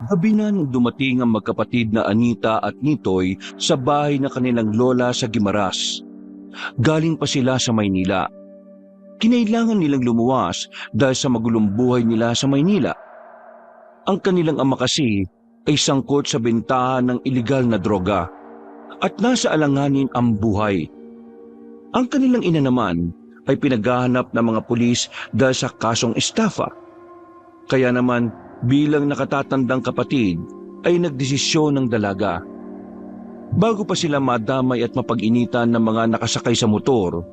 Gabi na nung dumating ang magkapatid na Anita at Nitoy sa bahay na kanilang lola sa Guimaras. Galing pa sila sa Maynila. Kinailangan nilang lumuwas dahil sa magulong buhay nila sa Maynila. Ang kanilang ama kasi ay sangkot sa bentahan ng iligal na droga at nasa alanganin ang buhay. Ang kanilang ina naman ay pinaghahanap ng mga pulis dahil sa kasong estafa. Kaya naman bilang nakatatandang kapatid ay nagdesisyon ng dalaga. Bago pa sila madamay at mapag-initan ng mga nakasakay sa motor,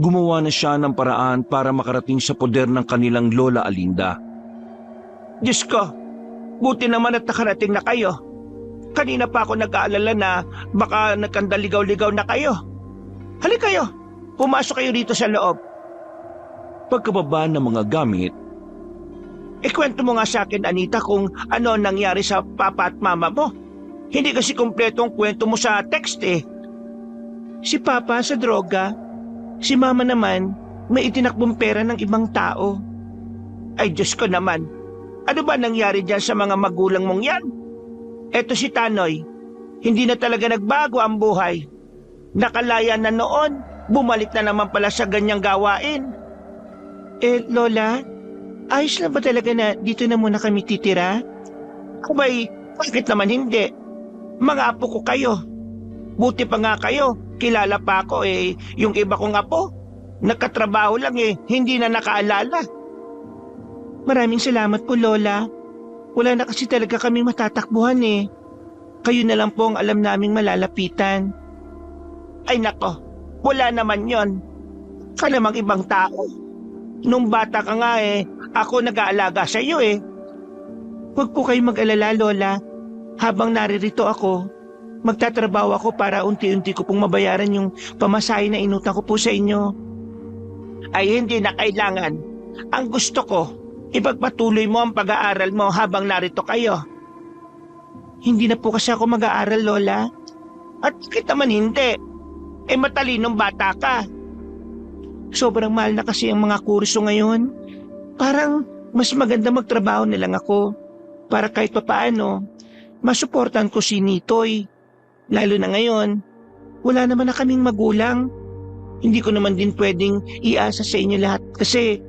gumawa na siya ng paraan para makarating sa poder ng kanilang lola Alinda. Diyos ko, buti naman at nakarating na kayo. Kanina pa ako nag-aalala na baka nagkandaligaw-ligaw na kayo. Halika kayo, pumasok kayo rito sa loob. Pagkababa ng mga gamit, Ikwento mo nga sa akin, Anita, kung ano nangyari sa papa at mama mo. Hindi kasi kumpleto ang kwento mo sa text eh. Si papa sa droga, si mama naman may itinakbong pera ng ibang tao. Ay Diyos ko naman, ano ba nangyari dyan sa mga magulang mong yan? Eto si Tanoy, hindi na talaga nagbago ang buhay. Nakalaya na noon, bumalik na naman pala sa ganyang gawain. Lola, ayos lang ba talaga na dito na muna kami titira? Abay, bakit naman hindi? Mga apo ko kayo. Buti pa nga kayo, kilala pa ako yung iba kong apo. Nagkatrabaho lang hindi na nakaalala. Maraming salamat po, Lola. Wala na kasi talaga kaming matatakbuhan Kayo na lang po ang alam naming malalapitan. Ay nako, wala naman yon. Ka namang ibang tao. Nung bata ka nga ako nag-aalaga sa iyo Huwag po kayong mag-alala, Lola. Habang naririto ako, magtatrabaho ako para unti-unti ko pong mabayaran yung pamasahe na inutang ko po sa inyo. Ay hindi na kailangan. Ang gusto ko, ipagpatuloy mo ang pag-aaral mo habang narito kayo. Hindi na po kasi ako mag-aaral, Lola. At kita man hindi. Matalinong bata ka. Sobrang mahal na kasi ang mga kurso ngayon. Parang mas maganda magtrabaho na lang ako para kahit papaano masuportan ko si Nitoy. Lalo na ngayon, wala naman na kaming magulang. Hindi ko naman din pwedeng iasa sa inyo lahat kasi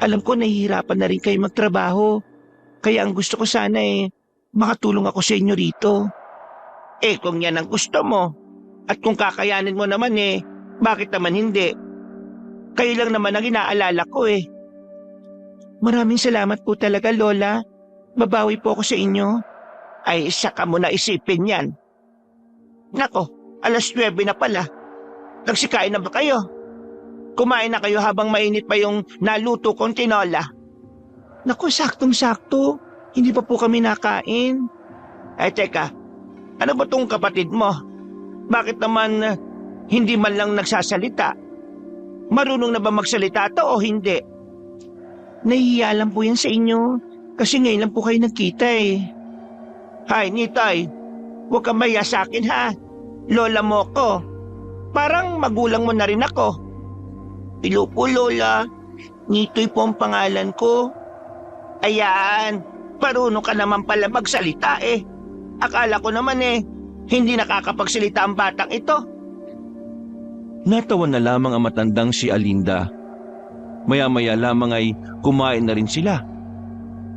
alam ko nahihirapan na rin kayo magtrabaho. Kaya ang gusto ko sana makatulong ako sa inyo rito. Kung yan ang gusto mo at kung kakayanin mo naman bakit naman hindi? Kayo lang naman ang inaalala ko Maraming salamat po talaga, Lola. Babawi po ako sa inyo. Ay, saka mo na isipin yan. Nako, 9:00 na pala. Nagsikain na ba kayo? Kumain na kayo habang mainit pa yung naluto kong tinola. Naku, saktong-sakto. Hindi pa po kami nakain. Ay, teka. Ano ba tong kapatid mo? Bakit naman hindi man lang nagsasalita? Marunong na ba magsalita to o hindi? Nahihiya lang po yan sa inyo. Kasi ngayon lang po kayo nagkita Hay, Nitoy. Huwag kang maya sa akin ha. Lola mo ko. Parang magulang mo na rin ako. Hello po, Lola. Nitoy po ang pangalan ko. Ayan. Marunong ka naman pala magsalita Akala ko naman hindi nakakapagsalita ang batang ito. natawa na lamang ang matandang si Alinda. Maya-maya lamang ay kumain na rin sila.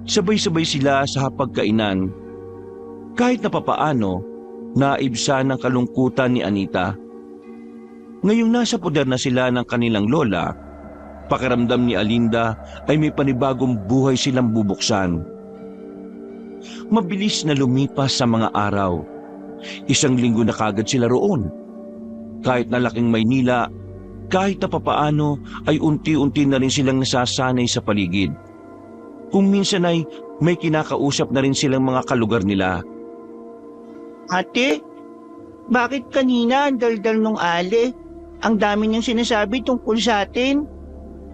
Sabay-sabay sila sa hapagkainan. Kahit na papaano, naibsa ng kalungkutan ni Anita. Ngayong nasa poder na sila ng kanilang lola, pakiramdam ni Alinda ay may panibagong buhay silang bubuksan. Mabilis na lumipas sa mga araw. 1 linggo na kagad sila roon. Kahit na laking Maynila, kahit na papaano ay unti-unti na rin silang nasasanay sa paligid. Kung minsan ay may kinakausap na rin silang mga kalugar nila. Ate, bakit kanina ang daldal nung ale? Ang dami niyang sinasabi tungkol sa atin.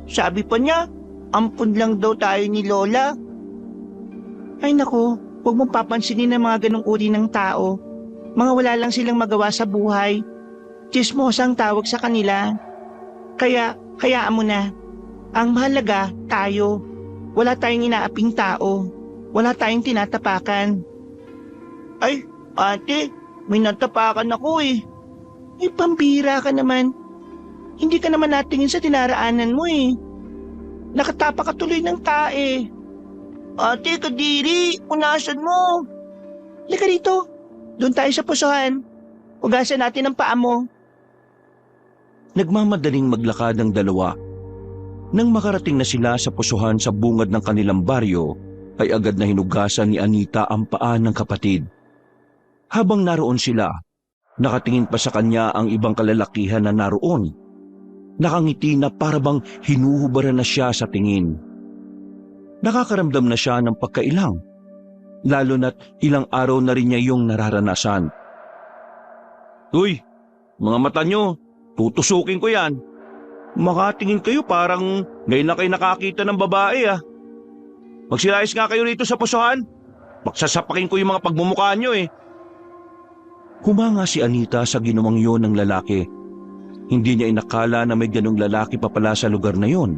Sabi pa niya, ampun lang daw tayo ni Lola. Ay naku, huwag mong papansinin ang mga ganong uri ng tao. Mga wala lang silang magawa sa buhay. Chismosang tawag sa kanila. Kaya, hayaan mo na. Ang mahalaga, tayo. Wala tayong inaaping tao. Wala tayong tinatapakan. Ay, ate, may natapakan ako eh. May pambira ka naman. Hindi ka naman natingin sa dinaraanan mo eh. Nakatapa ka tuloy ng tae. Ate, Kadiri, punasan mo. Halika rito. Doon tayo sa pusuhan. Hugasan natin ang paa mo. Nagmamadaling maglakad ang dalawa. Nang makarating na sila sa pusuhan sa bungad ng kanilang baryo, ay agad na hinugasan ni Anita ang paa ng kapatid. Habang naroon sila, nakatingin pa sa kanya ang ibang kalalakihan na naroon. Nakangiti na parabang hinuhubaran na siya sa tingin. Nakakaramdam na siya ng pagkailang, lalo na't ilang araw na rin niya yung nararanasan. Uy, mga mata nyo, tutusukin ko yan. Makatingin kayo parang ngayon na kayo nakakita ng babae ah. Magsilayas nga kayo rito sa pusuhan. Magsasapakin ko yung mga pagmumukha nyo eh. Humanga si Anita sa ginawang yun ng lalaki. Hindi niya inakala na may ganong lalaki pa pala sa lugar na yon.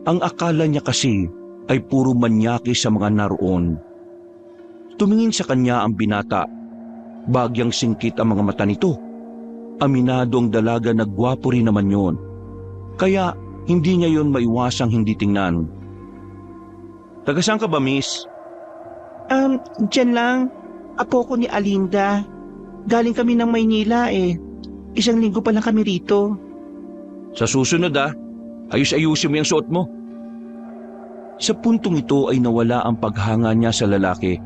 Ang akala niya kasi ay puro manyakis sa mga naroon. Tumingin sa kanya ang binata. Bagyang singkit ang mga mata nito. Aminado ang dalaga na gwapo rin naman yon. Kaya hindi niya yon maiwasang hindi tingnan. Taga saan ka ba, miss? Diyan lang. Apo ko ni Alinda. Galing kami ng Maynila eh. 1 linggo pa lang kami rito. Sa susunod ayus-ayusin mo yung suot mo. Sa puntong ito ay nawala ang paghanga niya sa lalaki.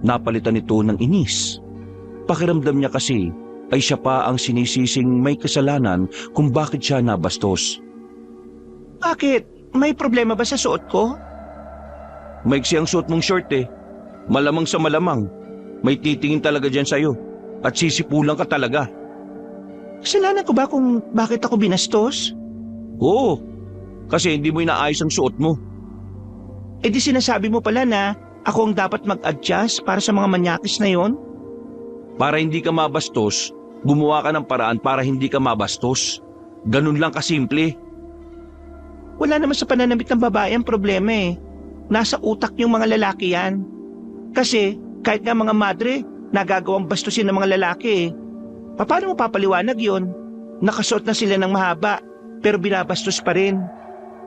Napalitan ito ng inis. Pakiramdam niya kasi ay siya pa ang sinisising may kasalanan kung bakit siya nabastos. Bakit? May problema ba sa suot ko? Maiksi ang suot mong short eh. Malamang sa malamang. May titingin talaga dyan sa'yo. At sisipulan ka talaga. Kasalanan ko ba kung bakit ako binastos? Oo. Kasi hindi mo inaayos ang suot mo. Eh di sinasabi mo pala na ako ang dapat mag-adjust para sa mga manyakis na yon? Para hindi ka mabastos, gumawa ka ng paraan para hindi ka mabastos. Ganun lang kasimple. Wala naman sa pananamit ng babae ang problema eh. Nasa utak yung mga lalaki yan. Kasi kahit nga mga madre, nagagawang bastusin ng mga lalaki eh. Paano mo papaliwanag yon? Nakasuot na sila ng mahaba, pero binabastos pa rin.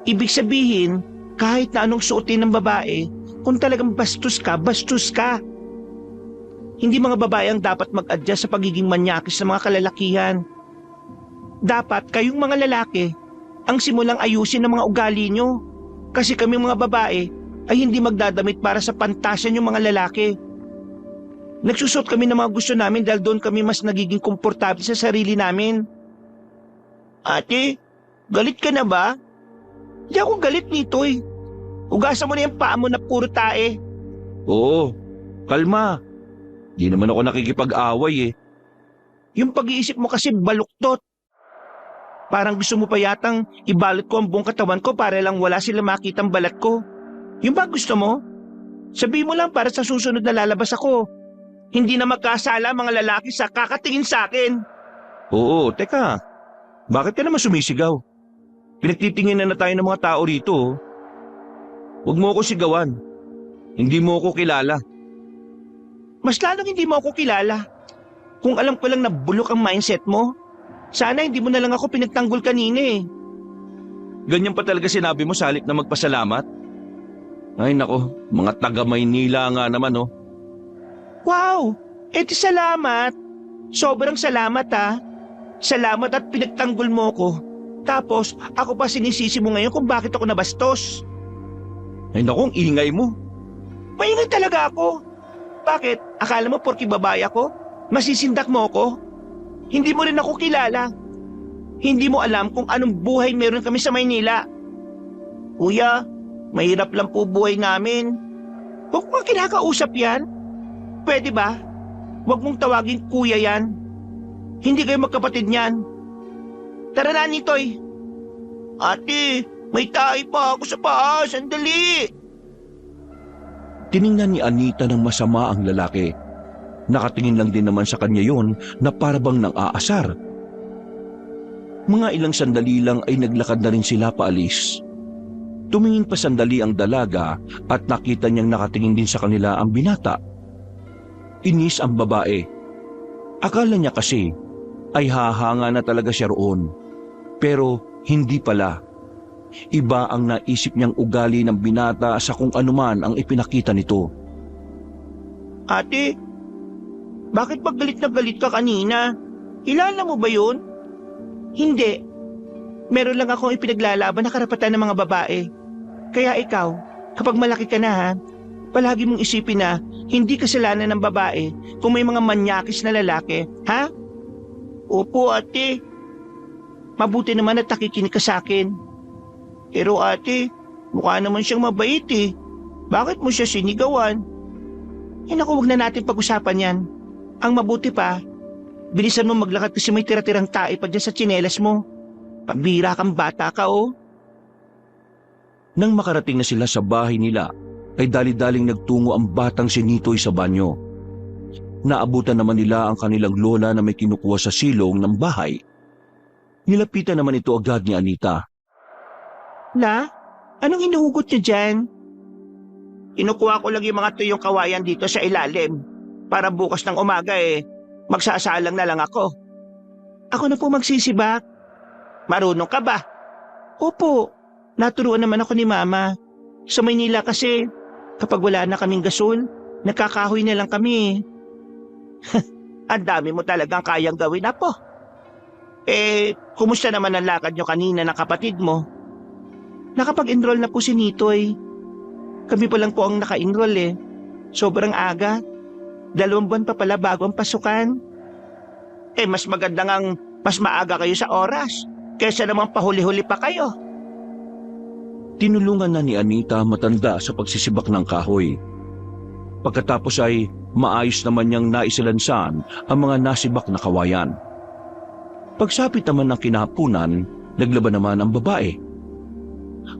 Ibig sabihin, kahit na anong suotin ng babae, kung talagang bastos ka, bastos ka. Hindi mga babae ang dapat mag-adjust sa pagiging manyakis ng mga kalalakihan. Dapat kayong mga lalaki ang simulang ayusin ng mga ugali nyo. Kasi kami mga babae ay hindi magdadamit para sa pantasya yung mga lalaki. Nagsusot kami ng mga gusto namin dahil doon kami mas nagiging komportable sa sarili namin. Ate, galit ka na ba? Hindi ako galit nito eh. Ugasan mo na yung paa mo na puro tae. Oo, kalma. Di naman ako nakikipag-away eh. Yung pag-iisip mo kasi baluktot. Parang gusto mo pa yatang ibalot ko ang buong katawan ko para lang wala sila makitang balat ko. Yung ba gusto mo? Sabihin mo lang para sa susunod na lalabas ako. Hindi na magkasala mga lalaki sa kakatingin sa akin. Oo, teka. Bakit ka naman sumisigaw? Pinagtitingin na tayo ng mga tao rito. Huwag mo ako sigawan. Hindi mo ako kilala. Mas lalong hindi mo ako kilala. Kung alam ko lang na bulok ang mindset mo, sana hindi mo na lang ako pinagtanggol kanina eh. Ganyan pa talaga sinabi mo sa halip na magpasalamat? Ay nako, mga taga Maynila nga naman oh. Wow! Edi salamat. Sobrang salamat ha. Salamat at pinagtanggol mo ko. Tapos ako pa sinisisi mo ngayon kung bakit ako nabastos. Ay naku, ang ingay mo. Maingay talaga ako. Bakit? Akala mo porki babae ako? Masisindak mo ako? Hindi mo rin ako kilala. Hindi mo alam kung anong buhay meron kami sa Maynila. Kuya, mahirap lang po buhay namin. Huwag mo kinakausap yan. Pwede ba? Huwag mong tawagin kuya yan. Hindi kayo magkapatid niyan. Tara na, Nitoy. Ate, may tahi pa ako sa paa. Sandali. Tiningnan ni Anita ng masama ang lalaki. Nakatingin lang din naman sa kanya yon na parabang nang aasar. Mga ilang sandali lang ay naglakad na rin sila paalis. Tumingin pa sandali ang dalaga at nakita niyang nakatingin din sa kanila ang binata. Inis ang babae. Akala niya kasi ay hahanga na talaga siya roon. Pero hindi pala. Iba ang naisip niyang ugali ng binata sa kung anuman ang ipinakita nito. Ate, bakit ba galit na galit ka kanina? Kilala mo ba yun? Hindi. Meron lang akong ipinaglalaban na karapatan ng mga babae. Kaya ikaw, kapag malaki ka na ha, palagi mong isipin na hindi kasalanan ng babae kung may mga manyakis na lalaki, ha? Opo, ate. Mabuti naman at nakikinig ka sa akin. Pero ate, mukha naman siyang mabait eh. Bakit mo siya sinigawan? Naku, huwag na natin pag-usapan yan. Ang mabuti pa, bilisan mo maglakad kasi may tira-tirang tae pa dyan sa tsinelas mo. Pambira kang bata ka oh. Nang makarating na sila sa bahay nila, ay dali-daling nagtungo ang batang si Nitoy sa banyo. Naabutan naman nila ang kanilang lola na may kinukuha sa silong ng bahay. Nilapitan naman ito agad ni Anita. La, anong hinuhugot niyo dyan? Inukuha ko lang yung mga tuyong kawayan dito sa ilalim. Para bukas ng umaga magsasalang na lang ako. Ako na po magsisibak. Marunong ka ba? Opo, naturuan naman ako ni Mama. Sa Maynila kasi, kapag wala na kaming gasol, nagkakahoy na lang kami. Ang dami mo talagang kayang gawin, Apo. Kumusta naman ang lakad nyo kanina ng kapatid mo? Nakapag-enroll na po si Nitoy. Kami pa lang po ang naka-enroll Sobrang aga. 2 buwan pa pala bago ang pasukan. Mas maganda ngang mas maaga kayo sa oras, kaysa namang pahuli-huli pa kayo. Tinulungan na ni Anita matanda sa pagsisibak ng kahoy. Pagkatapos ay maayos naman niyang naisalansan ang mga nasibak na kawayan. Pagsapit naman ng kinahapunan, naglaban naman ang babae.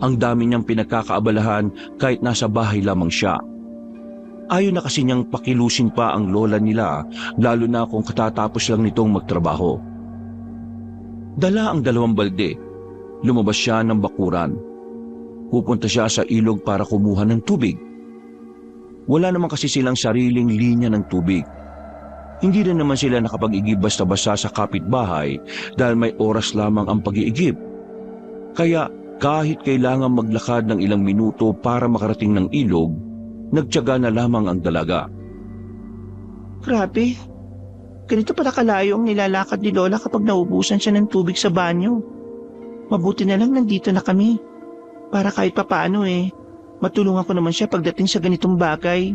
Ang dami niyang pinagkakaabalahan kahit nasa bahay lamang siya. Ayaw na kasi niyang pakilusin pa ang lola nila, lalo na kung katatapos lang nitong magtrabaho. Dala ang 2 balde. Lumabas siya ng bakuran. Pupunta siya sa ilog para kumuha ng tubig. Wala naman kasi silang sariling linya ng tubig. Hindi rin naman sila nakapag-igib basta-basta sa kapitbahay dahil may oras lamang ang pag-iigib. Kaya kahit kailangan maglakad ng ilang minuto para makarating ng ilog, nagtiyaga na lamang ang dalaga. Grabe, ganito pala kalayo ang nilalakad ni Lola kapag naubusan siya ng tubig sa banyo. Mabuti na lang nandito na kami. Para kahit papaano matulungan ko naman siya pagdating sa ganitong bagay.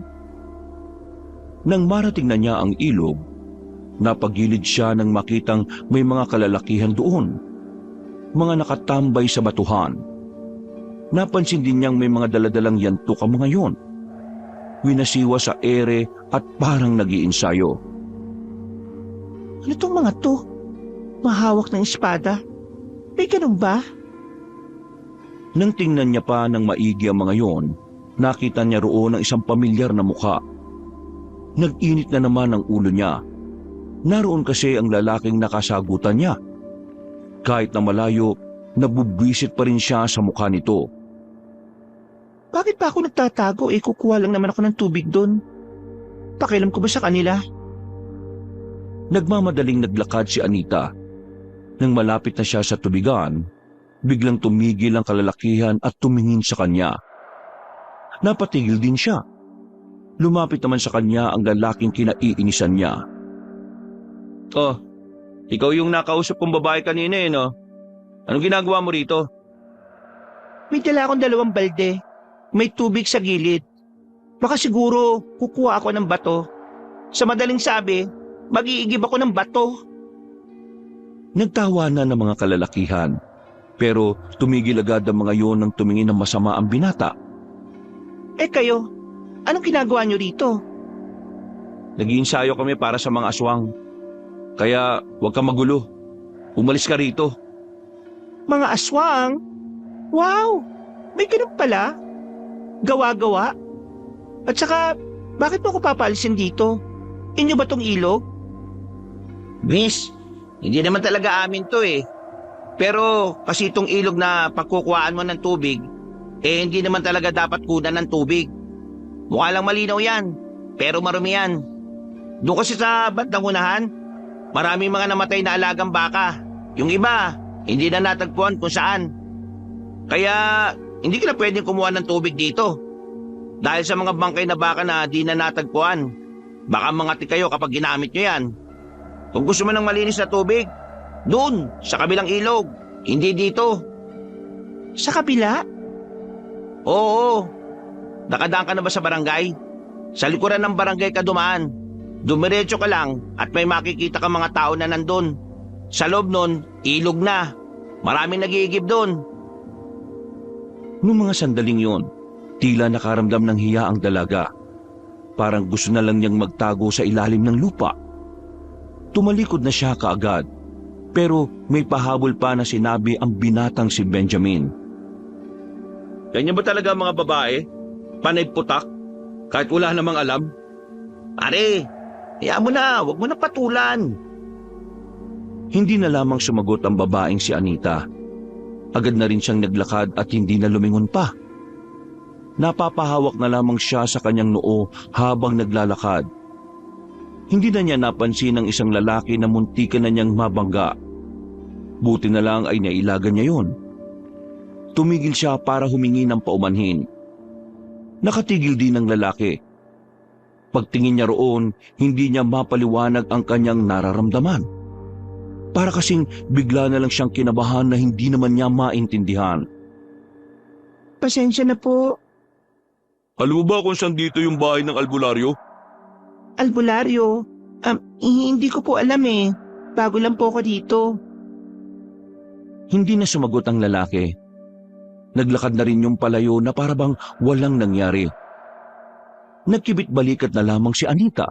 Nang marating na niya ang ilog, napagilid siya nang makitang may mga kalalakihan doon. Mga nakatambay sa batuhan. Napansin din niyang may mga daladalang yantok ang mga yon. Winasiwa sa ere at parang nag-iinsayo. Ano tong mga to? Mahawak ng espada? May ganun ba? Nang tingnan niya pa ng maigi ang mga yon, nakita niya roon ang isang pamilyar na mukha. Nag-init na naman ang ulo niya. Naroon kasi ang lalaking nakasagutan niya. Kahit na malayo, nabubwisit pa rin siya sa mukha nito. Bakit pa ako nagtatago? Kukuha lang naman ako ng tubig doon. Pakialam ko ba sa kanila? Nagmamadaling naglakad si Anita. Nang malapit na siya sa tubigan, biglang tumigil ang kalalakihan at tumingin sa kanya. Napatigil din siya. Lumapit naman sa kanya ang lalaking kinaiinisan niya. Oh, ikaw yung nakausap kong babae kanina no? Anong ginagawa mo rito? May dala akong 2 balde. May tubig sa gilid. Baka siguro kukuha ako ng bato. Sa madaling sabi, mag-iigib ako ng bato. Nagtawanan ng mga kalalakihan. Pero tumigil agad ang mga yon nang tumingin ng masama ang binata. Kayo, anong ginagawa niyo rito? Nag-iinsayo kami para sa mga aswang. Kaya huwag kang magulo. Umalis ka rito. Mga aswang? Wow! May ganun pala? Gawa-gawa? At saka, bakit mo ako papalisin dito? Inyo ba tong ilog? Miss, hindi naman talaga amin to Pero kasi itong ilog na pagkukuhaan mo ng tubig, hindi naman talaga dapat kunan ng tubig. Mukha lang malinaw yan, pero marumi yan. Doon kasi sa bandang unahan, maraming mga namatay na alagang baka. Yung iba, hindi na natagpuan kung saan. Kaya hindi ka na pwedeng kumuha ng tubig dito. Dahil sa mga bangkay na baka na di na natagpuan. Baka mangati kayo kapag ginamit nyo yan. Kung gusto mo ng malinis na tubig, doon, sa kabilang ilog. Hindi dito. Sa kabila? Oo. Nakadaan ka na ba sa barangay? Sa likuran ng barangay ka dumaan. Dumiretso ka lang at may makikita ka mga tao na nandun. Sa loob nun, ilog na. Maraming nag-iigib doon. Noong mga sandaling yon, tila nakaramdam ng hiya ang dalaga. Parang gusto na lang niyang magtago sa ilalim ng lupa. Tumalikod na siya kaagad, pero may pahabol pa na sinabi ang binatang si Benjamin. Ganyan ba talaga mga babae? Panay putak? Kahit wala namang alam? Pare, hayaan mo na, huwag mo na patulan. Hindi na lamang sumagot ang babaeng si Anita. Agad na rin siyang naglakad at hindi na lumingon pa. Napapahawak na lamang siya sa kanyang noo habang naglalakad. Hindi na niya napansin ang isang lalaki na muntikan na niyang mabangga. Buti na lang ay nailagan niya yun. Tumigil siya para humingi ng paumanhin. Nakatigil din ang lalaki. Pagtingin niya roon, hindi niya mapaliwanag ang kanyang nararamdaman. Para kasing bigla na lang siyang kinabahan na hindi naman niya maintindihan. Pasensya na po. Alam mo ba kung saan dito yung bahay ng albularyo? Albularyo? Hindi ko po alam eh. Bago lang po ako dito. Hindi na sumagot ang lalaki. Naglakad na rin yung palayo na parabang walang nangyari. Nagkibit balikat na lamang si Anita.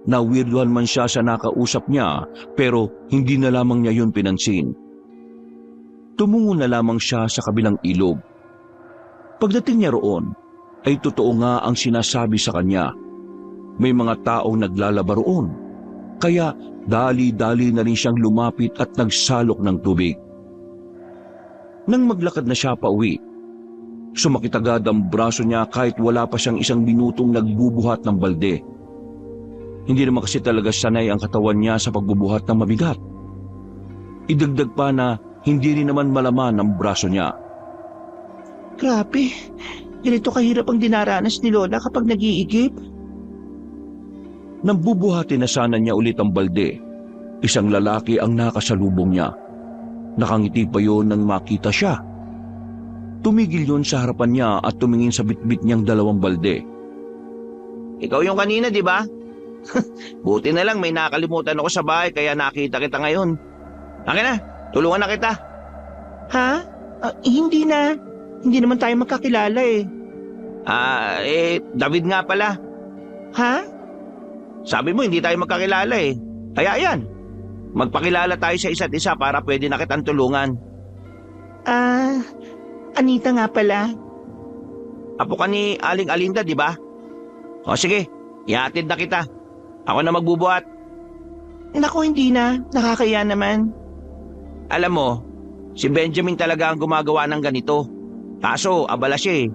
Nawirduhan man siya sa nakausap niya pero hindi na lamang niya yun pinansin. Tumungo na lamang siya sa kabilang ilog. Pagdating niya roon, ay totoo nga ang sinasabi sa kanya. May mga taong naglalaba roon, kaya dali-dali na rin siyang lumapit at nagsalok ng tubig. Nang maglakad na siya pauwi, sumakit agad ang braso niya kahit wala pa siyang isang minutong nagbubuhat ng balde. Hindi naman kasi talaga sanay ang katawan niya sa pagbubuhat ng mabigat. Idagdag pa na hindi rin naman malaman ang braso niya. Grabe, ganito kahirap ang dinaranas ni Lola kapag nag-iigib. Nang bubuhatin na sana niya ulit ang balde, isang lalaki ang nakasalubong niya. Nakangiti pa yon nang makita siya. Tumigil yon sa harapan niya at tumingin sa bitbit niyang dalawang balde. Ikaw yung kanina, di ba? Buti na lang may nakalimutan ako sa bahay kaya nakita kita ngayon. Akin na, tulungan na kita. Ha? Hindi na. Hindi naman tayo magkakilala eh. David nga pala. Ha? Sabi mo hindi tayo magkakilala eh. Kaya yan, magpakilala tayo sa isa't isa para pwede na kitang tulungan. Anita nga pala. Apo ka ni Aling Alinda, di ba? O sige, ihatid na kita. Ako na magbubuhat. Naku, hindi na. Nakakaya naman. Alam mo, si Benjamin talaga ang gumagawa ng ganito. Kaso, abala siya eh.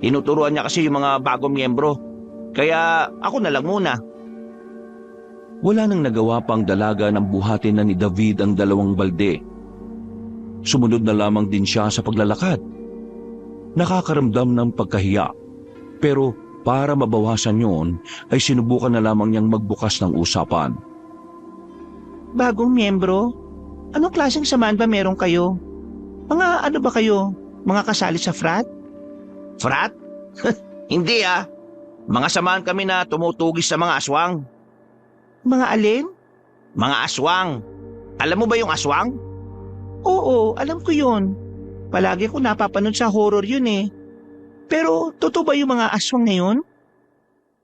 Tinuturuan niya kasi yung mga bagong miyembro. Kaya ako na lang muna. Wala nang nagawa pang dalaga ng buhatin na ni David ang dalawang balde. Sumunod na lamang din siya sa paglalakad. Nakakaramdam ng pagkahiya. Pero para mabawasan yon, ay sinubukan na lamang niyang magbukas ng usapan. Bagong miyembro? Anong klaseng samahan ba meron kayo? Mga ano ba kayo? Mga kasali sa frat? Frat? Hindi ah. Mga samahan kami na tumutugis sa mga aswang. Mga alin? Mga aswang. Alam mo ba yung aswang? Oo, alam ko yun. Palagi ko napapanood sa horror yun eh. Pero totoo ba yung mga aswang na yun?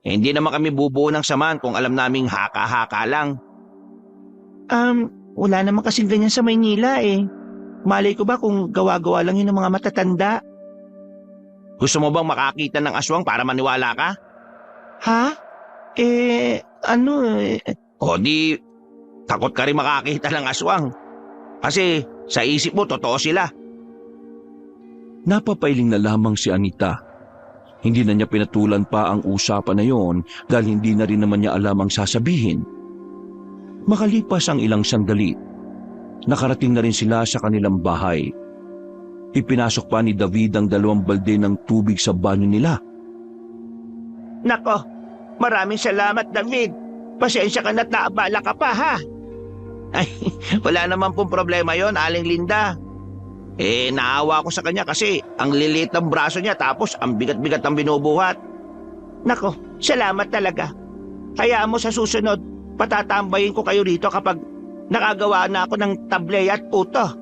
Hindi naman kami bubuo ng samahan kung alam naming haka-haka lang. Wala naman kasing ganyan sa Maynila eh. Malay ko ba kung gawa-gawa lang yun ng mga matatanda? Gusto mo bang makakita ng aswang para maniwala ka? Ha? O di, takot ka rin makakita ng aswang. Kasi sa isip mo, totoo sila. Napapailing na lamang si Anita. Hindi na niya pinatulan pa ang usapan na yon dahil hindi na rin naman niya alam ang sasabihin. Makalipas ang ilang sandali, nakarating na rin sila sa kanilang bahay. Ipinasok pa ni David ang 2 balde ng tubig sa banyo nila. Nako, maraming salamat David. Pasensya ka na't naabala ka pa ha. Ay, wala naman pong problema yon, Aling Linda. Naawa ko sa kanya kasi ang lilit ng braso niya tapos ang bigat-bigat ang binubuhat. Nako, salamat talaga. Hayaan mo sa susunod, patatambayin ko kayo rito kapag nakagawa na ako ng tablay at puto.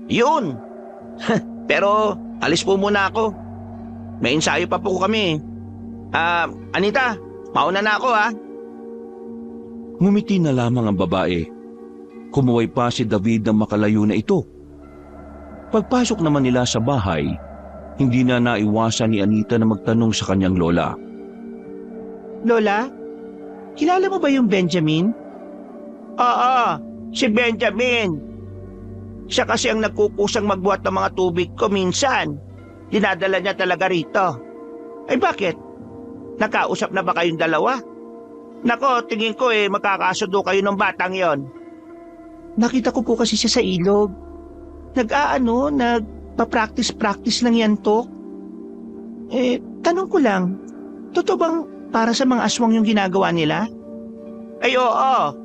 Yun! Pero alis po muna ako. May ensayo pa po kami. Anita, mauna na ako ha. Ngumiti na lamang ang babae. Kumuway pa si David ng makalayo na ito. Pagpasok naman nila sa bahay, hindi na naiwasan ni Anita na magtanong sa kanyang lola. Lola, kilala mo ba yung Benjamin? Oo, si Benjamin. Siya kasi ang nagkukusang magbuhat ng mga tubig ko minsan. Dinadala niya talaga rito. Ay bakit? Nakausap na ba kayong dalawa? Nako, tingin ko magkakasundo kayo ng batang yon. Nakita ko po kasi siya sa ilog. Nagpa-practice lang yan to. Tanong ko lang, totoo bang para sa mga aswang yung ginagawa nila? Ay oo,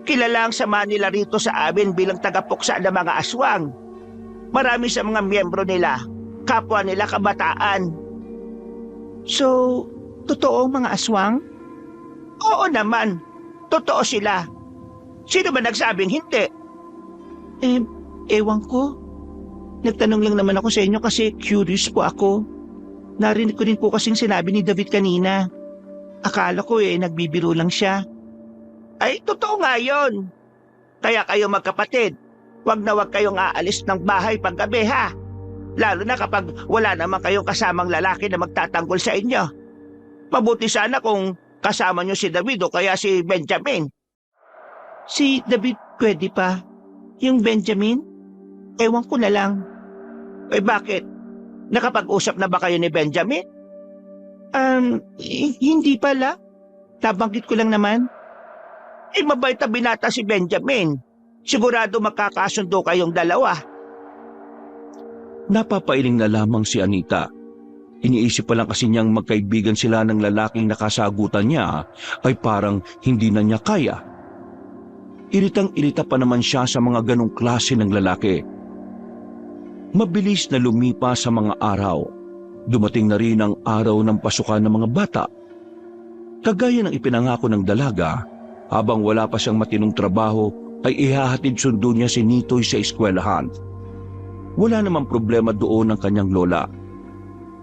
kilala ang sama nila rito sa amin bilang tagapuksa ng mga aswang. Marami sa mga miyembro nila, kapwa nila kabataan. So, totoo ang mga aswang? Oo naman, totoo sila. Sino ba nagsabing hindi? Ewan ko. Nagtanong lang naman ako sa inyo kasi curious po ako. Narinig ko rin po kasing sinabi ni David kanina. Akala ko nagbibiro lang siya. Ay, totoo nga yun. Kaya kayo magkapatid, wag na wag kayong aalis ng bahay paggabi ha. Lalo na kapag wala naman kayong kasamang lalaki na magtatanggol sa inyo. Mabuti sana kung kasama nyo si David o kaya si Benjamin. Si David pwede pa? Yung Benjamin? Ewan ko na lang. Bakit? Nakapag-usap na ba kayo ni Benjamin? Hindi pala. Nabanggit ko lang naman. Mabait na binata si Benjamin. Sigurado magkakasundo kayong dalawa. Napapailing na lamang si Anita. Iniisip pa lang kasi niyang magkaibigan sila ng lalaking nakasagutan niya ay parang hindi na niya kaya. Iritang-irita pa naman siya sa mga ganong klase ng lalaki. Mabilis na lumipas sa mga araw. Dumating na rin ang araw ng pasukan ng mga bata. Kagaya ng ipinangako ng dalaga, habang wala pa siyang matinong trabaho ay ihahatid sundo niya si Nitoy sa eskwelahan. Wala namang problema doon ang kanyang lola.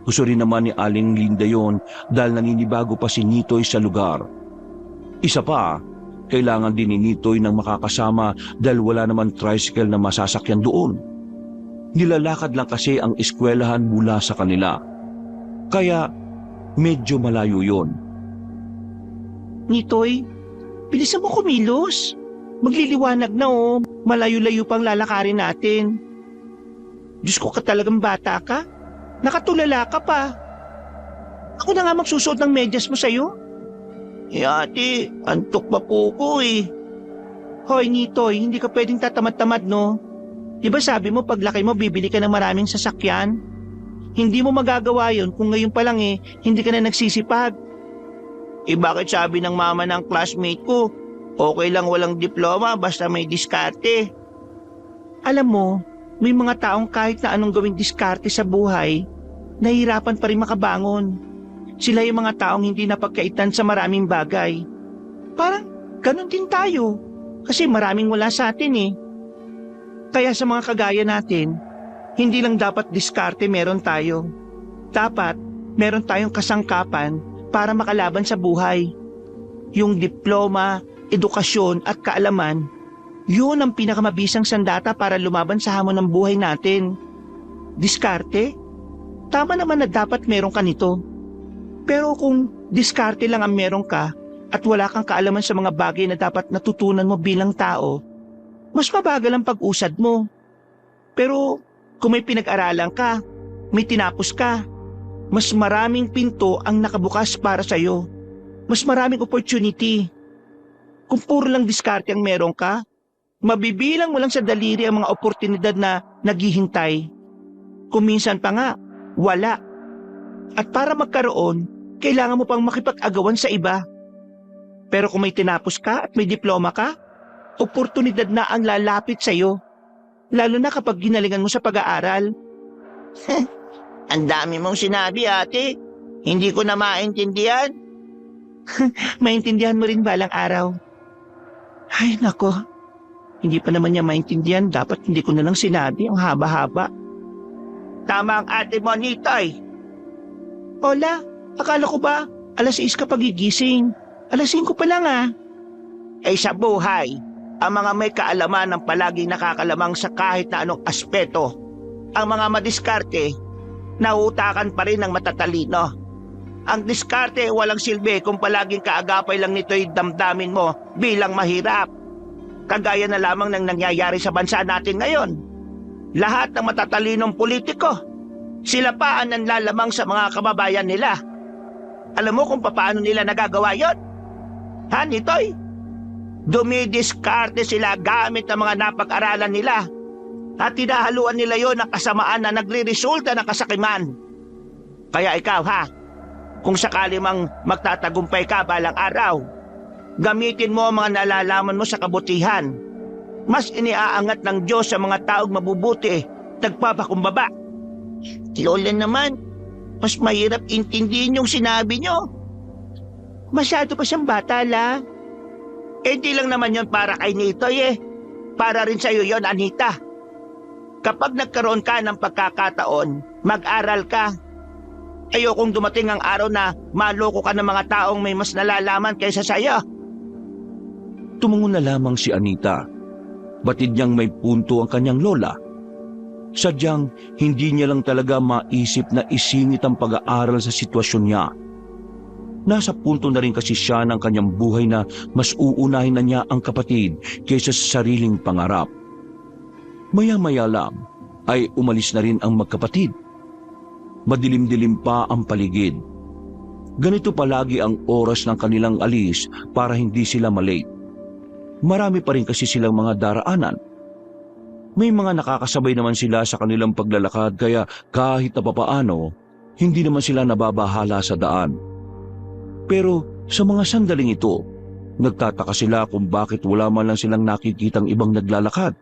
Gusto rin naman ni Aling Linda yon dahil naninibago pa si Nitoy sa lugar. Isa pa, kailangan din ni Nitoy ng makakasama dahil wala naman tricycle na masasakyan doon. Nilalakad lang kasi ang eskwelahan mula sa kanila. Kaya medyo malayo yon. Nitoy, bilisan mo kumilos. Magliliwanag na malayo-layo pang lalakarin natin. Diyos ko ka talagang bata ka. Nakatulala ka pa. Ako na nga magsusuot ng medyas mo sa'yo. Ate, antok pa po ko Hoy Nitoy, hindi ka pwedeng tatamad-tamad no? Diba sabi mo paglaki mo bibili ka ng maraming sasakyan? Hindi mo magagawa yon kung ngayon pa lang hindi ka na nagsisipag. Bakit sabi ng mama ng classmate ko, okay lang walang diploma basta may diskarte? Alam mo, may mga taong kahit na anong gawing diskarte sa buhay, nahihirapan pa rin makabangon. Sila yung mga taong hindi napagkaitan sa maraming bagay. Parang ganun din tayo, kasi maraming wala sa atin Kaya sa mga kagaya natin, hindi lang dapat diskarte meron tayo. Dapat meron tayong kasangkapan para makalaban sa buhay. Yung diploma, edukasyon at kaalaman, yun ang pinakamabisang sandata para lumaban sa hamon ng buhay natin. Diskarte? Tama naman na dapat meron ka nito. Pero kung diskarte lang ang meron ka at wala kang kaalaman sa mga bagay na dapat natutunan mo bilang tao, mas mabagal ang pag-usad mo. Pero kung may pinag-aralan ka, may tinapos ka, Mas maraming pinto ang nakabukas para sa'yo. Mas maraming opportunity. Kung puro lang diskarte ang meron ka, mabibilang mo lang sa daliri ang mga oportunidad na naghihintay. Kung minsan pa nga, wala. At para magkaroon, kailangan mo pang makipag-agawan sa iba. Pero kung may tinapos ka at may diploma ka, oportunidad na ang lalapit sa'yo. Lalo na kapag ginalingan mo sa pag-aaral. Ang dami mong sinabi, ate. Hindi ko na maintindihan. Maintindihan mo rin balang araw. Ay, nako. Hindi pa naman niya maintindihan. Dapat hindi ko na lang sinabi. Ang haba-haba. Tama ang ate mo, Nitoy. Hola, akala ko ba alas 6 ka pagigising? Alas 5 pa lang Eh sa buhay, ang mga may kaalaman ang palaging nakakalamang sa kahit na anong aspeto. Ang mga madiskarte, nautakan pa rin ng matatalino. Ang diskarte walang silbi kung palaging kaagapay lang nito'y damdamin mo bilang mahirap. Kagaya na lamang ng nangyayari sa bansa natin ngayon. Lahat ng matatalinong politiko, sila pa ang nanlalamang sa mga kababayan nila. Alam mo kung paano nila nagagawa yon? Ha, Nitoy? Dumidiskarte sila gamit ang mga napag-aralan nila at tinahaluan nila yon ng kasamaan na nagre-resulta ng kasakiman. Kaya ikaw kung sakali mang magtatagumpay ka balang araw, gamitin mo ang mga nalalaman mo sa kabutihan. Mas iniaangat ng Diyos sa mga taong mabubuti, nagpapakumbaba. Lola naman, mas mahirap intindihin yung sinabi nyo. Masyado pa siyang bata, la. Hindi lang naman yon para kay Nitoy Para rin sa'yo yon, Anita. Kapag nagkaroon ka ng pagkakataon, mag-aral ka. Ayokong dumating ang araw na maloko ka ng mga taong may mas nalalaman kaysa sa'yo. Tumungo na lamang si Anita. Batid niyang may punto ang kanyang lola. Sadyang hindi niya lang talaga maisip na isingit ang pag-aaral sa sitwasyon niya. Nasa punto na rin kasi siya ng kanyang buhay na mas uunahin na niya ang kapatid kaysa sa sariling pangarap. Maya-maya lang ay umalis na rin ang magkapatid. Madilim-dilim pa ang paligid. Ganito palagi ang oras ng kanilang alis para hindi sila malate. Marami pa rin kasi silang mga daraanan. May mga nakakasabay naman sila sa kanilang paglalakad kaya kahit na papaano, hindi naman sila nababahala sa daan. Pero sa mga sandaling ito, nagtataka sila kung bakit wala man lang silang nakikitang ibang naglalakad.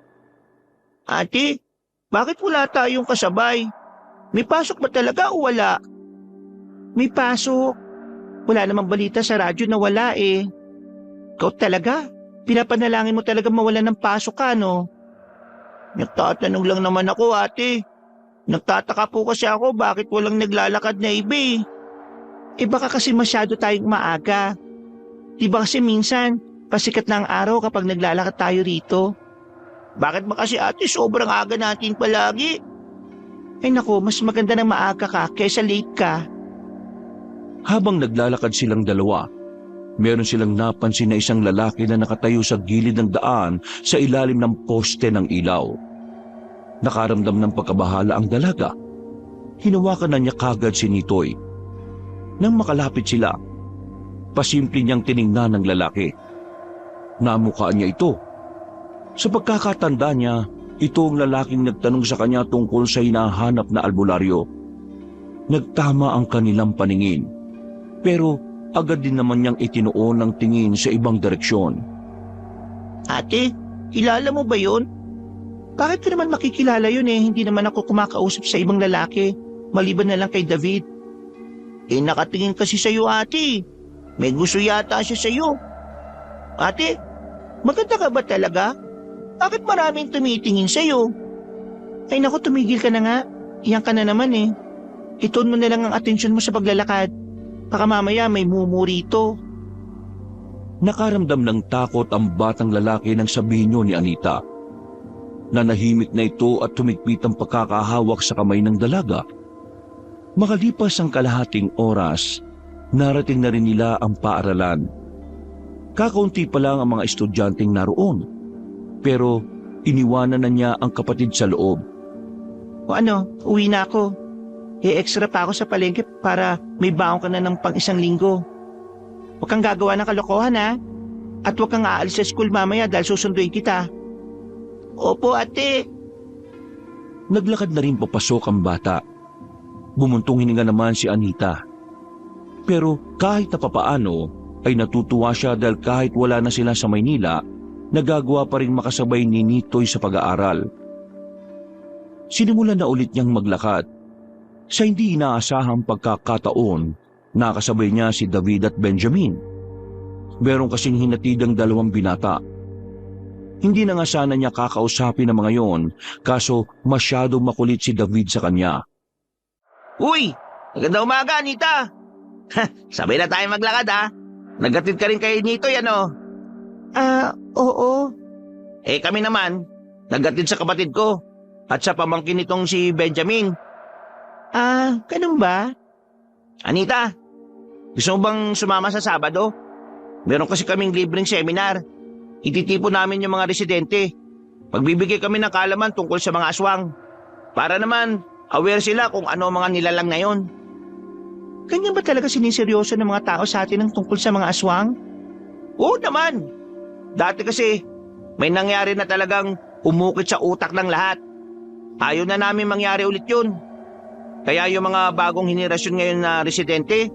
Ate, bakit wala tayong kasabay? May pasok ba talaga o wala? May pasok. Wala namang balita sa radyo na wala Ikaw talaga? Pinapanalangin mo talaga mawalan ng pasok ka, no? Nagtatanong lang naman ako, ate. Nagtataka po kasi ako bakit walang naglalakad na iba baka kasi masyado tayong maaga. Diba kasi minsan, pasikat na ang araw kapag naglalakad tayo rito? Bakit ba kasi ate sobrang aga natin palagi? Ay nako, mas maganda na maaga ka kaysa late ka. Habang naglalakad silang dalawa, meron silang napansin na isang lalaki na nakatayo sa gilid ng daan sa ilalim ng poste ng ilaw. Nakaramdam ng pagkabahala ang dalaga. Hinawakan na niya kagad si Nitoy. Nang makalapit sila, pasimple niyang tiningnan ng lalaki. Namukhaan niya ito. Sa pagkakatanda niya, ito ang lalaking nagtanong sa kanya tungkol sa hinahanap na albularyo. Nagtama ang kanilang paningin, pero agad din naman niyang itinuon ng tingin sa ibang direksyon. Ate, kilala mo ba yun? Bakit ko naman makikilala yun Hindi naman ako kumakausap sa ibang lalaki, maliban na lang kay David. Nakatingin kasi sa'yo, ate. May gusto yata siya sa'yo. Ate, maganda ka ba talaga? Bakit maraming tumitingin sa'yo? Ay naku, tumigil ka na nga. Iyan ka na naman Ituon mo na lang ang atensyon mo sa paglalakad. Baka mamaya may mumurito. Nakaramdam ng takot ang batang lalaki nang sabihin niyo ni Anita. Nanahimik na ito at tumigpit ang pagkakahawak sa kamay ng dalaga. Makalipas ang kalahating oras, narating na rin nila ang paaralan. Kakaunti pa lang ang mga estudyanteng naroon, pero iniwanan na niya ang kapatid sa loob. O ano, uwi na ako. extra pa ako sa palengke para may baon ka na ng pang-isang linggo. Huwag kang gagawa ng kalokohan ha. At huwag kang aalis sa school mamaya dahil susunduin kita. Opo, ate. Naglakad na rin papasok ang bata. Bumuntong hininga naman si Anita. Pero kahit na papaano ay natutuwa siya dahil kahit wala na sila sa Maynila, nagagawa pa rin makasabay ni Nitoy sa pag-aaral. Sinimulan na ulit niyang maglakad. Sa hindi inaasahang pagkakataon, nakasabay niya si David at Benjamin. Meron kasing hinatid ang dalawang binata. Hindi na nga sana niya kakausapin ang mga yon, kaso masyado makulit si David sa kanya. Uy! Maganda umaga, Anita! Sabay na tayo maglakad ha. Naghatid ka rin kay Nitoy ano? Oo. Kami naman, naghatid sa kapatid ko at sa pamangkin nitong si Benjamin. Ganun ba? Anita, gusto mo bang sumama sa Sabado? Meron kasi kaming libreng seminar. Ititipon namin yung mga residente. Magbibigay kami ng kaalaman tungkol sa mga aswang. Para naman, aware sila kung ano mga nilalang ngayon. Ganyan ba talaga siniseryoso ng mga tao sa atin ang tungkol sa mga aswang? Oo naman. Dati kasi, may nangyari na talagang umukit sa utak ng lahat. Ayaw na namin mangyari ulit yun. Kaya yung mga bagong henerasyon ngayon na residente,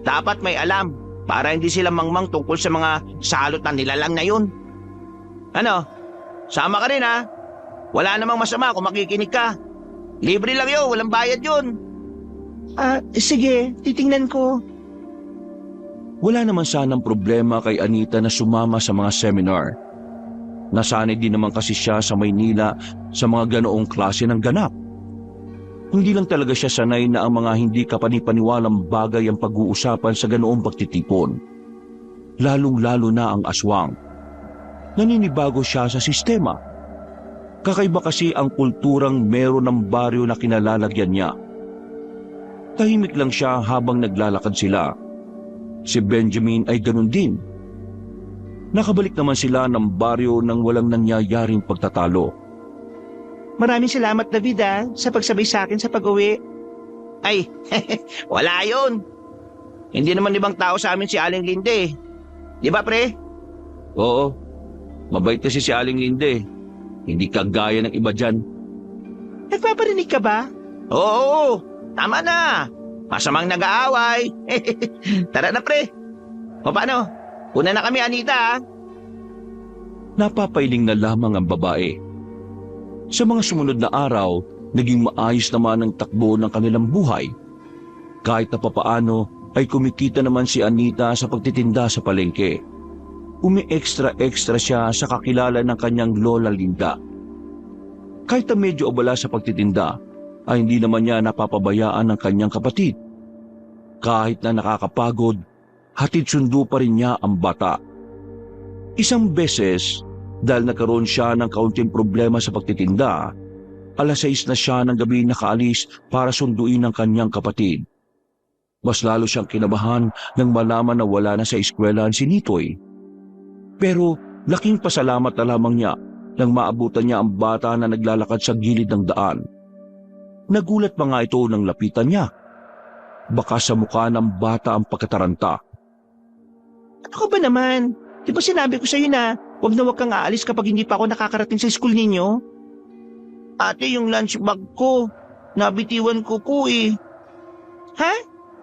dapat may alam para hindi sila mangmang tungkol sa mga salot na nilalang na yun. Ano? Sama ka rin ha? Wala namang masama kung makikinig ka. Libre lang yun, walang bayad yun. Sige, titingnan ko. Wala naman sanang problema kay Anita na sumama sa mga seminar. Nasanay din naman kasi siya sa Maynila sa mga ganoong klase ng ganap. Hindi lang talaga siya sanay na ang mga hindi kapanipaniwalang bagay ang pag-uusapan sa ganoong pagtitipon. Lalong-lalo na ang aswang. Naninibago siya sa sistema. Kakaiba kasi ang kulturang meron ng baryo na kinalalagyan niya. Tahimik lang siya habang naglalakad sila. Si Benjamin ay ganun din. Nakabalik naman sila ng baryo nang walang nangyayaring pagtatalo. Maraming salamat David sa pagsabay sa akin sa pag-uwi. Ay, wala yun. Hindi naman ibang tao sa amin si Aling Linde. Di ba pre? Oo, mabait kasi si Aling Linde. Hindi kagaya ng iba dyan. Nagpaparinig ka ba? Oo, tama na. Masamang nag-aaway. Tara na pre. O paano? Una na kami Anita. Napapailing na lamang ang babae. Sa mga sumunod na araw, naging maayos naman ang takbo ng kanilang buhay. Kahit na papaano ay kumikita naman si Anita sa pagtitinda sa palengke. Umi-extra siya sa kakilala ng kanyang Lola Linda. Kahit na medyo abala sa pagtitinda, ay hindi naman niya napapabayaan ng kanyang kapatid. Kahit na nakakapagod, hatid sundo pa rin niya ang bata. Isang beses, dahil nagkaroon siya ng kaunting problema sa pagtitinda, 6:00 na siya ng gabi nakaalis para sunduin ang kanyang kapatid. Mas lalo siyang kinabahan nang malaman na wala na sa eskwelahan si Nitoy. Pero laking pasalamat na lamang niya nang maabutan niya ang bata na naglalakad sa gilid ng daan. Nagulat pa nga ito nang lapitan niya. Baka sa mukha ng bata ang pagkataranta. Ano ka ba naman? Di ba sinabi ko sa'yo na huwag kang aalis kapag hindi pa ako nakakarating sa school ninyo? Ate, yung lunch bag ko, nabitiwan ko eh. Ha?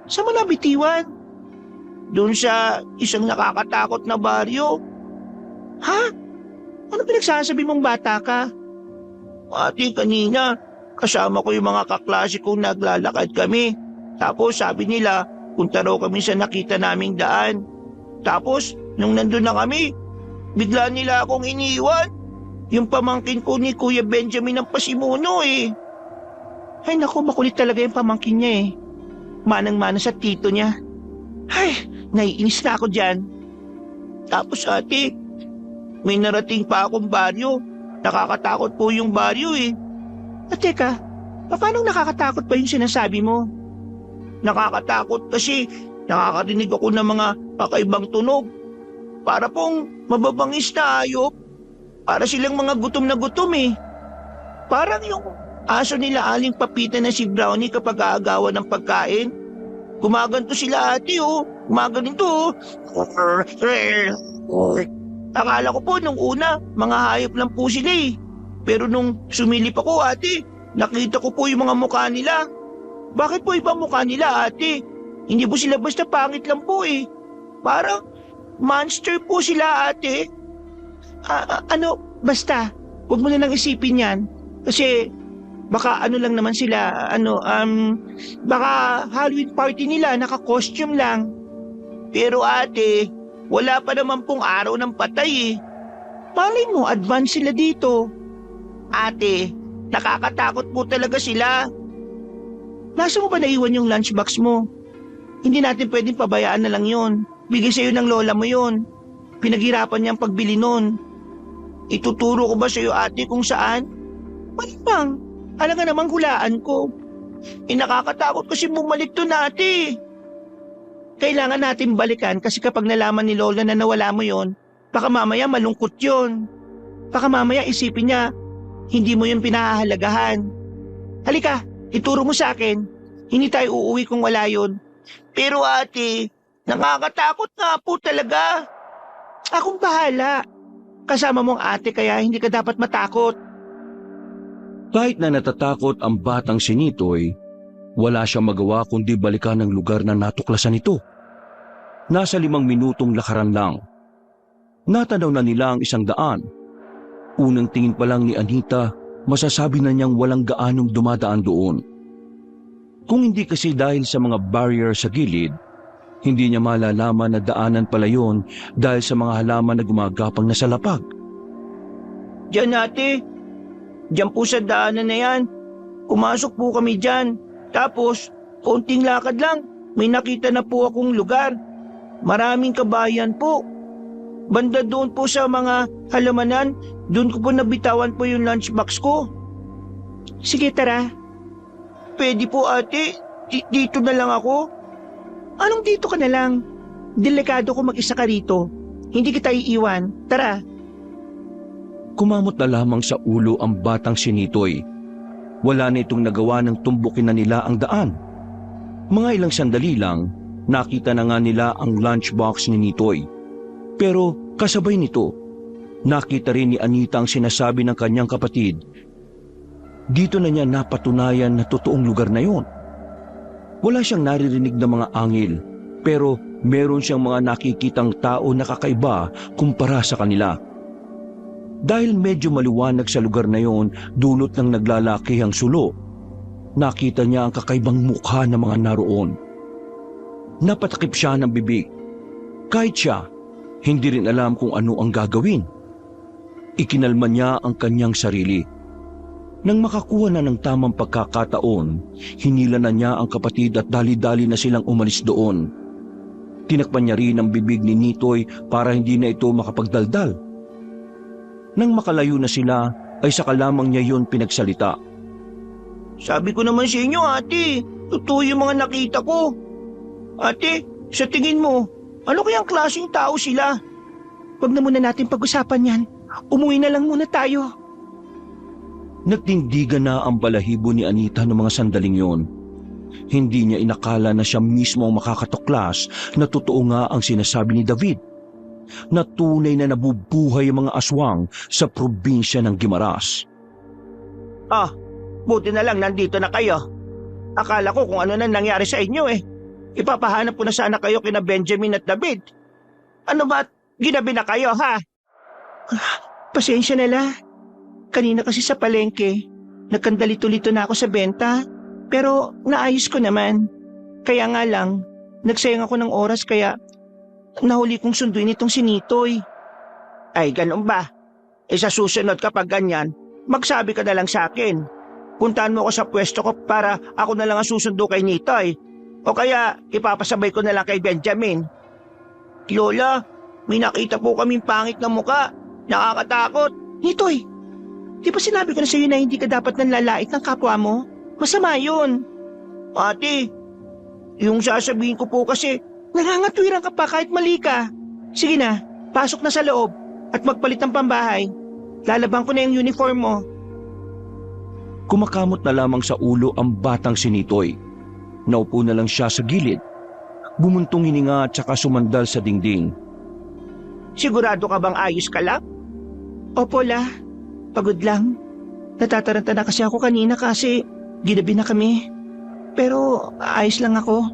Saan mo nabitiwan? Doon sa isang nakakatakot na baryo. Ha? Ano pinagsasabi mong bata ka? Ate, kanina, kasama ko yung mga kaklase kong naglalakad kami. Tapos sabi nila, punta raw kami sa nakita naming daan. Tapos, nung nandun na kami, bigla nila akong iniwan. Yung pamangkin ko ni Kuya Benjamin ang pasimuno eh. Ay naku, makulit talaga yung pamangkin niya eh. Manang-mana sa tito niya. Ay, naiinis na ako dyan. Tapos ate, may narating pa akong baryo. Nakakatakot po yung baryo eh. At teka, paano nakakatakot pa yung sinasabi mo? Nakakatakot kasi nakakarinig ako ng mga kakaibang tunog. Para pong mababangis na hayop. Para silang mga gutom na gutom eh. Parang yung Aso nila Aling Papita na si Brownie kapag aagawan ng pagkain. Gumaganto sila ate oh. Gumaganito oh. Akala ko po nung una, mga hayop lang po sila eh. Pero nung sumilip ako ate, nakita ko po yung mga mukha nila. Bakit po ibang mukha nila ate? Hindi po sila basta pangit lang po eh. Parang monster po sila ate. Basta, huwag mo na nang isipin yan. Kasi baka ano lang naman sila, baka Halloween party nila, naka-costume lang. Pero ate, wala pa naman pong araw ng patay eh. Malay mo, advance sila dito. Ate, nakakatakot po talaga sila. Nasa mo ba naiwan yung lunchbox mo? Hindi natin pwedeng pabayaan na lang yun. Bigay sa'yo ng lola mo yun. Pinaghirapan niyang pagbili nun. Ituturo ko ba sa'yo ate kung saan? Malamang, alam nga namang hulaan ko. Nakakatakot kasi bumalik to ate. Kailangan natin balikan kasi kapag nalaman ni lola na nawala mo yon, baka mamaya malungkot yon. Baka mamaya isipin niya, hindi mo yun pinahahalagahan. Halika, ituro mo sa akin. Hindi tayo uuwi kung wala yun. Pero ate, nakakatakot nga po talaga. Akong bahala. Kasama mong ate kaya hindi ka dapat matakot. Kahit na natatakot ang batang si Nitoy, wala siyang magawa kundi balikan ang lugar na natuklasan nito. Nasa 5 minutong lakaran lang. Natanaw na nila ang isang daan. Unang tingin pa lang ni Anita, masasabi na niyang walang gaanong dumadaan doon. Kung hindi kasi dahil sa mga barrier sa gilid, hindi niya malalaman na daanan pala yun dahil sa mga halaman na gumagapang na sa lapag. Diyan ate, diyan po sa daanan na yan. Pumasok po kami diyan. Tapos, konting lakad lang, may nakita na po akong lugar. Maraming kabayan po. Banda doon po sa mga halamanan, doon ko po nabitawan po yung lunchbox ko. Sige tara. Pwede po ate, dito na lang ako. Anong dito ka na lang? Delikado ko mag-isa ka rito. Hindi kita iiwan. Tara. Kumamot na lamang sa ulo ang batang si Nitoy. Wala na itong nagawa ng tumbukin na nila ang daan. Mga ilang sandali lang, nakita na nga nila ang lunchbox ni Nitoy. Pero kasabay nito, nakita rin ni Anita ang sinasabi ng kanyang kapatid. Dito na niya napatunayan na totoong lugar na yon. Wala siyang naririnig na mga angel, pero meron siyang mga nakikitang tao na kakaiba kumpara sa kanila. Dahil medyo maliwanag sa lugar na yon, dulot ng naglalakihang sulo, nakita niya ang kakaibang mukha ng mga naroon. Napatakip siya ng bibig. Kahit siya, hindi rin alam kung ano ang gagawin. Ikinalma niya ang kanyang sarili. Nang makakuha na ng tamang pagkakataon, hinila na niya ang kapatid at dali-dali na silang umalis doon. Tinakpan niya rin ang bibig ni Nitoy para hindi na ito makapagdaldal. Nang makalayo na sila, ay saka lamang niya yon pinagsalita. Sabi ko naman sa inyo ate, totoo yung mga nakita ko. Ate, sa tingin mo, ano kayang klaseng tao sila? Huwag na muna natin pag-usapan yan. Umuwi na lang muna tayo. Nagtindigan na ang balahibo ni Anita noong mga sandaling yon. Hindi niya inakala na siya mismo ang makakatuklas na totoo nga ang sinasabi ni David. Na tunay na nabubuhay ang mga aswang sa probinsya ng Guimaras. Buti na lang nandito na kayo. Akala ko kung ano na nangyari sa inyo eh. Ipapahanap ko na sana kayo kina Benjamin at David. Ano ba, ginabi na kayo ha? Pasensya na lang. Kanina kasi sa palengke, nagkandalito-lito na ako sa benta, pero naayos ko naman. Kaya nga lang, nagsayang ako ng oras kaya nahuli kong sunduin itong si Nitoy. Ay, ganun ba? Sa susunod kapag ganyan, magsabi ka na lang sa akin. Puntahan mo ako sa pwesto ko para ako na lang ang susundo kay Nitoy. O kaya, ipapasabay ko na lang kay Benjamin. Lola, may nakita po kaming pangit na muka. Nakakatakot. Nitoy, di ba sinabi ko na sa'yo na hindi ka dapat nanlalait ng kapwa mo? Masama yun. Ate, yung sasabihin ko po kasi, nangangatwiran ka pa kahit mali ka. Sige na, pasok na sa loob at magpalit ng pambahay. Lalaban ko na yung uniform mo. Kumakamot na lamang sa ulo ang batang si Nitoy. Naupo na lang siya sa gilid. Bumuntong hininga at saka sumandal sa dingding. Sigurado ka bang ayos ka lang? Opo la, pagod lang. Natataranta na kasi ako kanina kasi ginabi na kami. Pero ayos lang ako.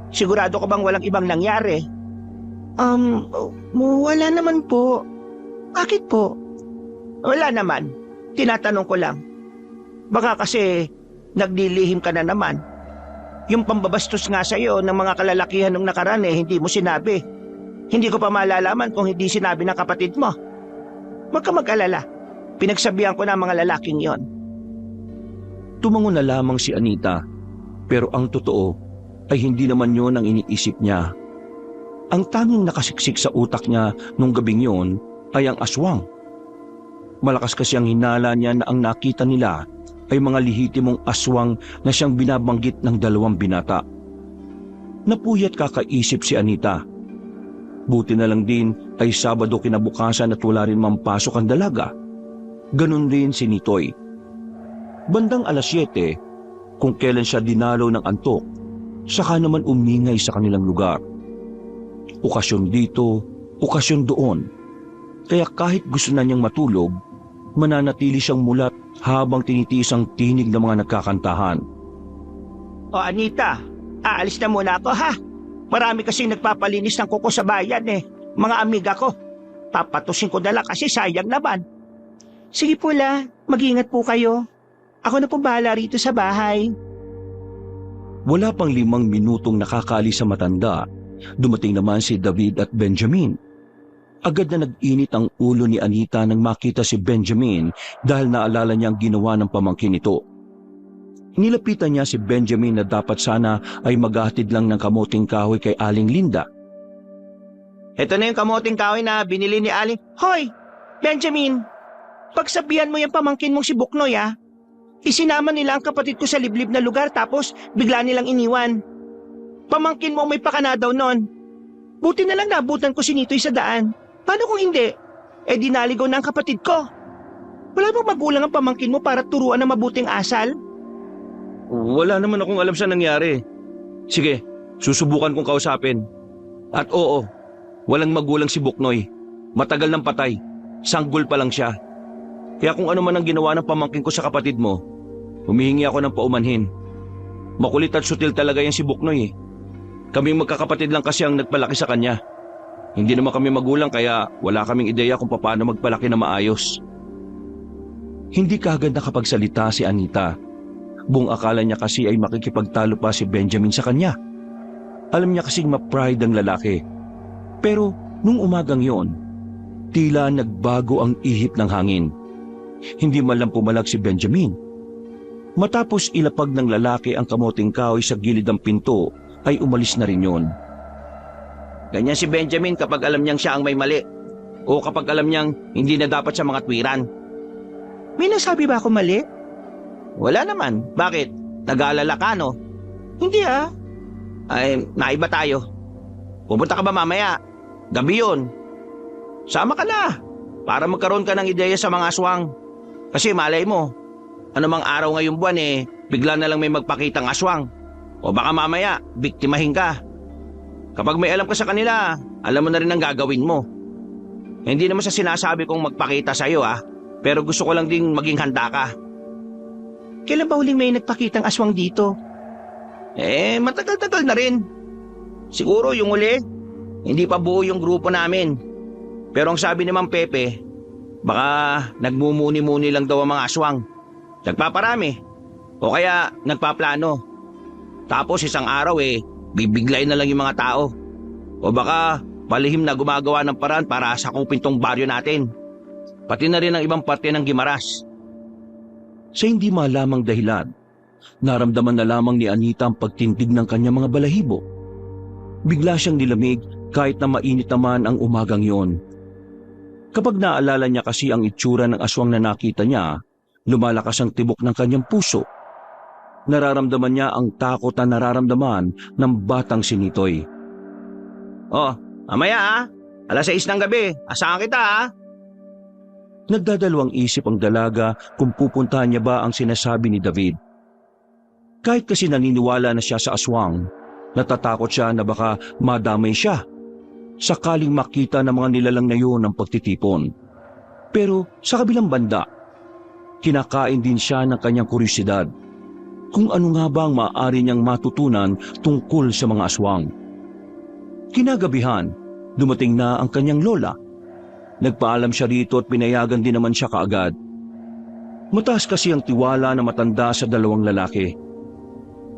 Sigurado ka bang walang ibang nangyari? Wala naman po. Bakit po? Wala naman. Tinatanong ko lang. Baka kasi naglilihim ka na naman. Yung pambabastos nga sa'yo ng mga kalalakihan ng nakaraan hindi mo sinabi. Hindi ko pa malalaman kung hindi sinabi ng kapatid mo. Huwag ka mag-alala. Pinagsabihan ko na ang mga lalaking yon. Tumango na lamang si Anita, pero ang totoo ay hindi naman yon ang iniisip niya. Ang tanging nakasiksik sa utak niya nung gabing yon ay ang aswang. Malakas kasi ang hinala niya na ang nakita nila ay mga lihitimong aswang na siyang binabanggit ng 2 binata. Napuyat kakaisip si Anita. Buti na lang din ay Sabado kinabukasan at wala rin mampasok ang dalaga. Ganon rin si Nitoy. Bandang 7:00, kung kailan siya dinalo ng antok, saka naman umingay sa kanilang lugar. Okasyon dito, okasyon doon. Kaya kahit gusto na niyang matulog, mananatili siyang mulat habang tinitiis ang tinig ng mga nagkakantahan. O Anita, aalis na muna ako ha. Marami kasing nagpapalinis ng kuko sa bayan mga amiga ko. Papatusin ko na lang kasi sayang naman. Sige po la, mag-ingat po kayo. Ako na po bahala rito sa bahay. Wala pang 5 minutong nakakaalis sa matanda, dumating naman si David at Benjamin. Agad na nag-init ang ulo ni Anita nang makita si Benjamin dahil naalala niya ang ginawa ng pamangkin nito. Nilapitan niya si Benjamin na dapat sana ay maghahatid lang ng kamuting kahoy kay Aling Linda. Ito na yung kamuting kahoy na binili ni Aling. Hoy, Benjamin, pagsabihan mo yung pamangkin mong si Buknoy Isinama nila ang kapatid ko sa liblib na lugar tapos bigla nilang iniwan. Pamangkin mo may pakana daw nun. Buti na lang nabutan ko si Nitoy sa daan. Paano kung hindi? Dinaligaw na ang kapatid ko. Wala bang magulang ang pamangkin mo para turuan ng mabuting asal? Wala naman akong alam sa nangyari. Sige, susubukan kong kausapin. At oo, walang magulang si Buknoy. Matagal nang patay. Sanggol pa lang siya. Kaya kung ano man ang ginawa ng pamangkin ko sa kapatid mo, humihingi ako ng paumanhin. Makulit at sutil talaga yan si Buknoy Kaming magkakapatid lang kasi ang nagpalaki sa kanya. Hindi naman kami magulang kaya wala kaming ideya kung paano magpalaki na maayos. Hindi kaagad nakapagsalita si Anita. Buong akala niya kasi ay makikipagtalo pa si Benjamin sa kanya. Alam niya kasing ma-pride ang lalaki. Pero nung umagang yon, tila nagbago ang ihip ng hangin. Hindi man lang pumalag si Benjamin. Matapos ilapag ng lalaki ang kamuting kahoy sa gilid ng pinto, ay umalis na rin yon. Ganyan si Benjamin kapag alam niyang siya ang may mali. O kapag alam niyang hindi na dapat sa mga twiran. May nasabi ba ako mali? Wala naman. Bakit? Nag-aalala ka, no? Hindi Ay, naiba tayo. Pupunta ka ba mamaya? Gabi yun. Sama ka na. Para magkaroon ka ng ideya sa mga aswang. Kasi malay mo, anumang araw ngayong buwan bigla na lang may magpakitang aswang. O baka mamaya, biktimahin ka. Kapag may alam ka sa kanila, alam mo na rin ang gagawin mo. Hindi naman sa sinasabi kong magpakita sa'yo pero gusto ko lang ding maging handa ka. Kailan ba huling may nagpakitang aswang dito? Matagal-tagal na rin. Siguro yung uli, hindi pa buo yung grupo namin. Pero ang sabi ni Mang Pepe, baka nagmumuni-muni lang daw ang mga aswang. Nagpaparami. O kaya nagpaplano. Tapos isang araw bibiglay na lang yung mga tao. O baka palihim na gumagawa ng paraan para sakupin tong baryo natin. Pati na rin ang ibang parte ng Gimaras. Sa hindi malamang dahilan, naramdaman na lamang ni Anita ang pagtindig ng kanyang mga balahibo. Bigla siyang nilamig kahit na mainit naman ang umagang yon. Kapag naalala niya kasi ang itsura ng aswang na nakita niya, lumalakas ang tibok ng kanyang puso. Nararamdaman niya ang takot na nararamdaman ng batang si Nitoy. Mamaya 6:00 ng gabi, asahan kita Nagdadalawang isip ang dalaga kung pupuntahan niya ba ang sinasabi ni David. Kahit kasi naniniwala na siya sa aswang, natatakot siya na baka madamay siya sakaling makita ng mga nilalang na yun ang pagtitipon. Pero sa kabilang banda, kinakain din siya ng kanyang kuryosidad kung ano nga ba ang maaari niyang matutunan tungkol sa mga aswang. Kinagabihan, dumating na ang kanyang lola. Nagpaalam siya rito at pinayagan din naman siya kaagad. Mataas kasi ang tiwala na matanda sa dalawang lalaki,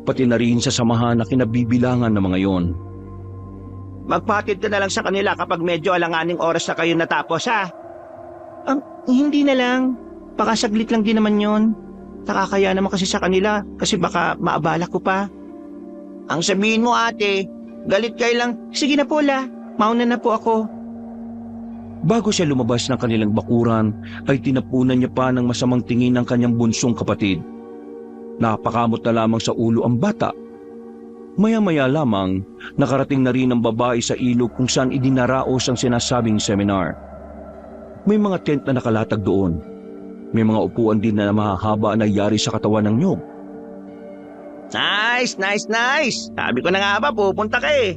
pati na rin sa samahan na kinabibilangan ng mga yon. Magpatid ka na lang sa kanila kapag medyo alanganing oras na kayo natapos, ha? Hindi na lang. Baka saglit lang din naman yon. Nakakaya naman kasi sa kanila kasi baka maabala ko pa. Ang sabihin mo, ate, galit kayo lang. Sige na po, la. Mauna na po ako. Bago siya lumabas ng kanilang bakuran, ay tinapunan niya pa ng masamang tingin ng kanyang bunsong kapatid. Napakamot na lamang sa ulo ang bata. Maya-maya lamang, nakarating na rin ang babae sa ilog kung saan idinaraos ang sinasabing seminar. May mga tent na nakalatag doon. May mga upuan din na mahahaba na yari sa katawan ng nyog. Nice, nice, nice. Sabi ko na nga ba, pupunta ka eh.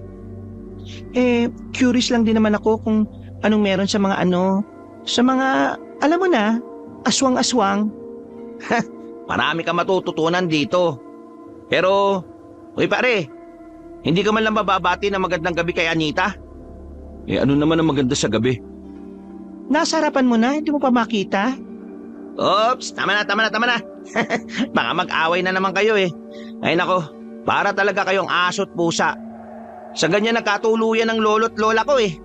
Curious lang din naman ako kung anong meron sa mga sa mga, alam mo na, aswang-aswang. Marami ka matututunan dito. Pero, uy pare, hindi ka man lang mababati na magandang gabi kay Anita? Ano naman ang maganda sa gabi? Nasa harapan mo na, hindi mo pa makita? Oops, tama na. Baka mag-away na naman kayo eh. Ay nako, para talaga kayong aso at pusa. Sa ganyan nagkatuluyan ng lolo't lola ko eh.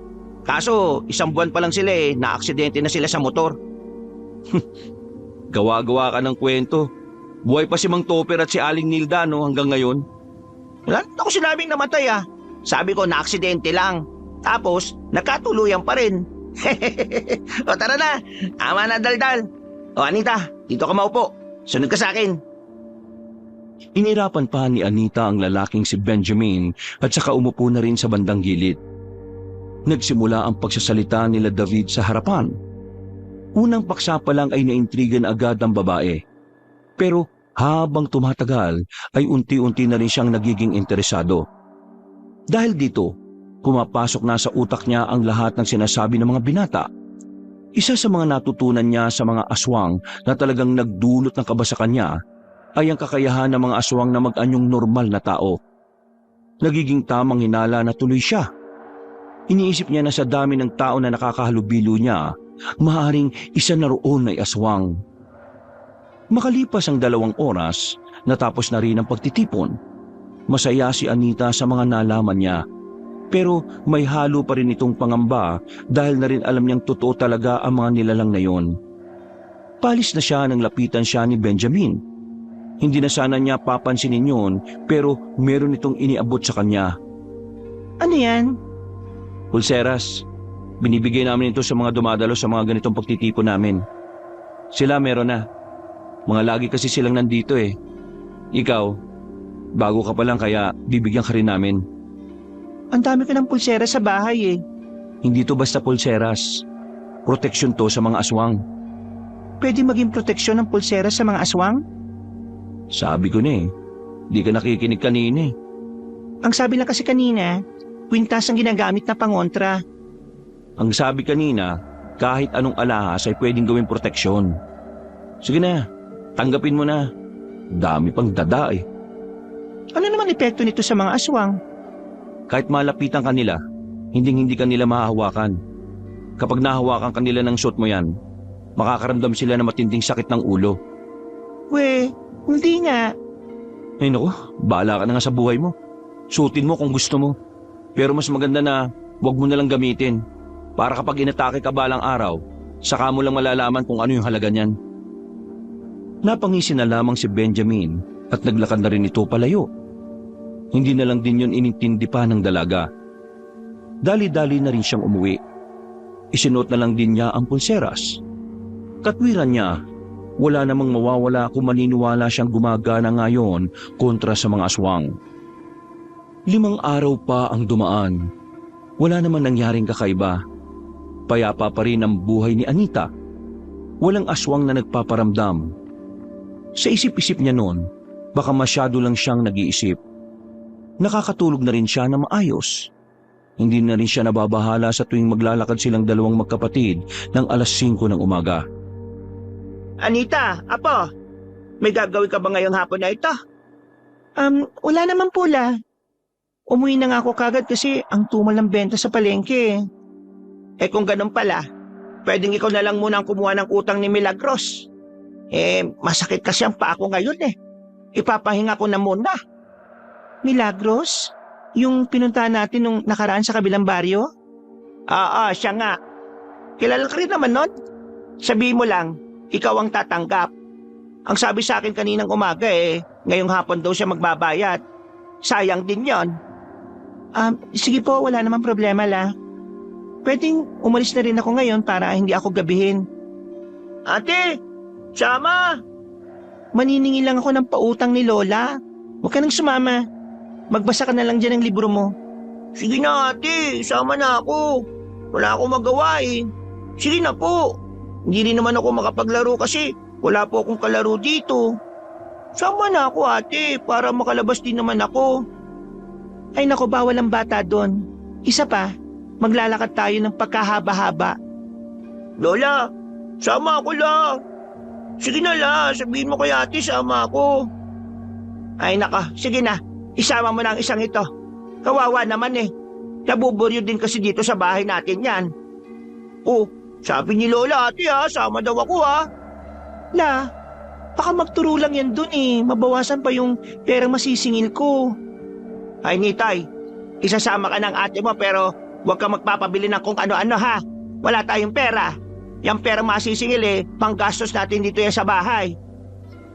Kaso, 1 buwan pa lang sila eh, na-aksidente na sila sa motor. Gawa-gawa ka ng kwento. Buhay pa si Mang Topper at si Aling Nilda hanggang ngayon. Wala ako sinabing namatay ah. Sabi ko na-aksidente lang. Tapos, nagkatuluyan pa rin. O tara na, tama na daldal. O Anita, dito ka maupo. Sunod ka sa akin. Inirapan pa ni Anita ang lalaking si Benjamin at saka umupo na rin sa bandang gilid. Nagsimula ang pagsasalita nila David sa harapan. Unang paksa pa lang ay naintrigan agad ang babae. Pero habang tumatagal ay unti-unti na rin siyang nagiging interesado. Dahil dito, pumapasok na sa utak niya ang lahat ng sinasabi ng mga binata. Isa sa mga natutunan niya sa mga aswang na talagang nagdulot ng kaba sa kanya ay ang kakayahan ng mga aswang na mag-anyong normal na tao. Nagiging tamang hinala na tuloy siya. Iniisip niya na sa dami ng tao na nakakahalubilo niya, maaaring isa na roon ay aswang. Makalipas ang 2 oras, natapos na rin ang pagtitipon. Masaya si Anita sa mga nalaman niya. Pero may halo pa rin itong pangamba dahil na rin alam niyang totoo talaga ang mga nilalang na yon. Palis na siya nang lapitan siya ni Benjamin. Hindi na sana niya papansinin yun pero meron itong iniabot sa kanya. Ano yan? Pulseras. Binibigay namin ito sa mga dumadalo sa mga ganitong pagtitipon namin. Sila meron na. Mga lagi kasi silang nandito eh. Ikaw, bago ka pa lang kaya bibigyan ka rin namin. Ang dami ko ng pulsera sa bahay eh. Hindi to basta pulseras. Proteksyon to sa mga aswang. Pwede maging proteksyon ng pulsera sa mga aswang? Sabi ko na eh. Di ka nakikinig kanina eh. Ang sabi lang kasi kanina, kwintas ang ginagamit na pangontra. Ang sabi kanina, kahit anong alahas ay pwedeng gawing proteksyon. Sige na, tanggapin mo na. Dami pang dada eh. Ano naman epekto nito sa mga aswang? Kahit malapitan kanila, hindi kanila mahahawakan. Kapag nahawakan kanila ng suot mo yan, makakaramdam sila ng matinding sakit ng ulo. We, hindi nga. Ay naku, bahala ka na nga sa buhay mo. Suotin mo kung gusto mo. Pero mas maganda na huwag mo na lang gamitin. Para kapag inatake ka balang araw, saka mo lang malalaman kung ano yung halaga niyan. Napangisi na lamang si Benjamin at naglakad na rin ito palayo. Hindi na lang din yun inintindi pa ng dalaga. Dali-dali na rin siyang umuwi. Isinuot na lang din niya ang pulseras. Katwiran niya, wala namang mawawala kung maniniwala siyang gumagana ngayon kontra sa mga aswang. 5 araw pa ang dumaan. Wala naman nangyaring kakaiba. Payapa pa rin ang buhay ni Anita. walang aswang na nagpaparamdam. Sa isip-isip niya noon, baka masyado lang siyang nag-iisip. Nakakatulog na rin siya na maayos. Hindi na rin siya nababahala sa tuwing maglalakad silang dalawang magkapatid ng alas 5 ng umaga. Anita, apo, may gagawin ka ba ngayong hapon na ito? Wala naman po la. Umuwi na nga ako kagad kasi ang tumal ng benta sa palengke. Kung ganun pala, pwedeng ikaw na lang muna ang kumuha ng utang ni Milagros. Masakit kasi ang paa ko ngayon eh. Ipapahinga ko na muna. Milagros? Yung pinuntahan natin nung nakaraan sa kabilang baryo? Oo, siya nga. Kilala ka rin naman nun. Sabihin mo lang, ikaw ang tatanggap. Ang sabi sa akin kaninang umaga ngayong hapon daw siya magbabayad. Sayang din yon. Sige po, wala namang problema la. Pwedeng umalis na rin ako ngayon para hindi ako gabihin. Ate, sama! Maniningil lang ako ng pautang ni Lola. Huwag ka nang sumama. Magbasa ka na lang dyan ng libro mo. Sige na ate, sama na ako. Wala akong magawa eh. Sige na po. Hindi rin naman ako makapaglaro kasi wala po akong kalaro dito. Sama na ako ate para makalabas din naman ako. Ay nako, bawal ang bata doon. Isa pa, maglalakad tayo ng pagkahaba-haba. Lola, sama ako la. Sige na la, sabihin mo kay ate sama ako. Ay naka, sige na. Isama mo na ang isang ito. Kawawa naman eh. Nabuburyo din kasi dito sa bahay natin yan. Oh, sabi ni Lola ate sama daw ako La, baka magturo lang yan dun eh. Mabawasan pa yung perang masisingil ko. Ay Nitay, isasama ka ng ate mo pero huwag ka magpapabili ng kung ano-ano ha. Wala tayong pera. Yung pera masisingil panggastos natin dito yan sa bahay.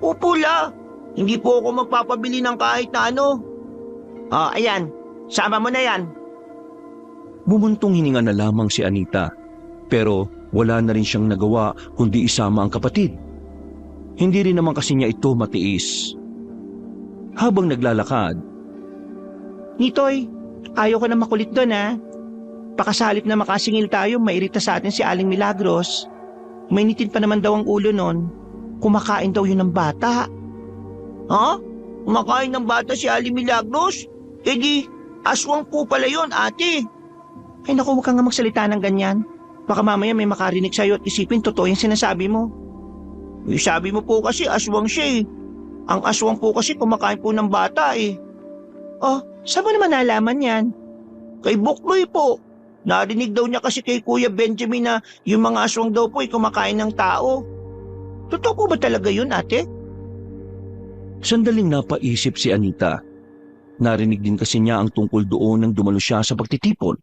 Opo la, hindi po ako magpapabili ng kahit na ano. Ayan, sama mo na yan. Bumuntong hininga na lamang si Anita, pero wala na rin siyang nagawa kundi isama ang kapatid. Hindi rin naman kasi niya ito matiis. Habang naglalakad, Nitoy, ayaw ko na makulit doon ha. Baka sa halip na makasingil tayo, mairita sa atin si Aling Milagros. Mainitin pa naman daw ang ulo nun. Kumakain daw yun ng bata. Ha? Kumakain ng bata si Aling Milagros? Di, aswang po pala yun ate. Ay naku, huwag kang nga magsalita ng ganyan. Baka mamaya may makarinig sa'yo at isipin totoo yung sinasabi mo. Sabi mo po kasi aswang siya eh. Ang aswang po kasi kumakain po ng bata eh. Saan mo naman nalaman yan? Kay Bukloy po. Narinig daw niya kasi kay Kuya Benjamin na yung mga aswang daw po ay kumakain ng tao. Totoo po ba talaga yun ate? sandaling napaisip si Anita. Narinig din kasi niya ang tungkol doon nang dumalo siya sa pagtitipon.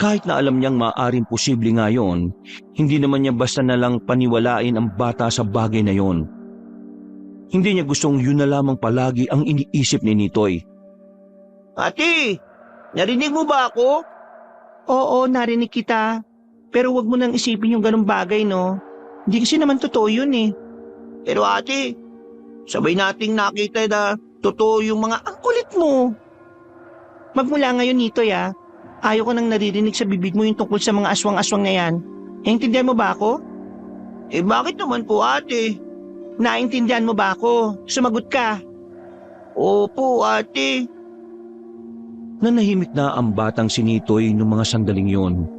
Kahit na alam niyang maaaring posible nga yon, hindi naman niya basta na lang paniwalain ang bata sa bagay na yon. Hindi niya gustong yun na lamang palagi ang iniisip ni Nitoy. Ate, narinig mo ba ako? Oo, narinig kita. Pero wag mo nang isipin yung ganung bagay, no? Hindi kasi naman totoo yun eh. Pero ate, sabay nating nakita na totoo yung mga ang kulit mo. Magmula ngayon, Nitoy ayaw ko nang naririnig sa bibig mo yung tungkol sa mga aswang-aswang na yan. Naintindihan mo ba ako? Bakit naman po ate? Naintindihan mo ba ako? Sumagot ka. Opo ate. Nanahimik na ang batang si Nitoy noong mga sandaling yon.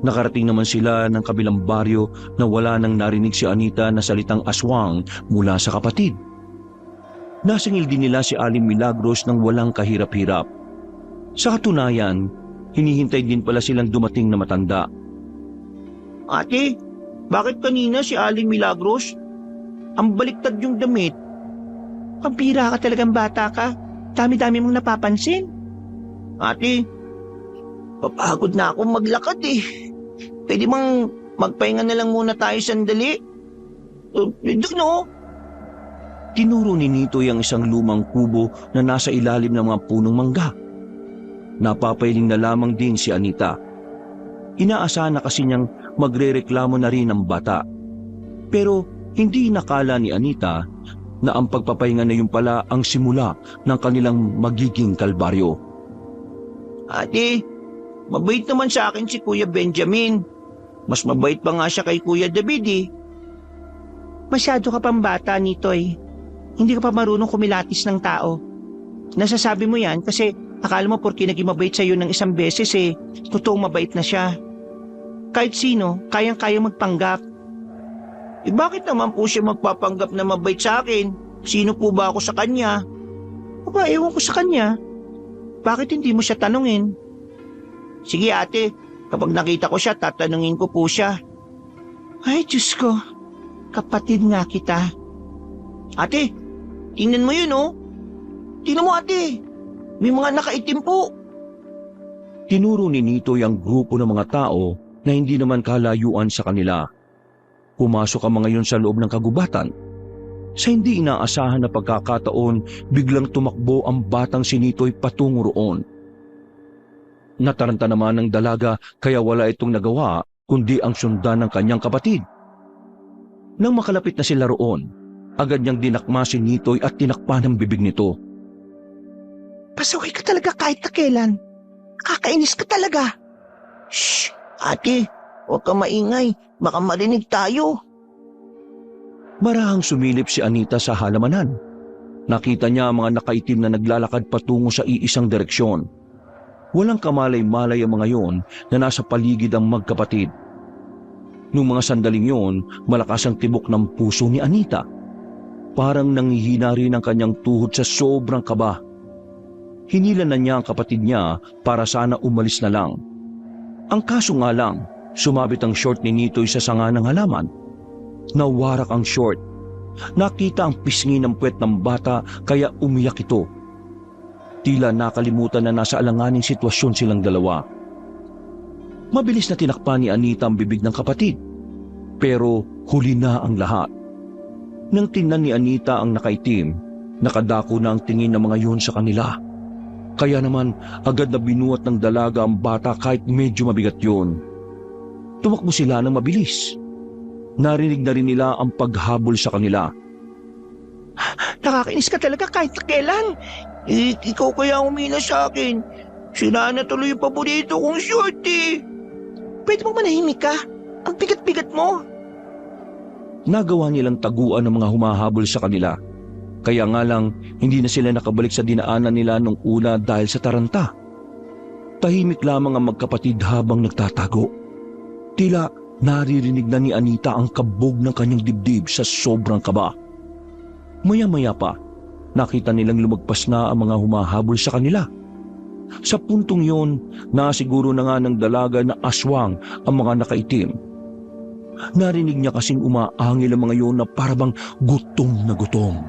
Nakarating naman sila ng kabilang baryo na wala nang narinig si Anita na salitang aswang mula sa kapatid. Nasingil din nila si Aling Milagros ng walang kahirap-hirap. Sa katunayan, hinihintay din pala silang dumating na matanda. Ate, bakit kanina si Aling Milagros? Ang baliktad yung damit. Pampira ka talagang bata ka. Dami-dami mong napapansin. Ate, papagod na akong maglakad eh. Pwede bang magpahinga na lang muna tayo sandali? Doon o. Tinuro ni Nitoy ang isang lumang kubo na nasa ilalim ng mga punong mangga. Napapailing na lamang din si Anita. Inaasahan na kasi niyang magrereklamo na rin ang bata. Pero hindi nakala ni Anita na ang pagpapahinga na yun pala ang simula ng kanilang magiging kalbaryo. Ate, mabait naman sa akin si Kuya Benjamin. Mas mabait pa nga siya kay Kuya David eh. Masyado ka pang bata, Nitoy. Hindi ka pa marunong kumilatis ng tao. Nasasabi mo yan kasi akala mo porke naging mabait sa'yo ng isang beses eh, totoong mabait na siya. Kahit sino, kayang-kayang magpanggap. Eh bakit naman po siya magpapanggap na mabait sa akin? Sino po ba ako sa kanya? Aba, ewan ko sa kanya. Bakit hindi mo siya tanungin? Sige ate, kapag nakita ko siya, tatanungin ko po siya. Ay, Diyos ko. Kapatid nga kita. Ate, tingnan mo yun oh. Tingnan mo ate. May mga nakaitim po. Tinuro ni Nitoy ang grupo ng mga tao na hindi naman kalayuan sa kanila. Pumasok ang mga yun sa loob ng kagubatan. Sa hindi inaasahan na pagkakataon, biglang tumakbo ang batang si Nitoy patungo roon. Nataranta naman ng dalaga kaya wala itong nagawa kundi ang sundan ng kanyang kapatid. Nang makalapit na sila roon, agad niyang dinakma si Nitoy at tinakpan ang bibig nito. Pasaway ka talaga kahit na kailan. Kakainis ka talaga. Shh! Ate, huwag ka maingay. Baka marinig tayo. Marahang sumilip si Anita sa halamanan. Nakita niya ang mga nakaitim na naglalakad patungo sa iisang direksyon. Walang kamalay-malay ang mga yon na nasa paligid ang magkapatid. Noong mga sandaling yon, malakas ang tibok ng puso ni Anita. Parang nanghihina rin ang kanyang tuhod sa sobrang kaba. Hinila na niya ang kapatid niya para sana umalis na lang. Ang kaso nga lang, sumabit ang short ni Nitoy sa sanga ng halaman. Nawarak ang short. Nakita ang pisngi ng puwet ng bata kaya umiyak ito. Tila nakalimutan na nasa alanganing sitwasyon silang dalawa. Mabilis na tinakpan ni Anita ang bibig ng kapatid. Pero huli na ang lahat. Nang tingnan ni Anita ang nakaitim, nakadako na ang tingin ng mga yun sa kanila. Kaya naman agad na binuhat ng dalaga ang bata kahit medyo mabigat yun. Tumakbo sila ng mabilis. Narinig na rin nila ang paghabol sa kanila. Nakakainis ka talaga kahit na kailan. Ikaw kaya umina sa akin. Sira na tuloy yung paborito kong short eh. Pwede mo manahimik ka? Ang bigat-bigat mo. Nagawa nilang taguan ng mga humahabol sa kanila. Kaya nga lang, hindi na sila nakabalik sa dinaanan nila nung una dahil sa taranta. Tahimik lamang ang magkapatid habang nagtatago. Tila naririnig na ni Anita ang kabog ng kanyang dibdib sa sobrang kaba. Maya-maya pa, nakita nilang lumagpas na ang mga humahabol sa kanila. Sa puntong yon, nasiguro na nga ng dalaga na aswang ang mga nakaitim. Narinig niya kasing umaangil ang mga yon na parabang gutom na gutom.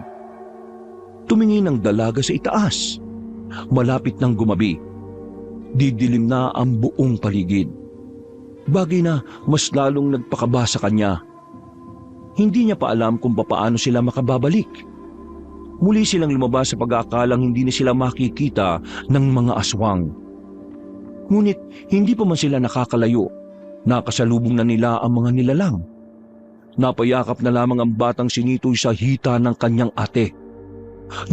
Tumingin ang dalaga sa itaas. Malapit nang gumabi. Didilim na ang buong paligid. Bagay na mas lalong nagpakaba sa kanya. Hindi niya pa alam kung papaano sila makababalik. Muli silang lumabas sa pag-aakalang hindi na sila makikita ng mga aswang. Ngunit hindi pa man sila nakakalayo. Nakasalubong na nila ang mga nilalang. Napayakap na lamang ang batang si Nitoy sa hita ng kanyang ate.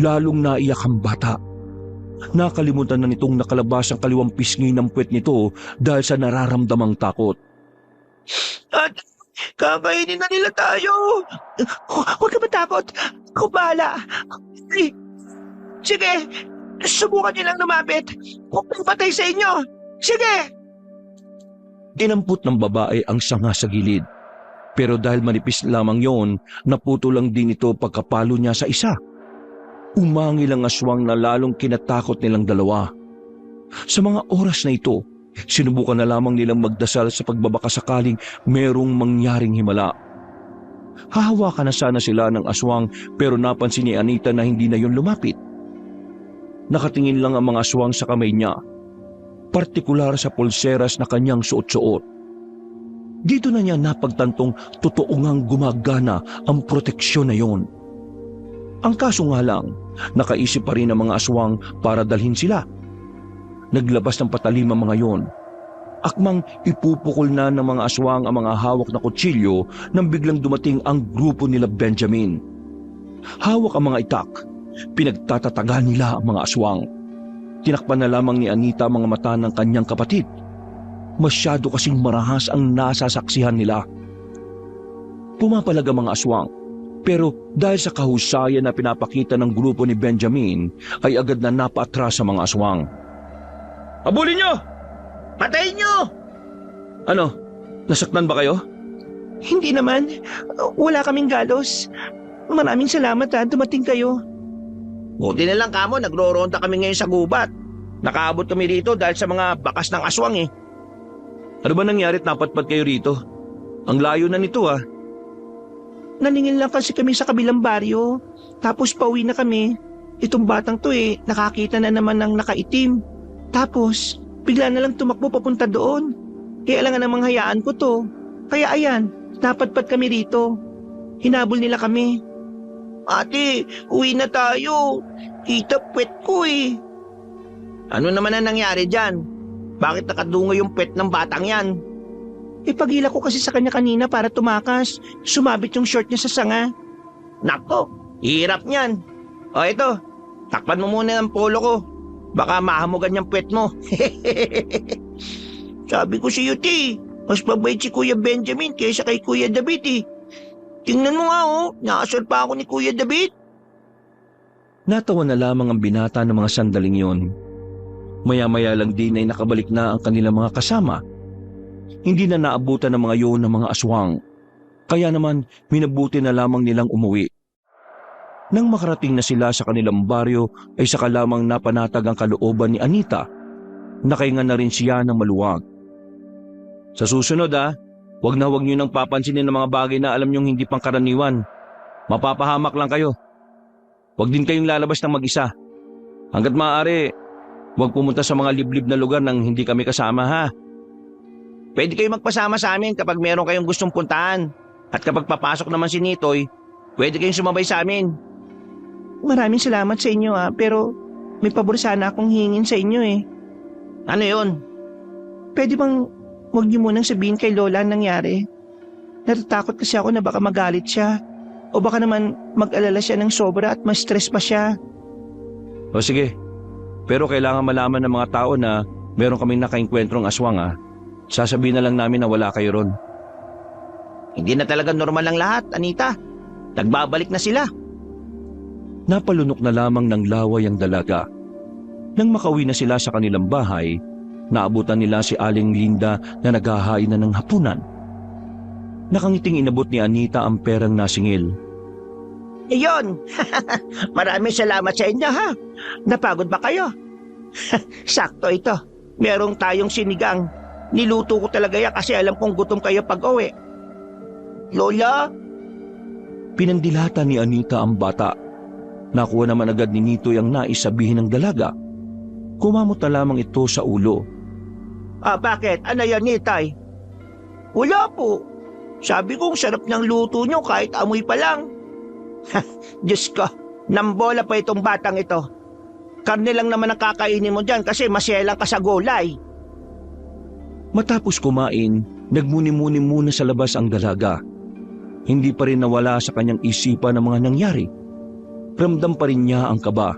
Lalong naiyak ang bata. Nakalimutan na nitong nakalabas ang kaliwang pisngi ng puwet nito dahil sa nararamdamang takot. At kakainin na nila tayo. Huwag ka matakot. Ako bahala. Sige, subukan niyo lang lumapit. Huwag patay sa inyo. Sige! Dinampot ng babae ang sanga sa gilid. Pero dahil manipis lamang yon, naputo lang din ito pagkapalo niya sa isa. Umangil ang aswang na lalong kinatakot nilang dalawa. Sa mga oras na ito, sinubukan na lamang nilang magdasal sa pagbabakasakaling merong mangyaring himala. Hahawakan na sana sila ng aswang pero napansin ni Anita na hindi na yon lumapit. Nakatingin lang ang mga aswang sa kamay niya, partikular sa pulseras na kanyang suot-suot. Dito na niya napagtantong totoo ngang gumagana ang proteksyon na yon. Ang kaso nga lang, nakaisip pa rin ang mga aswang para dalhin sila. Naglabas ng patalim ang mga yon. Akmang ipupukol na ng mga aswang ang mga hawak na kutsilyo nang biglang dumating ang grupo nila Benjamin. Hawak ang mga itak, pinagtatatagan nila ang mga aswang. Tinakpan na lamang ni Anita ang mga mata ng kanyang kapatid. Masyado kasing marahas ang nasasaksihan nila. Pumapalag ang mga aswang, pero dahil sa kahusayan na pinapakita ng grupo ni Benjamin, ay agad na napaatras sa mga aswang. Habulin nyo! Patayin nyo! Ano? Nasaktan ba kayo? Hindi naman. Wala kaming galos. Maraming salamat dumating kayo. Buti na lang kamo, nagro-ronda kami ngayon sa gubat. Nakaabot kami rito dahil sa mga bakas ng aswang eh. Ano ba nangyari at napatpat kayo rito? Ang layo na nito Naningil lang kasi kami sa kabilang baryo. Tapos pauwi na kami. Itong batang to nakakita na naman ng nakaitim. Tapos, bigla na lang tumakbo papunta doon. Kaya lang namang hayaan ko to. Kaya ayan, napatpat kami rito. Hinabol nila kami. Ate, uwi na tayo. Kita pet ko eh. Ano naman ang nangyari dyan? Bakit nakadungo yung pet ng batang yan? Pagila ko kasi sa kanya kanina para tumakas. Sumabit yung short niya sa sanga. Nako, hirap niyan. O ito, takpan mo muna ang polo ko. Baka mahamugan yung pet mo. Sabi ko sa iyo, mas mabait si Kuya Benjamin kaysa kay Kuya David Tingnan mo nga nakasal pa ako ni Kuya David. Natawa na lamang ang binata ng mga sandaling yon. Maya-maya lang din ay nakabalik na ang kanilang mga kasama. Hindi na naabutan ng mga yon ng mga aswang. Kaya naman, minabuti na lamang nilang umuwi. Nang makarating na sila sa kanilang baryo, ay saka lamang napanatag ang kalooban ni Anita. Nakahinga na rin siya ng maluwag. Sa susunod wag na wag niyo nang papansinin ng mga bagay na alam niyong hindi pangkaraniwan. Mapapahamak lang kayo. Wag din kayong lalabas ng mag-isa. Hanggat maaari, wag pumunta sa mga liblib na lugar nang hindi kami kasama Pwede kayo magpasama sa amin kapag meron kayong gustong puntahan. At kapag papasok naman si Nitoy, pwede kayong sumabay sa amin. Maraming salamat sa inyo pero may pabor sana akong hingin sa inyo Ano yon? Pwede bang huwag niyo munang sabihin kay Lola ang nangyari? Natatakot kasi ako na baka magalit siya. O baka naman mag-alala siya ng sobra at ma-stress pa siya. O sige, pero kailangan malaman ng mga tao na meron kaming nakaengkwentrong aswang Sasabihin na lang namin na wala kayo ron. Hindi na talaga normal ang lahat, Anita. Nagbabalik na sila. Napalunok na lamang ng laway ang dalaga. Nang makauwi na sila sa kanilang bahay, naabutan nila si Aling Linda na naghahain na ng hapunan. Nakangiting inabot ni Anita ang perang nasingil. Iyon! Maraming salamat sa inyo Napagod ba kayo? Sakto ito. Merong tayong sinigang. Niluto ko talaga yan kasi alam kong gutom kayo pag-uwi. Lola? Pinandilata ni Anita ang bata. Nakuha naman agad ni Nitoy ang nais sabihin ng dalaga. Kumamot na lamang ito sa ulo. Bakit? Ano yan, Nitay? Wala po. Sabi kong sarap ng luto nyo kahit amoy pa lang. Diyos ko, nambola pa itong batang ito. Karne lang naman ang kakainin mo dyan kasi masyelang ka sa gulay. Matapos kumain, nagmuni-muni muna sa labas ang dalaga. Hindi pa rin nawala sa kanyang isipan ang mga nangyari. Ramdam pa rin niya ang kaba.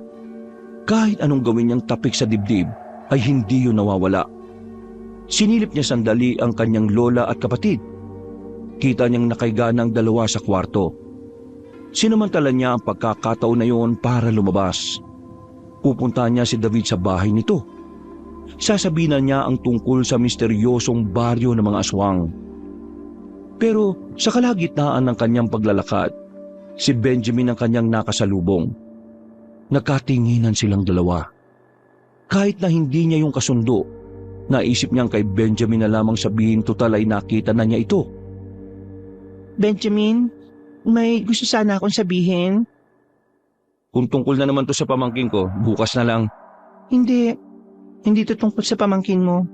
Kahit anong gawin niyang tapik sa dibdib, ay hindi yun nawawala. Sinilip niya sandali ang kanyang lola at kapatid. Kita niyang nakaiga ng dalawa sa kwarto. Sinamantala niya ang pagkakataon na yun para lumabas. Pupunta niya si David sa bahay nito. Sasabihin niya ang tungkol sa misteryosong baryo ng mga aswang. Pero sa kalagitnaan ng kanyang paglalakad, si Benjamin ang kanyang nakasalubong. Nagkatinginan silang dalawa. Kahit na hindi niya yung kasundo, naisip niyang kay Benjamin na lamang sabihin total ay nakita na niya ito. Benjamin, may gusto sana akong sabihin. Kung tungkol na naman to sa pamangkin ko, bukas na lang. Hindi to tungkol sa pamangkin mo.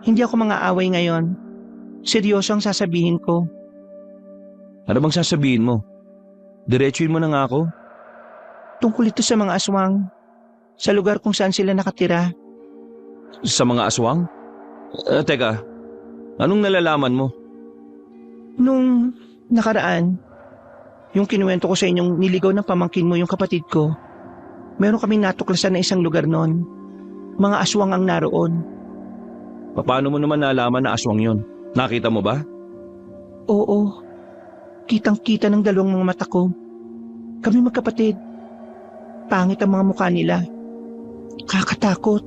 Hindi ako mga away ngayon. Seryoso ang sasabihin ko. Ano bang sasabihin mo? Diretsuin mo na nga ako. Tungkol ito sa mga aswang. Sa lugar kung saan sila nakatira. Sa mga aswang? Teka, anong nalalaman mo? Nung nakaraan, yung kinuwento ko sa inyong niligaw ng pamangkin mo yung kapatid ko, meron kaming natuklasan na isang lugar noon. Mga aswang ang naroon. Paano mo naman nalaman na aswang yon? Nakita mo ba? Oo, kitang-kita ng dalawang mga mata ko. Kami magkapatid. Pangit ang mga mukha nila. Kakatakot.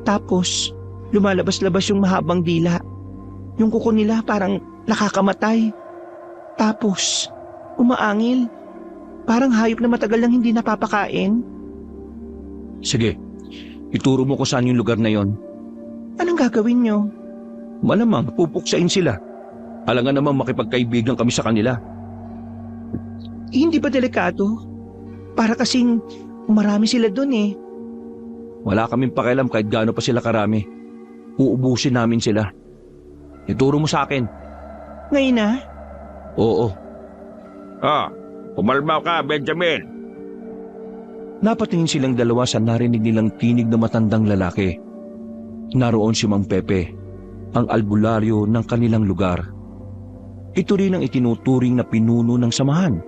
Tapos, lumalabas-labas yung mahabang dila. Yung kuko nila parang nakakamatay. Tapos, umaangil. Parang hayop na matagal nang hindi napapakain. Sige, ituro mo ko saan yung lugar na yon. Anong gagawin nyo? Malamang pupuksain sila. Alangan namang makipagkaibigan kami sa kanila. Hindi ba delikado? Para kasing marami sila dun eh. Wala kaming pakialam kahit gaano pa sila karami. Uubusin namin sila. Ituro mo sa akin. Ngayon na? Oo. Pumalma ka, Benjamin. Napatingin silang dalawa sa narinig nilang tinig na matandang lalaki. Naroon si Mang Pepe, ang albularyo ng kanilang lugar. Ito rin ang itinuturing na pinuno ng samahan.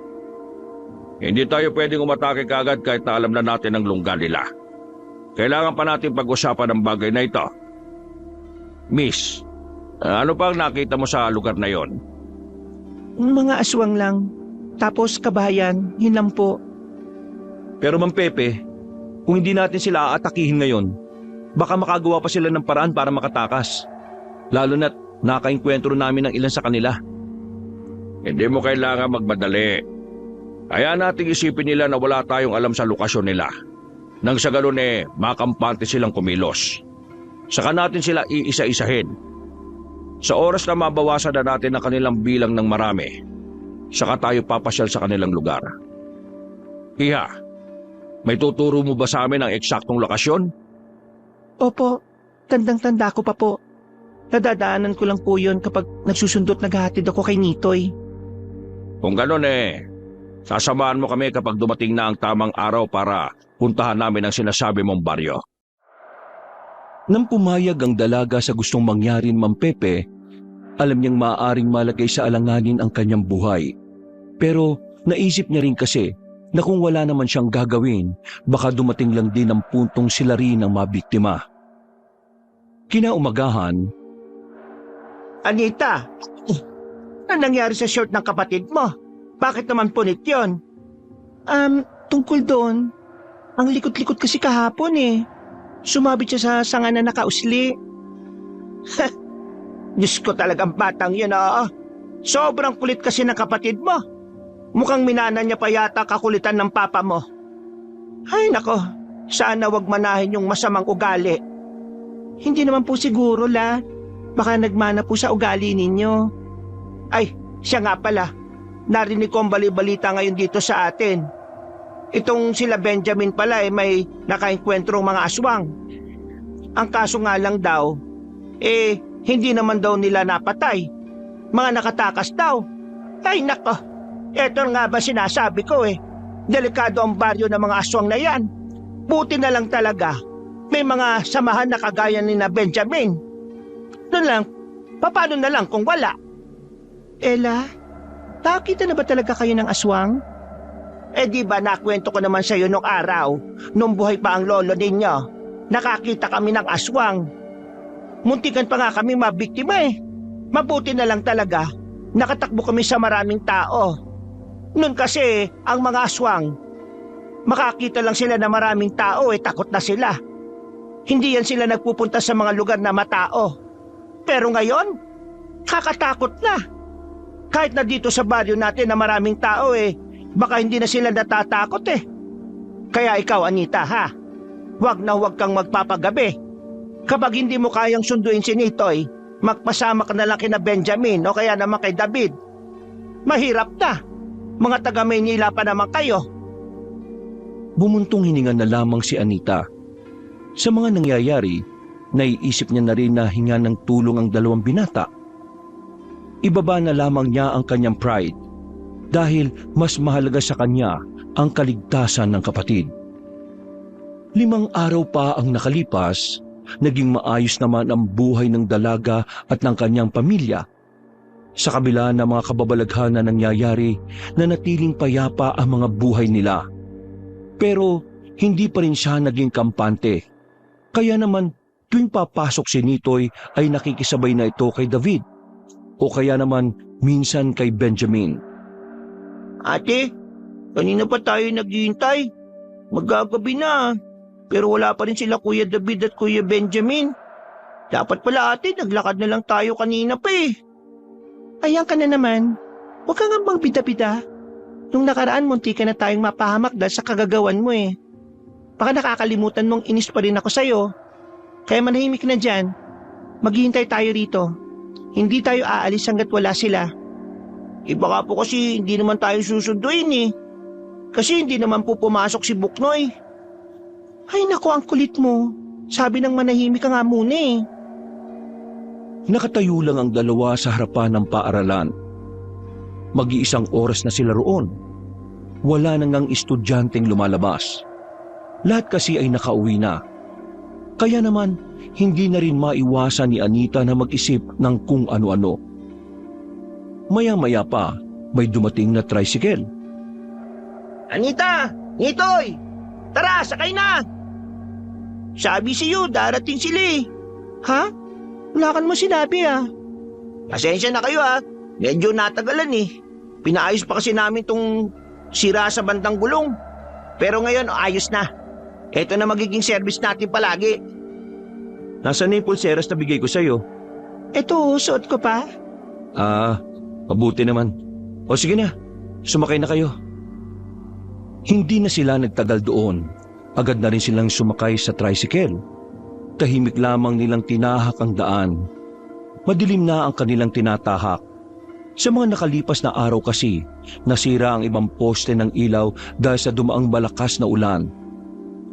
Hindi tayo pwedeng umatake kagad kahit na alam na natin ang lungga nila. Kailangan pa natin pag-usapan ang bagay na ito. Miss, ano pa ang nakita mo sa lugar na yon? Mga aswang lang. Tapos kabayan, yun lang po. Pero Mang Pepe, kung hindi natin sila aatakihin ngayon, baka makagawa pa sila ng paraan para makatakas. Lalo na't nakainkwentro namin ng ilan sa kanila. Hindi mo kailangan magmadali. Kaya nating isipin nila na wala tayong alam sa lokasyon nila. Nang sa ganun makampante silang kumilos. Saka natin sila iisa-isahin. Sa oras na mabawasan na natin ang kanilang bilang ng marami, saka tayo papasyal sa kanilang lugar. Iha, may tuturo mo ba sa amin ang eksaktong lokasyon? Opo, tandang-tanda ko pa po. Nadadaanan ko lang po yun kapag nagsusundot naghahatid ako kay Nitoy. Kung ganun sasamahan mo kami kapag dumating na ang tamang araw para puntahan namin ang sinasabi mong baryo. Nang pumayag ang dalaga sa gustong mangyari ni Mang Pepe, alam niyang maaaring malagay sa alanganin ang kanyang buhay. Pero naisip niya rin kasi na kung wala naman siyang gagawin, baka dumating lang din ang puntong sila rin ang mabiktima. Kinaumagahan, Anita, ano nangyari sa short ng kapatid mo? Bakit naman punit yun? Tungkol doon. Ang likot-likot kasi kahapon eh. Sumabit siya sa sanga na nakausli. Diyos ko talagang batang yun Sobrang kulit kasi ng kapatid mo. Mukhang minana niya pa yata kakulitan ng papa mo. Ay nako, sana wag manahin yung masamang ugali. Hindi naman po siguro la. Baka nagmana po sa ugali ninyo. Ay, siya nga pala. Narinig ko ang bali-balita ngayon dito sa atin. Itong sila Benjamin pala may nakaengkwentrong mga aswang. Ang kaso nga lang daw, hindi naman daw nila napatay. Mga nakatakas daw. Ay nako, eto nga ba sinasabi ko Delikado ang baryo ng mga aswang na yan. Buti na lang talaga, may mga samahan na kagaya ni na Benjamin. Doon lang, paano na lang kung wala? Ella, nakakita na ba talaga kayo ng aswang? Di ba nakwento ko naman sa iyo nung araw, nung buhay pa ang lolo ninyo, nakakita kami ng aswang. Muntikan pa nga kami mabiktima Mabuti na lang talaga, nakatakbo kami sa maraming tao. Noon kasi, ang mga aswang, makakita lang sila na maraming tao takot na sila. Hindi yan sila nagpupunta sa mga lugar na matao. Pero ngayon, kakatakot na. Kahit na dito sa baryo natin na maraming tao baka hindi na sila natatakot Kaya ikaw Anita wag na wag kang magpapagabi. Kapag hindi mo kayang sunduin si Nitoy, magpasama ka na lang kina Benjamin o kaya naman kay David. Mahirap na. Mga taga Maynila pa naman kayo. bumuntong hininga na lamang si Anita. Sa mga nangyayari, naiisip niya na rin na hinga ng tulong ang dalawang binata. Ibaba na lamang niya ang kanyang pride dahil mas mahalaga sa kanya ang kaligtasan ng kapatid. 5 araw pa ang nakalipas, naging maayos naman ang buhay ng dalaga at ng kanyang pamilya. Sa kabila ng mga kababalaghan na nangyayari, nanatiling payapa ang mga buhay nila. Pero hindi pa rin siya naging kampante. Kaya naman Tuwing papasok si Nitoy ay nakikisabay na ito kay David o kaya naman minsan kay Benjamin. Ate, kanina pa tayo naghihintay. Magagabi na. Pero wala pa rin sila Kuya David at Kuya Benjamin. Dapat pala ate, naglakad na lang tayo kanina pa eh. Ayan ka na naman. Huwag ka nga bang bida-bida. Nung nakaraan, munti ka na tayong mapahamak dahil sa kagagawan mo eh. Baka nakakalimutan mong inis pa rin ako sa'yo. Kaya manahimik na dyan. Maghihintay tayo rito. Hindi tayo aalis hanggat wala sila. Baka po kasi hindi naman tayo susunduin eh. Kasi hindi naman po pumasok si Buknoy. Ay naku, ang kulit mo. Sabi ng manahimik ka nga muna eh. Nakatayo lang ang dalawa sa harapan ng paaralan. Mag-iisang oras na sila roon. Wala nang ang estudyanteng lumalabas. Lahat kasi ay nakauwi na. Kaya naman, hindi na rin maiwasan ni Anita na mag-isip ng kung ano-ano. Maya-maya pa, may dumating na tricycle. Anita! Nitoy! Tara, sakay na! Sabi siyo, darating sila eh. Ha? Wala kan mo sinabi ah. Pasensya na kayo ah. Medyo natagalan eh. Pinaayos pa kasi namin tong sira sa bandang gulong. Pero ngayon, ayos na. Ito na magiging service natin palagi. Nasaan na yung pulseras na bigay ko sa'yo? Ito, suot ko pa. Mabuti naman. O sige na, sumakay na kayo. Hindi na sila nagtagal doon. Agad na rin silang sumakay sa tricycle. Tahimik lamang nilang tinahak ang daan. Madilim na ang kanilang tinatahak. Sa mga nakalipas na araw kasi, nasira ang ibang poste ng ilaw dahil sa dumaang malakas na ulan.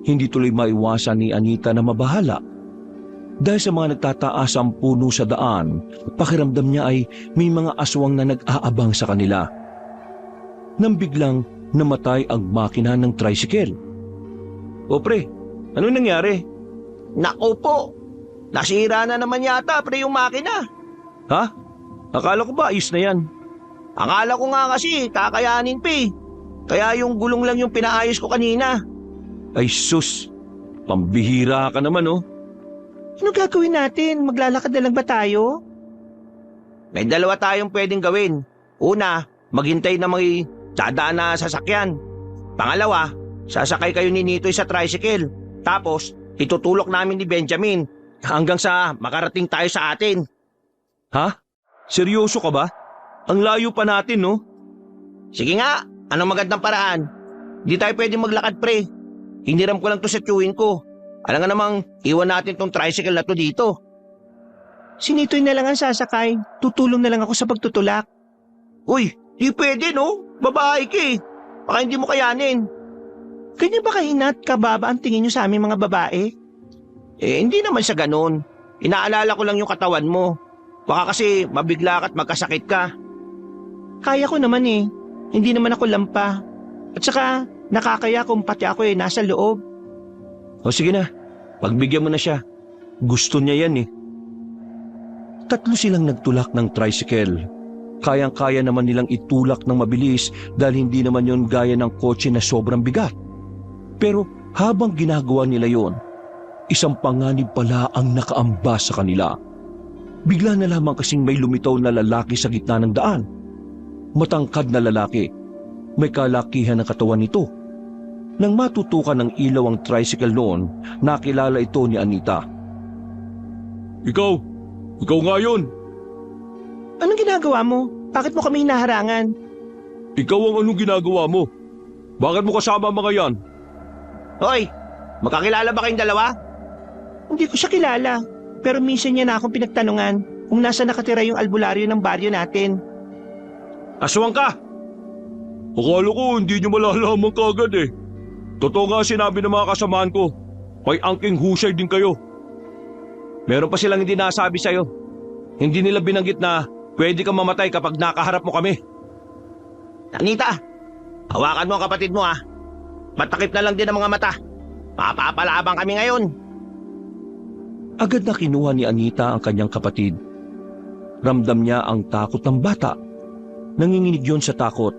Hindi tuloy maiwasan ni Anita na mabahala. Dahil sa mga nagtataas ang puno sa daan, pakiramdam niya ay may mga aswang na nag-aabang sa kanila. Nang biglang namatay ang makina ng tricycle. O pre, ano nangyari? Naku po, nasira na naman yata pre yung makina. Ha? Akala ko ba ayos na yan? Akala ko nga kasi kakayanin pa eh. Kaya yung gulong lang yung pinaayos ko kanina. Ay sus, pambihira ka naman oh. Ano gagawin natin? Maglalakad na lang ba tayo? May dalawa tayong pwedeng gawin. Una, maghintay na may dadaan na sasakyan. Pangalawa, sasakay kayo ni Nitoy sa tricycle. Tapos, itutulok namin ni Benjamin hanggang sa makarating tayo sa atin. Ha? Seryoso ka ba? Ang layo pa natin no? Sige nga, anong magandang paraan? Di tayo pwedeng maglakad pre. Hiniram ko lang to sa tiyuhin ko. Alam nga namang iwan natin tong tricycle na to dito. Si Nitoy na lang ang sasakay. Tutulong na lang ako sa pagtutulak. Uy, di pwede no? Babae ka eh. Baka hindi mo kayanin. Ganyan ba kahinat kababa ang tingin nyo sa aming mga babae? Hindi naman sa ganun. Inaalala ko lang yung katawan mo. Baka kasi mabigla ka at magkasakit ka. Kaya ko naman eh. Hindi naman ako lampa. At saka nakakaya kung pati ako nasa loob. O sige na, pagbigyan mo na siya. Gusto niya yan eh. Tatlo silang nagtulak ng tricycle. Kayang-kaya naman nilang itulak ng mabilis dahil hindi naman yon gaya ng kotse na sobrang bigat. Pero habang ginagawa nila yon, isang panganib pala ang nakaambas sa kanila. Bigla na lamang kasing may lumitaw na lalaki sa gitna ng daan. Matangkad na lalaki. May kalakihan ng katawan nito. Nang matutukan ng ilaw ang tricycle noon, nakilala ito ni Anita. Ikaw nga yun. Anong ginagawa mo? Bakit mo kami hinaharangan? Ikaw ang anong ginagawa mo? Bakit mo kasama mga yan? Hoy, magkakilala ba kayong dalawa? Hindi ko siya kilala, pero minsan niya na akong pinagtanungan kung nasa nakatira yung albularyo ng baryo natin. Aswang ka! Akala ko hindi nyo malalaman kagad eh. Totoo nga sinabi ng mga kasamaan ko, may angking husay din kayo. Meron pa silang hindi nasabi sa'yo. Hindi nila binanggit na pwede kang mamatay kapag nakaharap mo kami. Anita, hawakan mo ang kapatid mo ah. Matakip na lang din ang mga mata. Papapalabang kami ngayon. Agad na kinuha ni Anita ang kanyang kapatid. Ramdam niya ang takot ng bata. Nanginginig yon sa takot.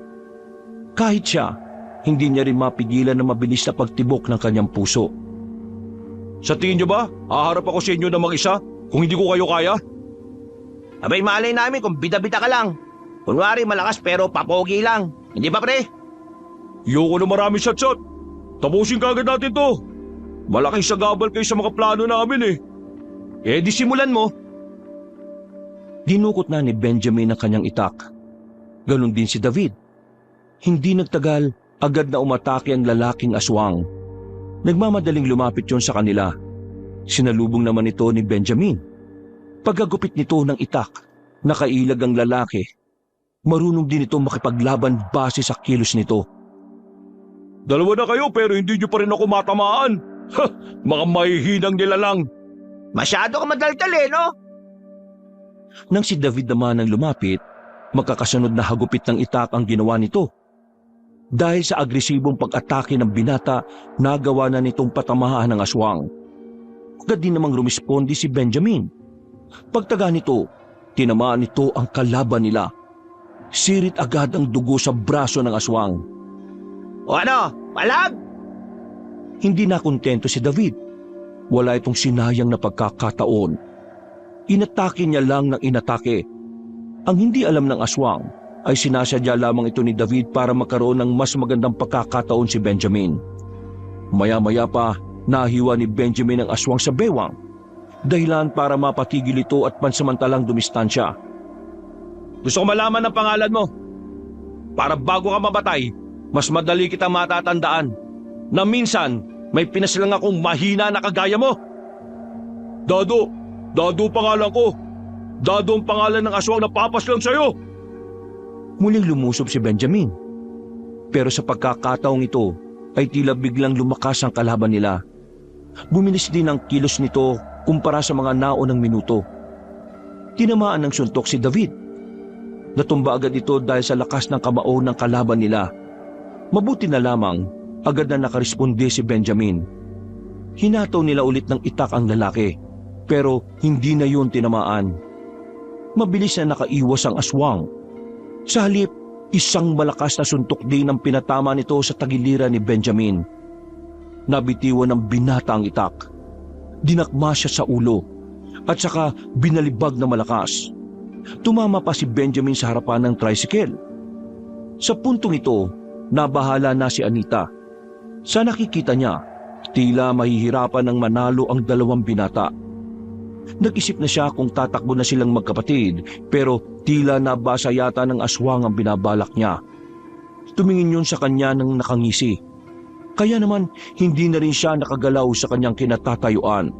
Kahit siya, hindi niya rin mapigilan na mabilis na pagtibok ng kanyang puso. Sa tingin niyo ba, haharap ako sa inyo na mag-isa kung hindi ko kayo kaya? Abay malay namin kung bida-bida ka lang. Kunwari malakas pero papogi lang. Hindi ba pre? Ayoko na maraming shot-shot. Tapusin kagad natin to. Malaking sagabal kayo sa mga plano namin eh. Eh di simulan mo. Dinukot na ni Benjamin ang kanyang itak. Ganon din si David. Hindi nagtagal, agad na umatake ang lalaking aswang. Nagmamadaling lumapit yon sa kanila. Sinalubong naman ito ni Benjamin. Pagkagupit nito ng itak, nakailag ang lalaki. Marunong din ito makipaglaban base sa kilos nito. Dalawa na kayo pero hindi niyo pa rin ako matamaan. Ha! Mga mahihinang nilalang. Masyado ka madaldal eh, no? Nang si David naman ang lumapit, magkakasunod na hagupit ng itak ang ginawa nito. Dahil sa agresibong pag-atake ng binata, nagawa na nitong patamaan ng aswang. Agad din namang rumispondi si Benjamin. Pagtaga nito, tinamaan nito ang kalaban nila. Sirit agad ang dugo sa braso ng aswang. O ano, palag? Hindi na kontento si David. Wala itong sinayang na pagkakataon. Inatake niya lang ng inatake. Ang hindi alam ng aswang ay sinasadya lamang ito ni David para magkaroon ng mas magandang pagkakataon si Benjamin. Maya-maya pa, nahiwa ni Benjamin ang aswang sa bewang. Dahilan para mapatigil ito at pansamantalang dumistansya. Gusto ko malaman ang pangalan mo. Para bago ka mamatay, mas madali kitang matatandaan na minsan may pinasilang akong mahina na kagaya mo. Dado pangalan ko. Dado ang pangalan ng aswang na papaslang sa'yo. Muling lumusob si Benjamin. Pero sa pagkakataong ito ay tila biglang lumakas ang kalaban nila. Bumilis din ang kilos nito kumpara sa mga naunang minuto. Tinamaan ng suntok si David. Natumba agad ito dahil sa lakas ng kamao ng kalaban nila. Mabuti na lamang, agad na nakaresponde si Benjamin. Hinataw nila ulit ng itak ang lalaki, pero hindi na yun tinamaan. Mabilis na nakaiwas ang aswang. Sa halip, isang malakas na suntok din ang pinatama nito sa tagiliran ni Benjamin. Nabitiwan ng binata ang itak. Dinakma siya sa ulo at saka binalibag na malakas. Tumama pa si Benjamin sa harapan ng tricycle. Sa puntong ito, nabahala na si Anita. Sa nakikita niya, tila mahihirapan ng manalo ang dalawang binata. Nag-isip na siya kung tatakbo na silang magkapatid, pero tila nabasa yata ng aswang ang binabalak niya. Tumingin yun sa kanya ng nakangisi. Kaya naman hindi na rin siya nakagalaw sa kanyang kinatatayuan.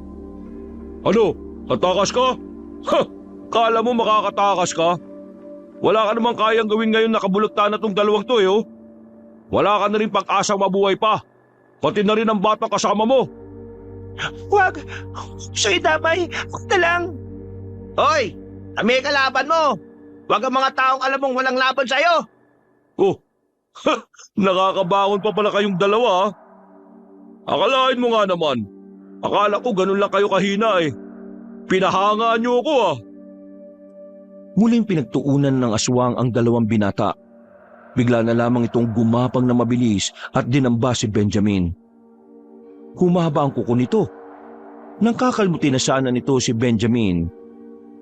Ano? Tatakas ka? Ha! Kala mo makakatakas ka? Wala ka namang kayang gawin ngayon nakabulagta na tong dalawang to oh. Wala ka na rin pag-asang mabuhay pa. Pati na rin ang batang kasama mo. Huwag! Sa'yo damay! Huwag na lang! Hoy! Kami kalaban mo! Huwag ang mga taong alam mong walang laban sa'yo! Oh, nakakabangon pa pala kayong dalawa ha? Akalain mo nga naman. Akala ko ganun lang kayo kahina eh. Pinahangaan niyo ako ah. Muling pinagtuunan ng aswang ang dalawang binata. Bigla na lamang itong gumapang na mabilis at dinamba si Benjamin. Humaba ang kuko nito. Nang kakalmutin na sana nito si Benjamin,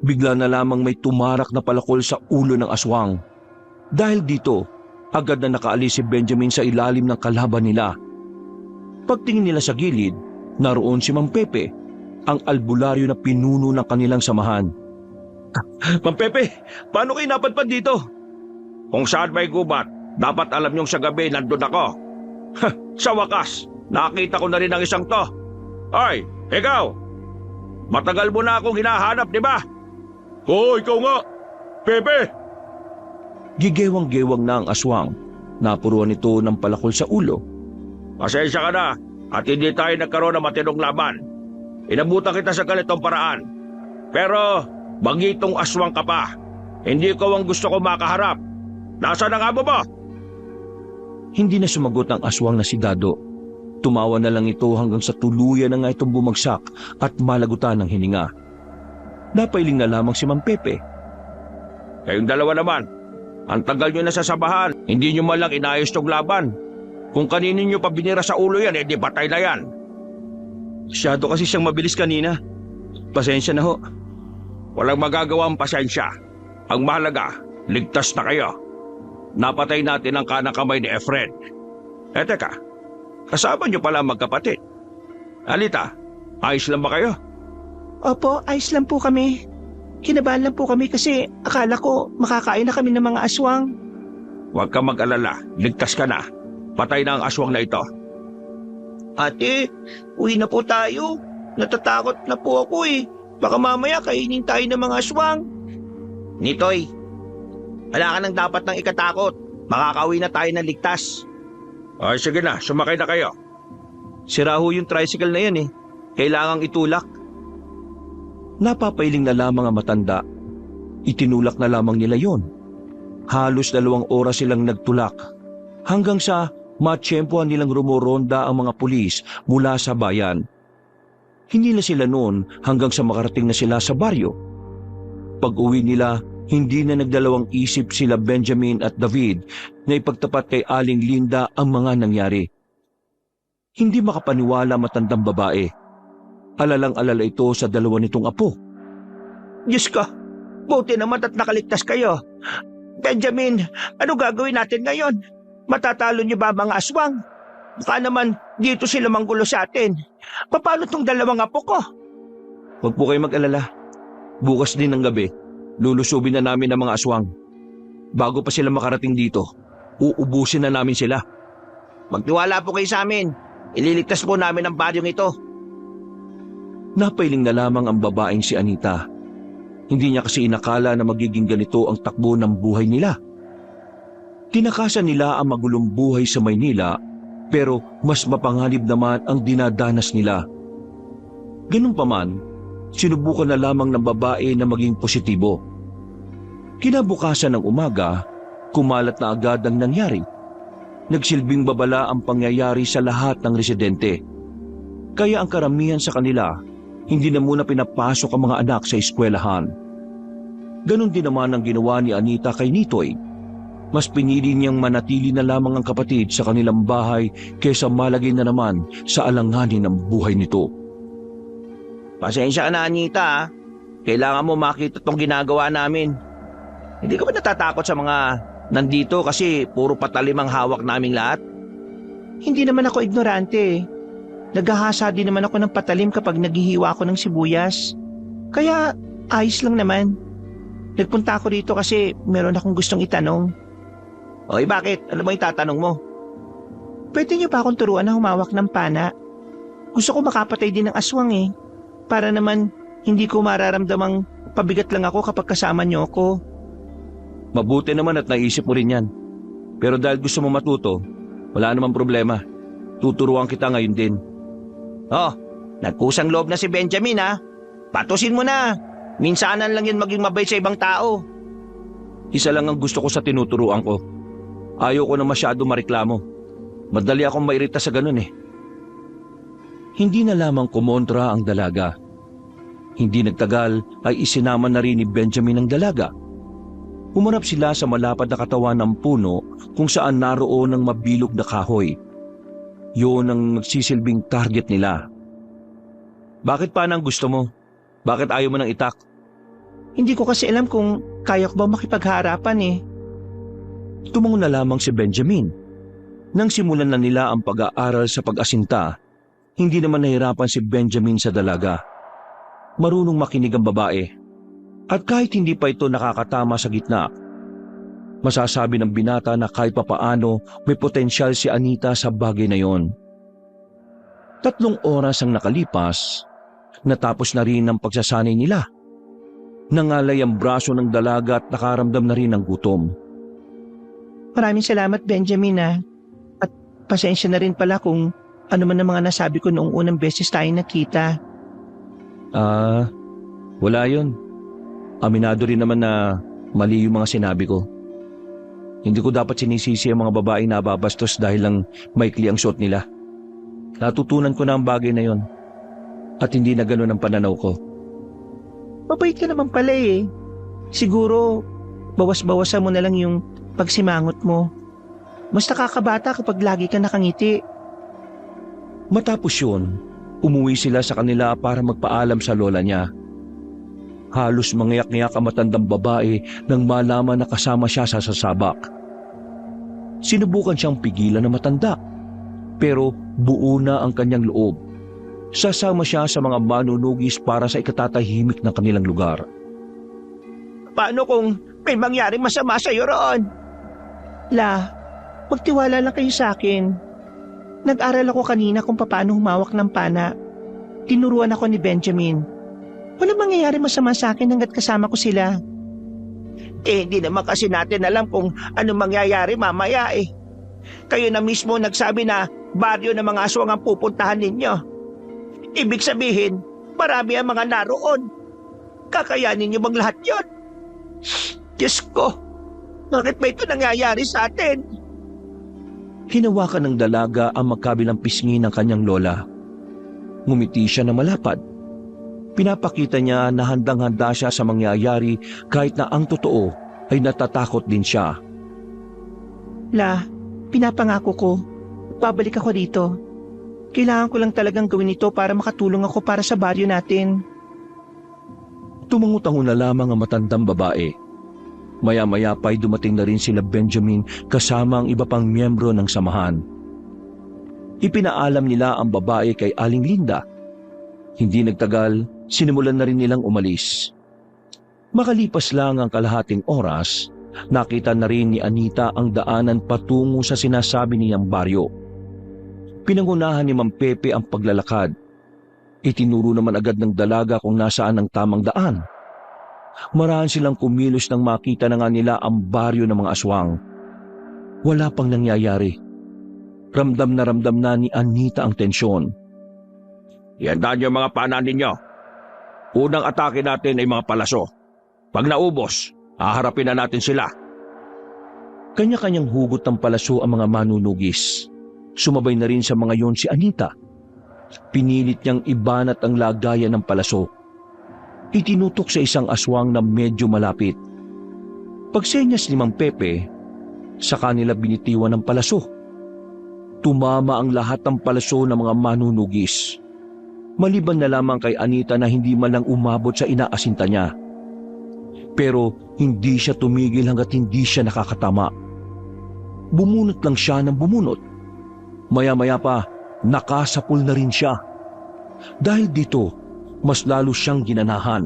bigla na lamang may tumarak na palakol sa ulo ng aswang. Dahil dito, agad na nakaalis si Benjamin sa ilalim ng kalaban nila. Pagtingin nila sa gilid, naroon si Mang Pepe, ang albularyo na pinuno ng kanilang samahan. Mang Pepe, paano kayo napadpad dito? Kung saan may gubat, dapat alam niyong sa gabi nandun ako. Sa wakas, nakita ko na rin ang isang to. Ay, ikaw! Matagal mo na akong hinahanap, di ba? Oo, ikaw nga! Pepe! Gigewang-gewang na ang aswang. Napuruan ito ng palakol sa ulo. Pasensya ka na at hindi tayo nagkaroon ng matinong laban. Inabutan kita sa ganitong paraan. Pero bagitong aswang ka pa. Hindi ko ang gusto ko makaharap. Nasaan ang amo mo? Hindi na sumagot ang aswang na si Dado. Tumawa na lang ito hanggang sa tuluyan na nga itong bumagsak at malagutan ng hininga. Napailing na lamang si Mang Pepe. Kayong dalawa naman, ang tagal nyo na sa sabahan, hindi nyo malang inayos tong laban. Kung kanino nyo pa binira sa ulo yan, edi patay na yan. Masyado kasi siyang mabilis kanina. Pasensya na ho. Walang magagawa ang pasensya. Ang mahalaga, ligtas na kayo. Napatay natin ang kanang kamay ni Efren. Teka, kasama niyo pala ang magkapatid. Anita, ayos lang ba kayo? Opo, ayos lang po kami. Kinabahan lang po kami kasi akala ko makakain na kami ng mga aswang. Huwag kang mag-alala, ligtas ka na. Patay na ang aswang na ito. Ate, uwi na po tayo. Natatakot na po ako eh. Baka mamaya kainin tayo ng mga aswang. Nitoy, wala ka nang dapat nang ikatakot. Makakauwi na tayo ng ligtas. Ay, sige na, sumakay na kayo. Sira ho yung tricycle na yan eh. Kailangang itulak. Napapailing na lamang ang matanda. Itinulak na lamang nila yon. Halos 2 oras silang nagtulak. Hanggang sa matsyempohan nilang rumoronda ang mga pulis mula sa bayan. Hindi na sila noon hanggang sa makarating na sila sa baryo. Pag-uwi nila, hindi na nagdalawang isip sila Benjamin at David na ipagtapat kay Aling Linda ang mga nangyari. Hindi makapaniwala matandang babae. Alalang-alala ito sa 2 nitong apo. Diyos ko, buti naman at nakaligtas kayo. Benjamin, ano gagawin natin ngayon? Matatalo niyo ba mga aswang? Baka naman dito sila manggulo sa atin. Paano tong 2 apo ko? Huwag po kayo mag-alala. Bukas din ng gabi, lulusubin na namin ang mga aswang. Bago pa sila makarating dito, uubusin na namin sila. Magtiwala po kayo sa amin. Ililigtas po namin ang baryong ito. Napailing na lamang ang babaeng si Anita. Hindi niya kasi inakala na magiging ganito ang takbo ng buhay nila. Tinakasan nila ang magulong buhay sa Maynila, pero mas mapanganib naman ang dinadanas nila. Ganun pa man, sinubukan na lamang ng babae na maging positibo. Kinabukasan ng umaga, kumalat na agad ang nangyari. Nagsilbing babala ang pangyayari sa lahat ng residente. Kaya ang karamihan sa kanila, hindi na muna pinapasok ang mga anak sa eskwelahan. Ganon din naman ang ginawa ni Anita kay Nitoy. Mas pinili niyang manatili na lamang ang kapatid sa kanilang bahay kaysa malagay na naman sa alanganin ng buhay nito. Pasensya ka na, Anita. Kailangan mo makita itong ginagawa namin. Hindi ka ba natatakot sa mga nandito kasi puro patalim ang hawak naming lahat? Hindi naman ako ignorante. Naghahasa din naman ako ng patalim kapag naghihiwa ako ng sibuyas. Kaya ayos lang naman. Nagpunta ako dito kasi meron akong gustong itanong. Oy, bakit? Ano mo itatanong mo? Pwede niyo pa akong turuan na humawak ng pana? Gusto ko makapatay din ng aswang eh. Para naman hindi ko mararamdamang pabigat lang ako kapag kasama niyo ako. Mabuti naman at naisip mo rin yan. Pero dahil gusto mo matuto, wala namang problema. Tuturuan kita ngayon din. Oh, nagkusang loob na si Benjamin ha. Patusin mo na. Minsanan lang yun maging mabait sa ibang tao. Isa lang ang gusto ko sa tinuturuan ko. Ayaw ko na masyado mareklamo. Madali akong mairita sa ganun eh. Hindi na lamang kumontra ang dalaga. Hindi nagtagal ay isinama na rin ni Benjamin ang dalaga. Humarap sila sa malapad na katawan ng puno kung saan naroon ang mabilog na kahoy. Yun ang nagsisilbing target nila. Bakit pa nang gusto mo? Bakit ayaw mo nang itak? Hindi ko kasi alam kung kaya ko ba makipagharapan eh. Tumango na lamang si Benjamin. Nang simulan na nila ang pag-aaral sa pag-asinta, hindi naman nahirapan si Benjamin sa dalaga. Marunong makinig ang babae. At kahit hindi pa ito nakakatama sa gitna, masasabi ng binata na kahit papaano may potensyal si Anita sa bagay na yon. 3 oras ang nakalipas, natapos na rin ang pagsasanay nila. Nangalay ang braso ng dalaga at nakaramdam na rin ng gutom. Maraming salamat Benjamin ah. At pasensya na rin pala kung ano man ang mga nasabi ko noong unang beses tayo nakita. Wala yun. Aminado rin naman na mali yung mga sinabi ko. Hindi ko dapat sinisisi ang mga babaeng nababastos dahil lang maikli ang suot nila. Natutunan ko na ang bagay na yon. At hindi na ganun ang pananaw ko. Mabait ka naman pala eh. Siguro, bawas-bawasan mo na lang yung pagsimangot mo. Mas nakakabata kapag lagi ka nakangiti. Matapos yun, Umuwi sila sa kanila para magpaalam sa lola niya. Halos mangiyak-ngiyak ang matandang babae nang malaman na kasama siya sa sasabak. Sinubukan siyang pigilan ng matanda, pero buo na ang kanyang loob. Sasama siya sa mga manunugis para sa ikatatahimik ng kanilang lugar. Paano kung may mangyaring masama sa'yo roon? La, magtiwala lang kayo sa akin. Nag-aral ako kanina kung paano humawak ng pana. Tinuruan ako ni Benjamin. Walang mangyayari masama sa akin hanggat kasama ko sila. Hindi naman kasi natin alam kung ano mangyayari mamaya eh. Kayo na mismo nagsabi na baryo ng mga aswang ang pupuntahan ninyo. Ibig sabihin, marami ang mga naroon. Kakayanin niyo bang lahat yon? Diyos ko, bakit ba ito nangyayari sa atin? Hinawakan ng dalaga ang magkabilang pisngi ng kanyang lola. Ngumiti siya na malapad. Pinapakita niya na handang-handa siya sa mangyayari kahit na ang totoo ay natatakot din siya. La, pinapangako ko, babalik ako dito. Kailangan ko lang talagang gawin ito para makatulong ako para sa baryo natin. Tumango-tango na lamang ang matandang babae. Maya-maya pa'y dumating na rin sila Benjamin kasama ang iba pang miyembro ng samahan. Ipinaalam nila ang babae kay Aling Linda. Hindi nagtagal, sinimulan na rin nilang umalis. Makalipas lang ang kalahating oras, nakita na rin ni Anita ang daanan patungo sa sinasabi niyang baryo. Pinangunahan ni Mang Pepe ang paglalakad. Itinuro naman agad ng dalaga kung nasaan ang tamang daan. Maraan silang kumilos nang makita na nga nila ang baryo ng mga aswang. Wala pang nangyayari. Ramdam na ni Anita ang tensyon. Ihandaan niyo mga pana ninyo. Unang atake natin ay mga palaso. Pag naubos, haharapin na natin sila. Kanya-kanyang hugot ng palaso ang mga manunugis. Sumabay na rin sa mga yon si Anita. Pinilit niyang ibanat ang lagayan ng palaso. Itinutok sa isang aswang na medyo malapit. Pagsenyas ni Mang Pepe, sa kanila binitiwan ng palaso. Tumama ang lahat ng palaso ng mga manunugis. Maliban na lamang kay Anita na hindi man lang umabot sa inaasinta niya. Pero hindi siya tumigil hanggat hindi siya nakakatama. Bumunot lang siya ng bumunot. Maya-maya pa, nakasapul na rin siya. Dahil dito, mas lalo siyang ginanahan.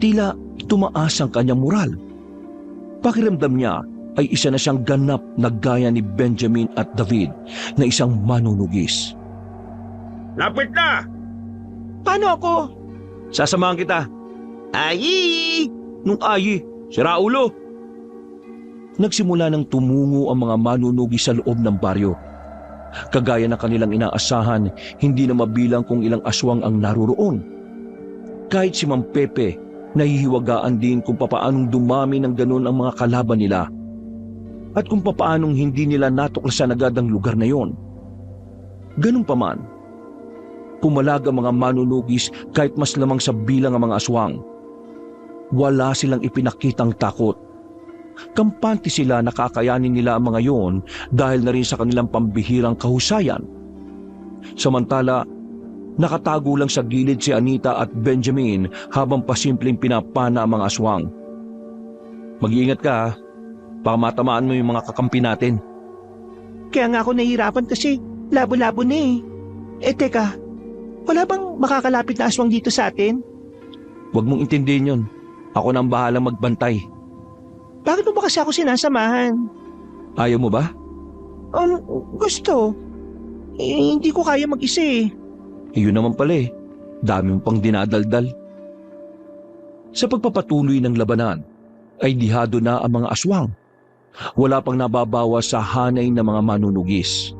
Tila tumaas ang kanyang moral. Pakiramdam niya ay isa na siyang ganap na gaya ni Benjamin at David na isang manunugis. Lapit na! Paano ako? Sasamahan kita. Ay! Nung ayi, sira ulo. Nagsimula ng tumungo ang mga manunugis sa loob ng baryo. Kagaya ng kanilang inaasahan, hindi na mabilang kung ilang aswang ang naroroon. Kahit si Mang Pepe, nahihiwagaan din kung papaanong dumami ng ganun ang mga kalaban nila. At kung papaanong hindi nila natuklasan agad ang lugar na yon. Ganun pa man, pumalag ang mga manunugis kahit mas lamang sa bilang ang mga aswang. Wala silang ipinakitang takot. Kampante sila na kakayanin nila ang mga yon dahil na rin sa kanilang pambihirang kahusayan. Samantala, nakatago lang sa gilid si Anita at Benjamin habang pasimpleng pinapana ang mga aswang. Mag-iingat ka, baka matamaan mo yung mga kakampi natin. Kaya nga ako nahihirapan kasi labo-labo na eh. Teka, wala bang makakalapit na aswang dito sa atin? Huwag mong intindihin yun. Ako na ang bahalang magbantay. Bakit mo ba kasi ako sinasamahan? Ayaw mo ba? Gusto. Hindi ko kaya mag-isa eh. Yun naman pala eh. Dami mo pang dinadaldal. Sa pagpapatuloy ng labanan, ay dihado na ang mga aswang. Wala pang nababawas sa hanay ng mga manunugis.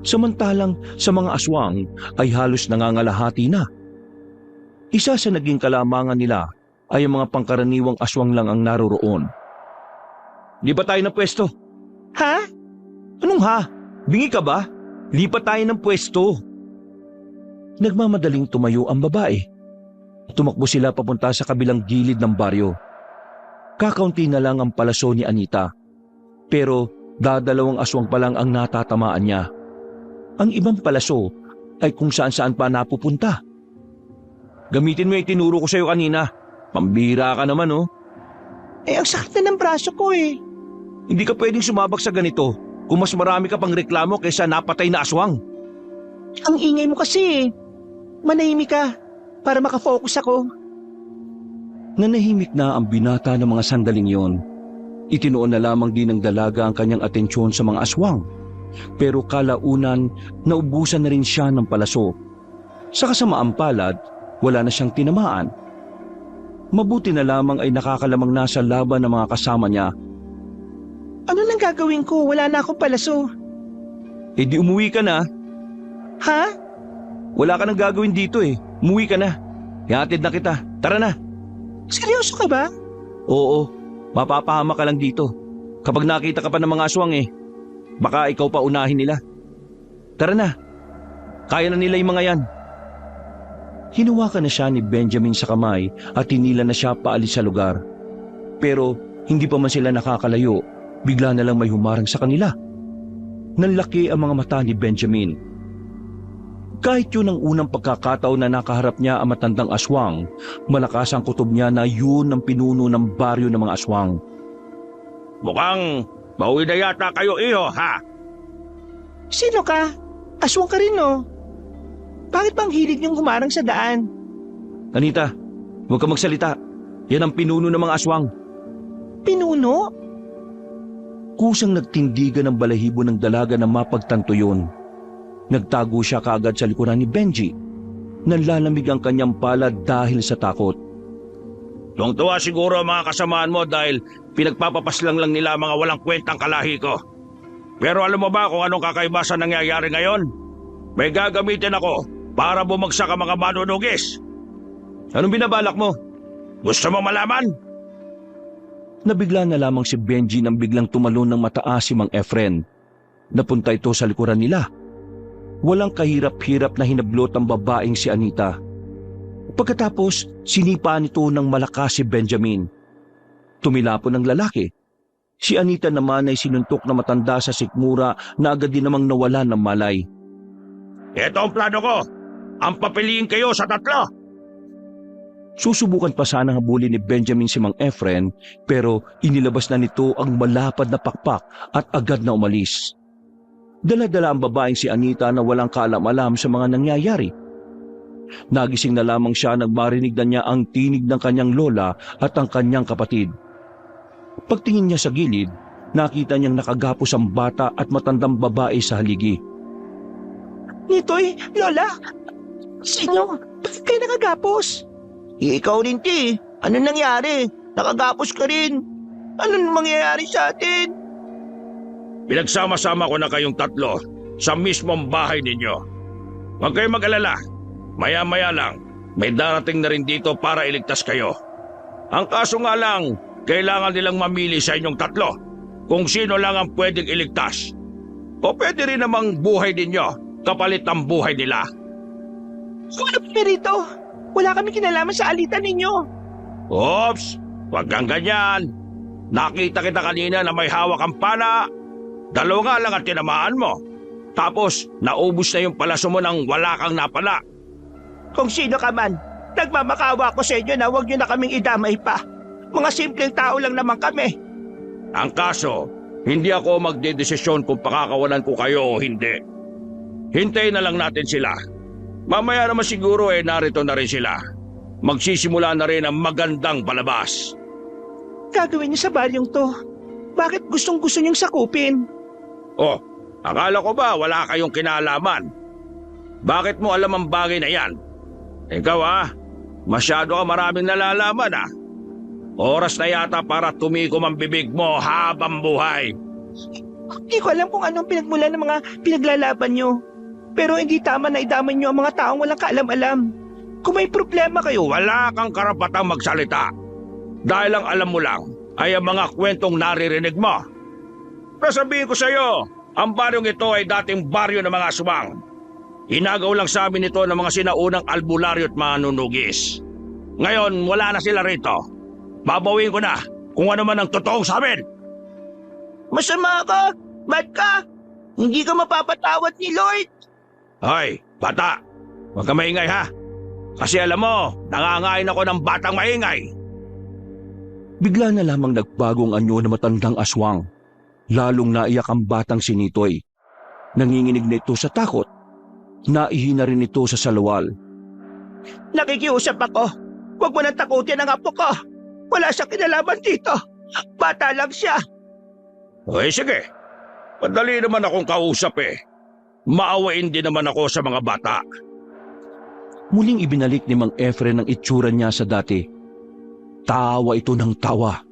Samantalang sa mga aswang ay halos nangangalahati na. Isa sa naging kalamangan nila ay ang mga pangkaraniwang aswang lang ang naroroon. Lipat tayo ng pwesto. Ha? Anong ha? Bingi ka ba? Lipat tayo ng pwesto. Nagmamadaling tumayo ang babae. Tumakbo sila papunta sa kabilang gilid ng baryo. Kakaunti na lang ang palaso ni Anita. Pero dadalawang aswang pa lang ang natatamaan niya. Ang ibang palaso ay kung saan-saan pa napupunta. Gamitin mo yung tinuro ko sa'yo kanina. Pambira ka naman, oh. Ang sakit na ng braso ko eh. Hindi ka pwedeng sumabak sa ganito kung mas marami ka pang reklamo kaysa napatay na aswang. Ang ingay mo kasi eh. Manahimik ka para makafocus ako. Nanahimik na ang binata ng mga sandaling yon. Itinuon na lamang din ng dalaga ang kanyang atensyon sa mga aswang. Pero kalaunan, naubusan na rin siya ng palaso. Sa kasamaang palad, wala na siyang tinamaan. Mabuti na lamang ay nakakalamang na sa laban ng mga kasama niya. Ano nang gagawin ko? Wala na akong palaso. Eh di umuwi ka na. Ha? Wala ka nang gagawin dito eh. Umuwi ka na. Ihatid na kita. Tara na. Seryoso ka ba? Oo, mapapahama ka lang dito. Kapag nakita ka pa ng mga aswang eh, baka ikaw pa unahin nila. Tara na. Kaya na nila yung mga yan. Hinawakan na siya ni Benjamin sa kamay at hinila na siya paalis sa lugar. Pero hindi pa man sila nakakalayo, bigla na lang may humarang sa kanila. Nanlaki ang mga mata ni Benjamin. Kahit yun ang unang pagkakataon na nakaharap niya ang matandang aswang, malakas ang kutob niya na yun ang pinuno ng baryo ng mga aswang. Mukhang bawi na yata kayo, iho, ha? Sino ka? Aswang ka rin, no? Bakit bang hilig niyong humarang sa daan? Anita, huwag ka magsalita. Yan ang pinuno ng mga aswang. Pinuno? Kusang nagtindigan ng balahibo ng dalaga na mapagtanto yun. Nagtago siya kaagad sa likuran ni Benji. Nanlalamig ang kanyang palad dahil sa takot. Tuwang-tuwa siguro ang mga kasamaan mo dahil pinagpapapaslang lang nila mga walang kwentang kalahi ko. Pero alam mo ba kung anong kakaiba sa nangyayari ngayon? May gagamitin ako para bumagsak ang mga manunugis. Anong binabalak mo? Gusto mo malaman? Nabigla na lamang si Benji nang biglang tumalon ng mataas si Mang Efren. Napunta ito sa likuran nila. Walang kahirap-hirap na hinablot ang babaeng si Anita. Pagkatapos, sinipa nito ng malakas si Benjamin. Tumilapon ang lalaki. Si Anita naman ay sinuntok na matanda sa sikmura na agad din namang nawalan ng malay. Ito ang plano ko. Ang papiliin kayo sa tatlo. Susubukan pa sana habulin ni Benjamin si Mang Efren pero inilabas na nito ang malapad na pakpak at agad na umalis. Dala-dala ang babaeng si Anita na walang kaalam-alam sa mga nangyayari. Nagising na lamang siya nang marinig na niya ang tinig ng kanyang lola at ang kanyang kapatid. Pagtingin niya sa gilid, nakita niyang nakagapos ang bata at matandang babae sa haligi. Nitoy, Lola? Sino? Bakit kayo nakagapos? Ikaw rin, Ti. Ano nangyari? Nakagapos ka rin. Ano mangyayari sa atin? Pinagsama-sama ko na kayong tatlo sa mismong bahay ninyo. Huwag kayong mag-alala. Maya-maya lang, may darating na rin dito para iligtas kayo. Ang kaso nga lang, kailangan nilang mamili sa inyong tatlo kung sino lang ang pwedeng iligtas. O pwede rin namang buhay ninyo kapalit ang buhay nila. Ano pa rito? Wala kami kinalaman sa alitan ninyo. Oops! Huwag kang ganyan. Nakita kita kanina na may hawak ang pana. Dalawa nga lang ang tinamaan mo. Tapos, naubos na yung palaso mo nang wala kang napala. Kung sino ka man, nagmamakawa ko sa inyo na huwag nyo na kaming idamay pa. Mga simpleng tao lang naman kami. Ang kaso, hindi ako magdedesisyon kung pakakawalan ko kayo o hindi. Hintayin na lang natin sila. Mamaya naman siguro narito na rin sila. Magsisimula na rin ang magandang palabas. Gagawin niyo sa baryong to. Bakit gustong-gusto niyong sakupin? Oh, akala ko ba wala kayong kinalaman? Bakit mo alam ang bagay na yan? Ikaw masyado ka maraming nalalaman Oras na yata para tumikom ang bibig mo habang buhay. Hindi ko alam kung anong pinagmulan ng mga pinaglalaban niyo. Pero hindi tama na idamay niyo ang mga taong walang kaalam-alam. Kung may problema kayo, Wala kang karapatang magsalita. Dahil ang alam mo lang ay ang mga kwentong naririnig mo. Nasabihin ko sa iyo, ang baryong ito ay dating baryo ng mga aswang. Inagaw lang sa amin ito ng mga sinaunang albularyo at manunugis. Ngayon, wala na sila rito. Babawin ko na kung ano man ang totoong sa amin. Masama ka? Bad ka? Hindi ka mapapatawad ni Lord? Hoy, Bata, huwag ka maingay ha. Kasi alam mo, nangangain ako ng batang maingay. Bigla na lamang nagbagong anyo na matandang aswang. Lalong naiyak ang batang si Nitoy. Nanginginig na ito sa takot. Naihina rin ito sa salawal. Nakikiusap ako. Huwag mo nang takutin ang apo ko. Wala siyang kinalaman dito. Bata lang siya. Okay, sige. Madali naman akong kausap eh. Maawain din naman ako sa mga bata. Muling ibinalik ni Mang Efren ang itsura niya sa dati. Tawa ito ng tawa.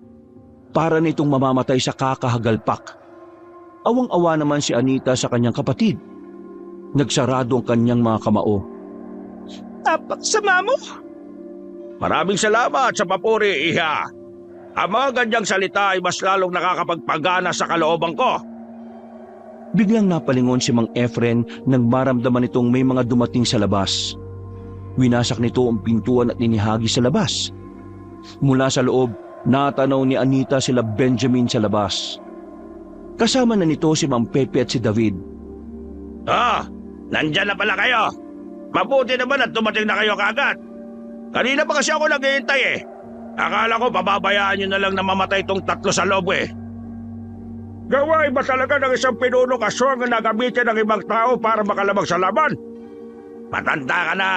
Para nitong mamamatay sa kakahagalpak. Awang-awa naman si Anita sa kanyang kapatid. Nagsarado ang kanyang mga kamao. Napaksama mo. Maraming salamat sa papuri, Iha. Ang mga ganyang salita ay mas lalong nakakapagpagana sa kalooban ko. Biglang napalingon si Mang Efren nang maramdaman itong may mga dumating sa labas. Winasak nito ang pintuan at ninihagi sa labas. Mula sa loob, natanaw ni Anita sila Benjamin sa labas. Kasama na nito si Mang Pepe at si David. Nandyan na pala kayo. Mabuti naman at dumating na kayo kaagad. Kanina pa kasi ako naghihintay eh. Akala ko pababayaan nyo na lang na mamatay itong tatlo sa loob eh. Gawain ba talaga ng isang pinunong aswang na gamitin ng ibang tao para makalabag sa laban? Matanda ka na.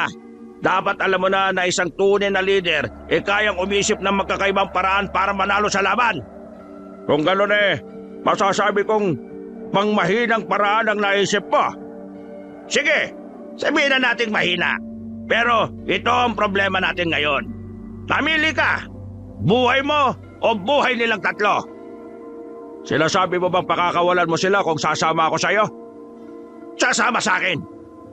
Dapat alam mo na isang tunay na leader kayang umisip ng magkakaibang paraan para manalo sa laban. Kung gano'n masasabi kong mangmahinang paraan ang naisip mo. Sige, sabihin na nating mahina. Pero ito ang problema natin ngayon. Namili ka. Buhay mo o buhay nilang tatlo. Sinasabi mo bang pakakawalan mo sila kung sasama ako sa'yo? Sasama sa akin.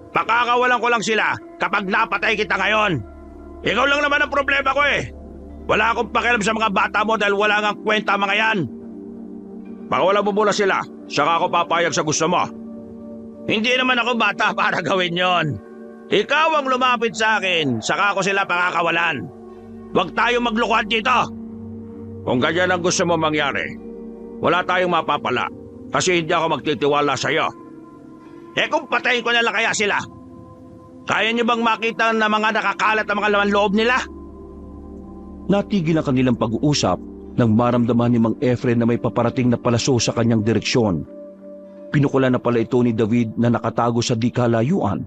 Pakakawalan ko lang sila kapag napatay kita ngayon. Ikaw lang naman ang problema ko eh. Wala akong pakialam sa mga bata mo dahil wala ngang kwenta mga yan. Pakawalan mo muna sila, saka ako papayag sa gusto mo. Hindi naman ako bata para gawin yon. Ikaw ang lumapit sa akin, saka ako sila pakakawalan. Huwag tayong maglukuhan dito. Kung ganyan ang gusto mo mangyari, wala tayong mapapala kasi hindi ako magtitiwala sa iyo. Kung patayin ko na lang kaya sila, kaya niyo bang makita na mga nakakalat ang mga laman loob nila? Natigil ang kanilang pag-uusap nang maramdaman ni Mang Efren na may paparating na palaso sa kanyang direksyon. Pinukulan na pala ito ni David na nakatago sa di kalayuan.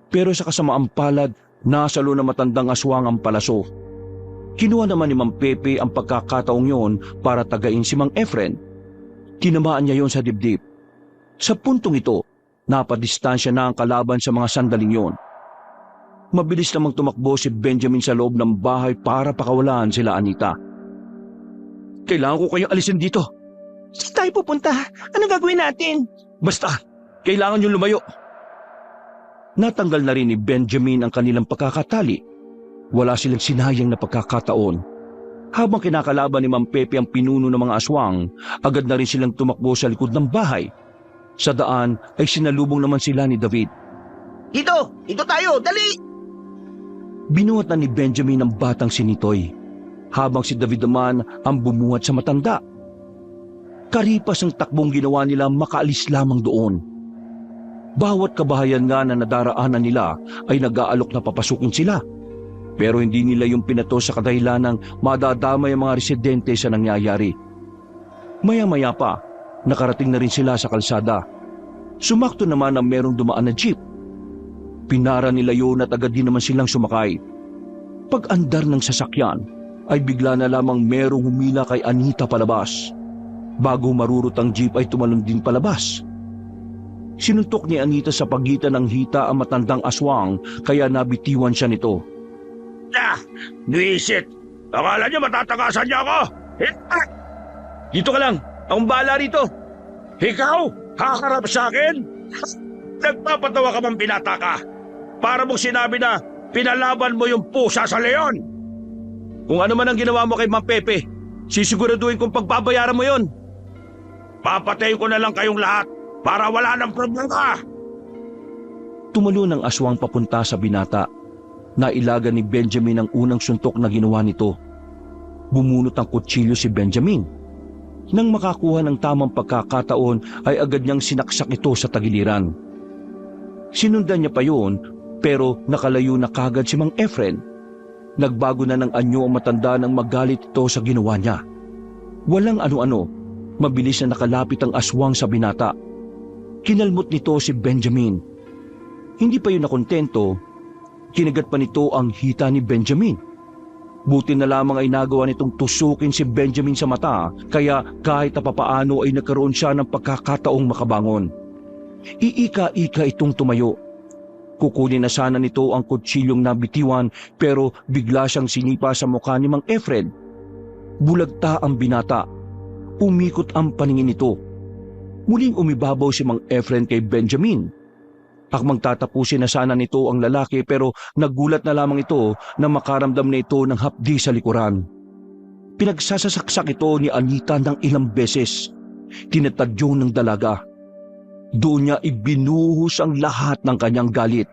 Pero sa kasamaang palad, nasalo na matandang aswang ang palaso. Kinuha naman ni Mang Pepe ang pagkakataong yon para tagain si Mang Efren. Tinamaan niya yon sa dibdib. Sa puntong ito, napadistansya na ang kalaban sa mga sandaling yon. Mabilis namang tumakbo si Benjamin sa loob ng bahay para pakawalan sila Anita. Kailangan ko kayong alisin dito. Saan tayo pupunta? Anong gagawin natin? Basta, kailangan yung lumayo. Natanggal na rin ni Benjamin ang kanilang pagkakatali. Wala silang sinayang na pagkakataon. Habang kinakalaban ni Mang Pepe ang pinuno ng mga aswang, agad na rin silang tumakbo sa likod ng bahay. Sa daan ay sinalubong naman sila ni David. Ito tayo, dali! Binuhat na ni Benjamin ang batang si Nitoy, habang si David naman ang bumuhat sa matanda. Karipas ang takbong ginawa nila makaalis lamang doon. Bawat kabahayan nga na nadaraanan nila ay nag-aalok na papasukin sila. Pero hindi nila yung pinato sa kadahilanang madadamay ang mga residente sa nangyayari. Maya-maya pa, nakarating na rin sila sa kalsada. Sumakto naman ang merong dumaan na jeep. Pinara nila yun at agad din naman silang sumakay. Pag-andar ng sasakyan, ay bigla na lamang merong humila kay Anita palabas. Bago marurot ang jeep ay tumalon din palabas. Sinuntok ni Anita sa pagitan ng hita ang matandang aswang kaya nabitiwan siya nito. Nuisit! Akala niyo matatakasan niya ako? Dito ka lang! Akong bahala rito! Ikaw? Haharap sa akin? Nagpapatawa ka bang binata ka? Para mong sinabi na pinalaban mo yung pusa sa leon. Kung ano man ang ginawa mo kay Mang Pepe, sisiguraduhin kong pagbabayaran mo yon. Papatayin ko na lang kayong lahat para wala ng problema. Tumalo ng aswang papunta sa binata. Nailagan ni Benjamin ang unang suntok na ginawa nito. Bumunot ang kutsilyo si Benjamin. Nang makakuha ng tamang pagkakataon ay agad niyang sinaksak ito sa tagiliran. Sinundan niya pa yun, pero nakalayo na kagad si Mang Efren. Nagbago na ng anyo ang matanda nang magalit ito sa ginawa niya. Walang ano-ano, mabilis na nakalapit ang aswang sa binata. Kinalmot nito si Benjamin. Hindi pa yun nakontento, kinagat pa nito ang hita ni Benjamin. Buti na lamang ay nagawa nitong tusukin si Benjamin sa mata, kaya kahit papaano ay nagkaroon siya ng pagkakataong makabangon. Iika-ika itong tumayo. Kukunin na sana nito ang kutsilyong nabitiwan, pero bigla siyang sinipa sa mukha ni Mang Efren. Bulagta ang binata. Umikot ang paningin nito. Muling umibabaw si Mang Efren kay Benjamin. Akmang tatapusin na sana nito ang lalaki, pero nagulat na lamang ito na makaramdam na ito ng hapdi sa likuran. Pinagsasaksak ito ni Anita ng ilang beses. Tinatadyo ng dalaga. Doon niya ibinuhos ang lahat ng kanyang galit.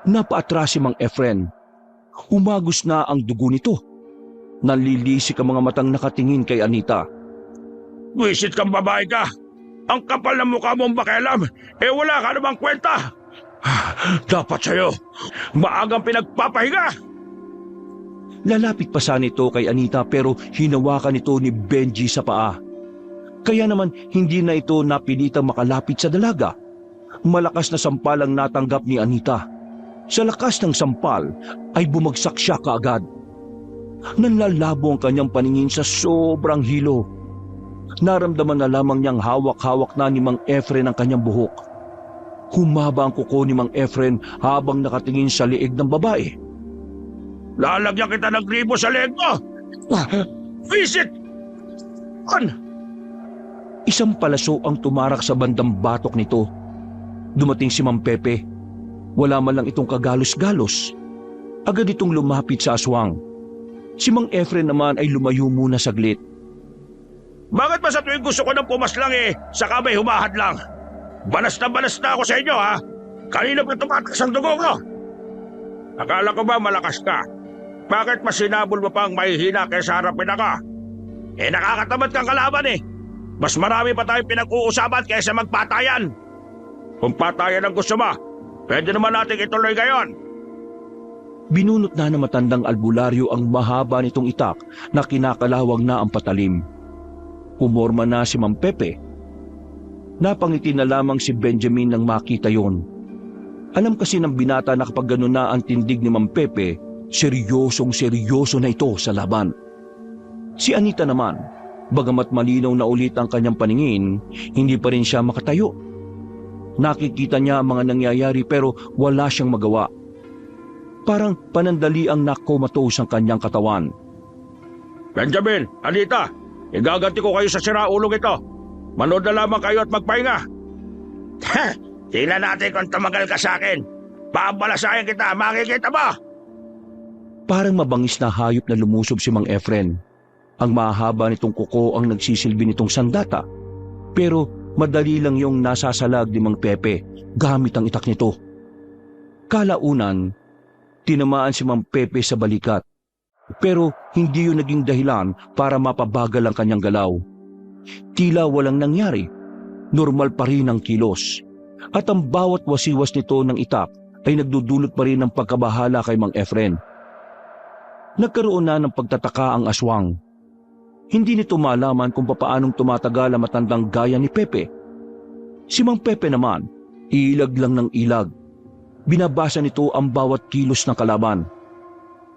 Napaatras si Mang Efren. Umagos na ang dugo nito. Nalilisik ang mga matang nakatingin kay Anita. Wisit kang babae ka! Ang kapal ng mukha mong bakialam, wala ka namang kwenta! Dapat sa'yo, maagang pinagpapahinga! Lalapit pa sana ito kay Anita, pero hinawakan ito ni Benji sa paa. Kaya naman hindi na ito napilitang makalapit sa dalaga. Malakas na sampal ang natanggap ni Anita. Sa lakas ng sampal ay bumagsak siya kaagad. Nanlalabo ang kanyang paningin sa sobrang hilo. Naramdaman na lamang niyang hawak-hawak na ni Mang Efren ang kanyang buhok. Humaba ang kuko ni Mang Efren habang nakatingin sa liig ng babae. Lalagyan kita ng gribo sa leeg mo! Visit! Isang palaso ang tumarak sa bandang batok nito. Dumating si Mang Pepe. Wala man lang itong kagalos-galos. Agad itong lumapit sa aswang. Si Mang Efren naman ay lumayo muna saglit. Bakit ba sa tuwing gusto ko ng pumaslang saka may humahad lang? Balas na ako sa inyo, ha? Kanina pa tumatakas ang dugo ko. Akala ko ba malakas ka? Bakit mas sinabol mo pang mahihina kaysa harapin ako? Nakakatamad kang kalaban Mas marami pa tayong pinag-uusapan kaysa magpatayan. Kung patayan ang gusto mo, pwede naman natin ituloy ngayon. Binunot na ng matandang albularyo ang mahaba nitong itak na kinakalawang na ang patalim. Pumorma na si Mang Pepe. Napangiti na lamang si Benjamin nang makita yon. Alam kasi ng binata na kapag gano'n na ang tindig ni Mang Pepe, seryosong-seryoso na ito sa laban. Si Anita naman, bagamat malinaw na ulit ang kanyang paningin, hindi pa rin siya makatayo. Nakikita niya ang mga nangyayari pero wala siyang magawa. Parang panandali ang nakomatos ang kanyang katawan. Benjamin, Anita, igaganti ko kayo sa siraulong ito. Manood na lamang kayo at magpahinga. Tingnan natin kung tumagal ka sa akin. Babalasayan kita, makikita mo! Parang mabangis na hayop na lumusob si Mang Efren. Ang mahaba nitong kuko ang nagsisilbi nitong sandata. Pero madali lang yung nasasalag ni Mang Pepe gamit ang itak nito. Kalaunan, tinamaan si Mang Pepe sa balikat. Pero hindi yun naging dahilan para mapabagal ang kanyang galaw. Tila walang nangyari. Normal pa rin ang kilos. At ang bawat wasiwas nito ng itak ay nagdudulot pa rin ng pagkabahala kay Mang Efren. Nagkaroon na ng pagtataka ang aswang. Hindi nito malaman kung papaanong tumatagal ang matandang gaya ni Pepe. Si Mang Pepe naman, ilag lang ng ilag. Binabasa nito ang bawat kilos ng kalaban.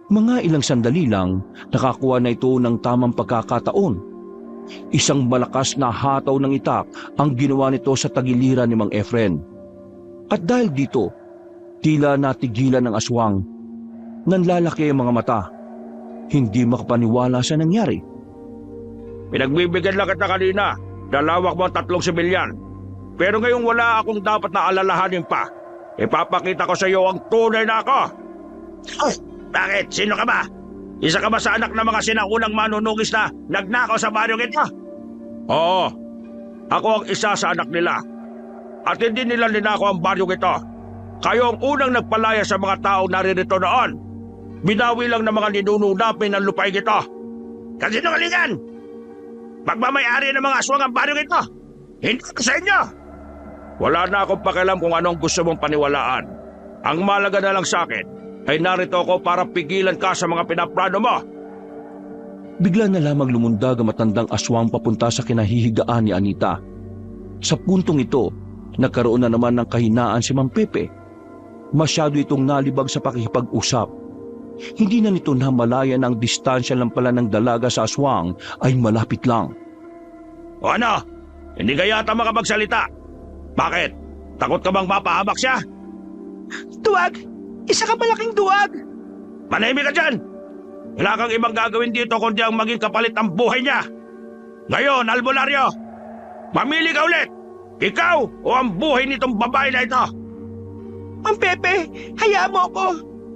Mga ilang sandali lang, nakakuha na ito ng tamang pagkakataon. Isang malakas na hataw ng itak ang ginawa nito sa tagiliran ni Mang Efren. At dahil dito, tila natigilan ng aswang. Nanlalaki ang mga mata. Hindi makapaniwala sa nangyari. Pinagbibigyan lang kita kanina. Dalawak mo 3 sibilyan. Pero ngayong wala akong dapat na alalahanin pa. Ipapakita ko sa iyo ang tunay na ako. Ay, bakit? Sino ka ba? Isa ka ba sa anak ng mga sinaunang manunugis na nagnakaw sa baryong ito? Oo. Ako ang isa sa anak nila. At hindi nila ninakaw ang baryong ito. Kayo ang unang nagpalaya sa mga taong naririto noon. Binawi lang ng mga ninuno namin ng lupain ito. Kasinungalingan! Pagmamayari ng mga aswang ang baryong ito. Hindi ko sa inyo! Wala na akong pakialam kung anong gusto mong paniwalaan. Ang malaga na lang sa akin ay narito ako para pigilan ka sa mga pinaplano mo. Bigla na lamang lumundag ang matandang aswang papunta sa kinahihigaan ni Anita. Sa puntong ito, nagkaroon na naman ng kahinaan si Mang Pepe. Masyado itong nalibag sa pakikipag-usap. Hindi na nito namalaya na ang distansya lang pala ng dalaga sa aswang ay malapit lang. O ano? Hindi ka yata makapagsalita. Bakit? Takot ka bang mapahamak siya? Duwag! Isa ka malaking duwag! Manahimik ka dyan! Wala kang ibang gagawin dito kundi ang maging kapalit ang buhay niya. Ngayon, albularyo, mamili ka ulit! Ikaw o ang buhay nitong babae na ito? Mang Pepe, hayaan mo ako!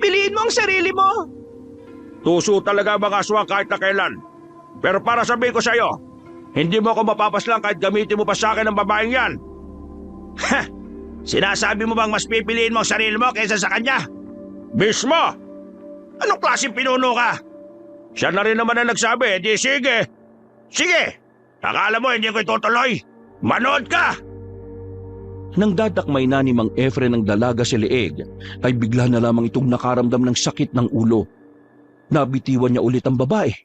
Piliin mo ang sarili mo! Tuso talaga mga aswang kahit na kailan. Pero para sabihin ko sa'yo, hindi mo ako mapapaslang kahit gamitin mo pa sa akin ang babaeng yan. Ha! Sinasabi mo bang mas pipiliin mo ang sarili mo kaysa sa kanya? Mismo! Anong klaseng pinuno ka? Siya na rin naman ang nagsabi, di sige. Sige! Akala mo hindi ko itutuloy? Manood ka! Nang dadakmay na ni Mang Efren ng dalaga si Leeg, ay bigla na lamang itong nakaramdam ng sakit ng ulo. Nabitiwan niya ulit ang babae.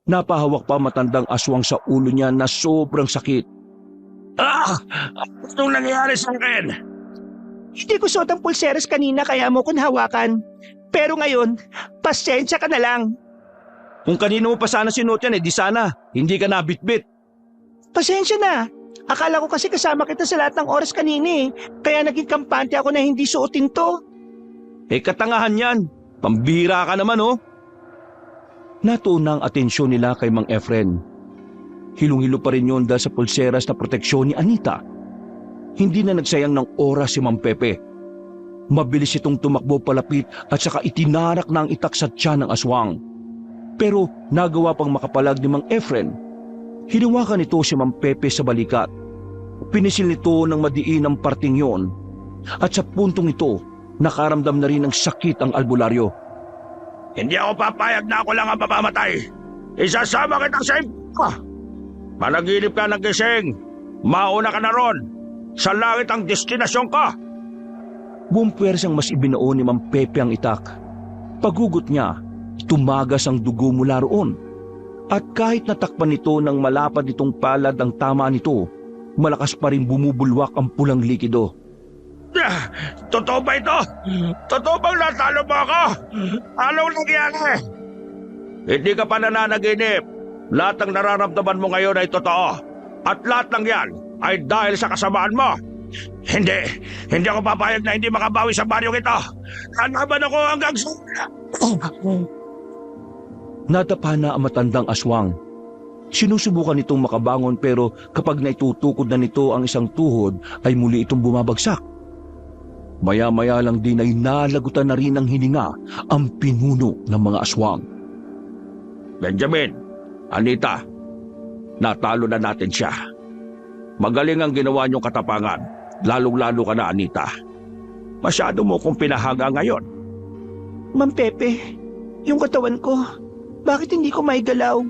Napahawak pa matandang aswang sa ulo niya na sobrang sakit. Anong nangyayari sa akin? Hindi ko suot ang pulseras kanina kaya mo kong hawakan. Pero ngayon, pasensya ka na lang. Kung kanino mo pa sana sinuot yan, di sana. Hindi ka nabitbit. Pasensya na. Akala ko kasi kasama kita sa lahat ng oras kanina Kaya naging kampante ako na hindi suotin to. Katangahan yan. Pambira ka naman, oh. Natuon ang atensyon nila kay Mang Efren. Hilong-hilo pa rin yun dahil sa pulseras na proteksyon ni Anita. Hindi na nagsayang ng oras si Mang Pepe. Mabilis itong tumakbo palapit at saka itinarak na ang itak sa tiyan ng aswang. Pero nagawa pang makapalag ni Mang Efren. Hinawakan nito si Mang Pepe sa balikat. Pinisil nito ng madiin ang parting yon. At sa puntong ito, nakaramdam na rin ng sakit ang albularyo. Hindi ako papayag na ako lang ang mamamatay. Isasama kita sa impka. Managinip ka ng gising. Mauna ka na ron. Sa langit ang destinasyon ka. Buong pwersang mas ibinao ni Mang Pepe ang itak. Pagugot niya, tumagas ang dugo mula roon. At kahit natakpan nito ng malapad itong palad ang tama nito, malakas pa rin bumubulwak ang pulang likido. Totoo ba ito? Totoo bang natalo mo ako? Anong nangyari? Hindi ka pa nananaginip. Lahat ng nararamdaman mo ngayon ay totoo. At lahat ng yan ay dahil sa kasamaan mo. Hindi ako papayag na hindi makabawi sa baryong ito. Hanaban ako hanggang sa... Nadapa na ang matandang aswang. Sinusubukan nitong makabangon pero kapag naitutukod na nito ang isang tuhod ay muli itong bumabagsak. Maya-maya lang din ay nalagutan na rin ng hininga ang pinuno ng mga aswang. Benjamin, Anita, natalo na natin siya. Magaling ang ginawa niyong katapangan, lalong-lalo ka na, Anita. Masyado mo kong pinahaga ngayon. Mang Pepe, yung katawan ko, bakit hindi ko maigalaw?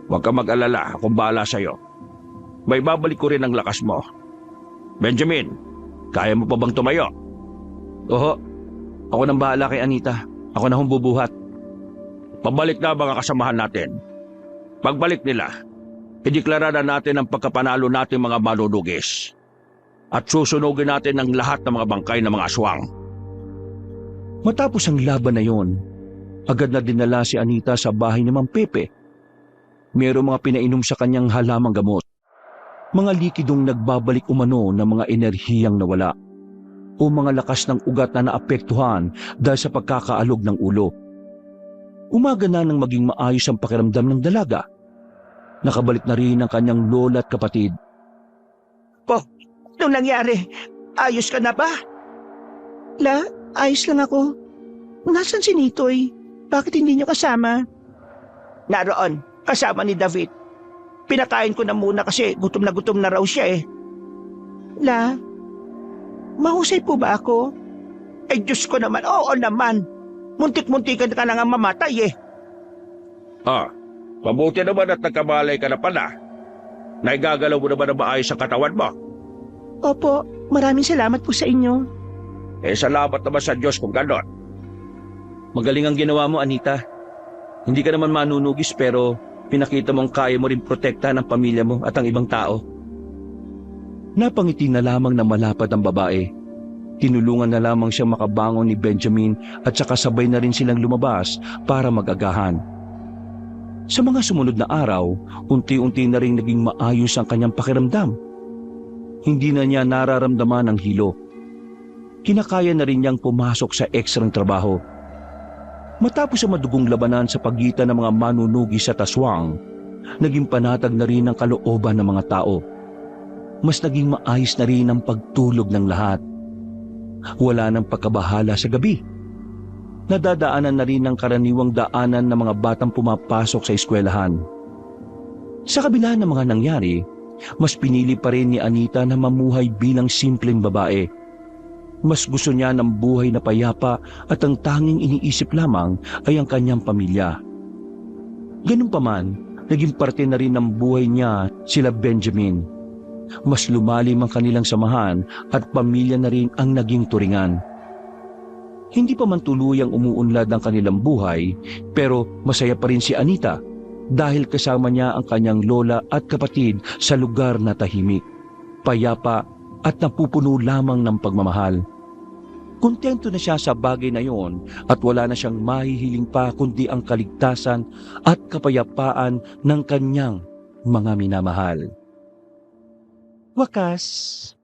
Huwag ka mag-alala, akong bahala sa'yo. May babalik ko rin ang lakas mo. Benjamin, kaya mo pa bang tumayo? Oho, ako nang bahala kay Anita. Ako na hong bubuhat. Pabalik na mga kasamahan natin. Pagbalik nila, ideklara na natin ang pagkapanalo natin mga manunugis. At susunugin natin ang lahat ng mga bangkay ng mga aswang. Matapos ang laban na yon, agad na dinala si Anita sa bahay ni Mang Pepe. Mayroong mga pinainom sa kanyang halamang gamot. Mga likidong nagbabalik umano ng mga enerhiyang nawala. O mga lakas ng ugat na naapektuhan dahil sa pagkakaalog ng ulo. Umaga na nang maging maayos ang pakiramdam ng dalaga. Nakabalik na rin ang kanyang lola at kapatid. Po, anong nangyari? Ayos ka na ba? La, ayos lang ako. Nasaan si Nitoy? Bakit hindi niyo kasama? Naroon, kasama ni David. Pinakain ko na muna kasi gutom na raw siya La, mahusay po ba ako? Ay Diyos ko naman, oo naman. Muntik-muntikan ka na nga mamatay Mabuti naman at nagkamalay ka na pala. Naigagalaw mo naman na maayos ang katawan mo. Opo, maraming salamat po sa inyo. Salamat naman sa Diyos kung ganon. Magaling ang ginawa mo, Anita. Hindi ka naman manunugis pero pinakita mong kaya mo rin protektahan ang pamilya mo at ang ibang tao. Napangiti na lamang na malapad ang babae. Tinulungan na lamang siyang makabangon ni Benjamin at saka sabay na rin silang lumabas para mag-agahan. Sa mga sumunod na araw, unti-unti na rin naging maayos ang kanyang pakiramdam. Hindi na niya nararamdaman ang hilo. Kinakaya na rin niyang pumasok sa ekstrang trabaho. Matapos ang madugong labanan sa pagitan ng mga manunugi sa Taswang, naging panatag na rin ang kalooban ng mga tao. Mas naging maayos na rin ang pagtulog ng lahat. Wala nang pagkabahala sa gabi. Nadadaanan na rin ang karaniwang daanan ng mga batang pumapasok sa eskwelahan. Sa kabila ng mga nangyari, mas pinili pa rin ni Anita na mamuhay bilang simpleng babae. Mas gusto niya ng buhay na payapa at ang tanging iniisip lamang ay ang kanyang pamilya. Ganun pa man, naging parte na rin ng buhay niya sila Benjamin. Mas lumalim ang kanilang samahan at pamilya na rin ang naging turingan. Hindi pa man tuluyang umuunlad ang kanilang buhay, pero masaya pa rin si Anita dahil kasama niya ang kanyang lola at kapatid sa lugar na tahimik, payapa at napupuno lamang ng pagmamahal. Kontento na siya sa bagay na yon at wala na siyang mahihiling pa kundi ang kaligtasan at kapayapaan ng kanyang mga minamahal. Wakas.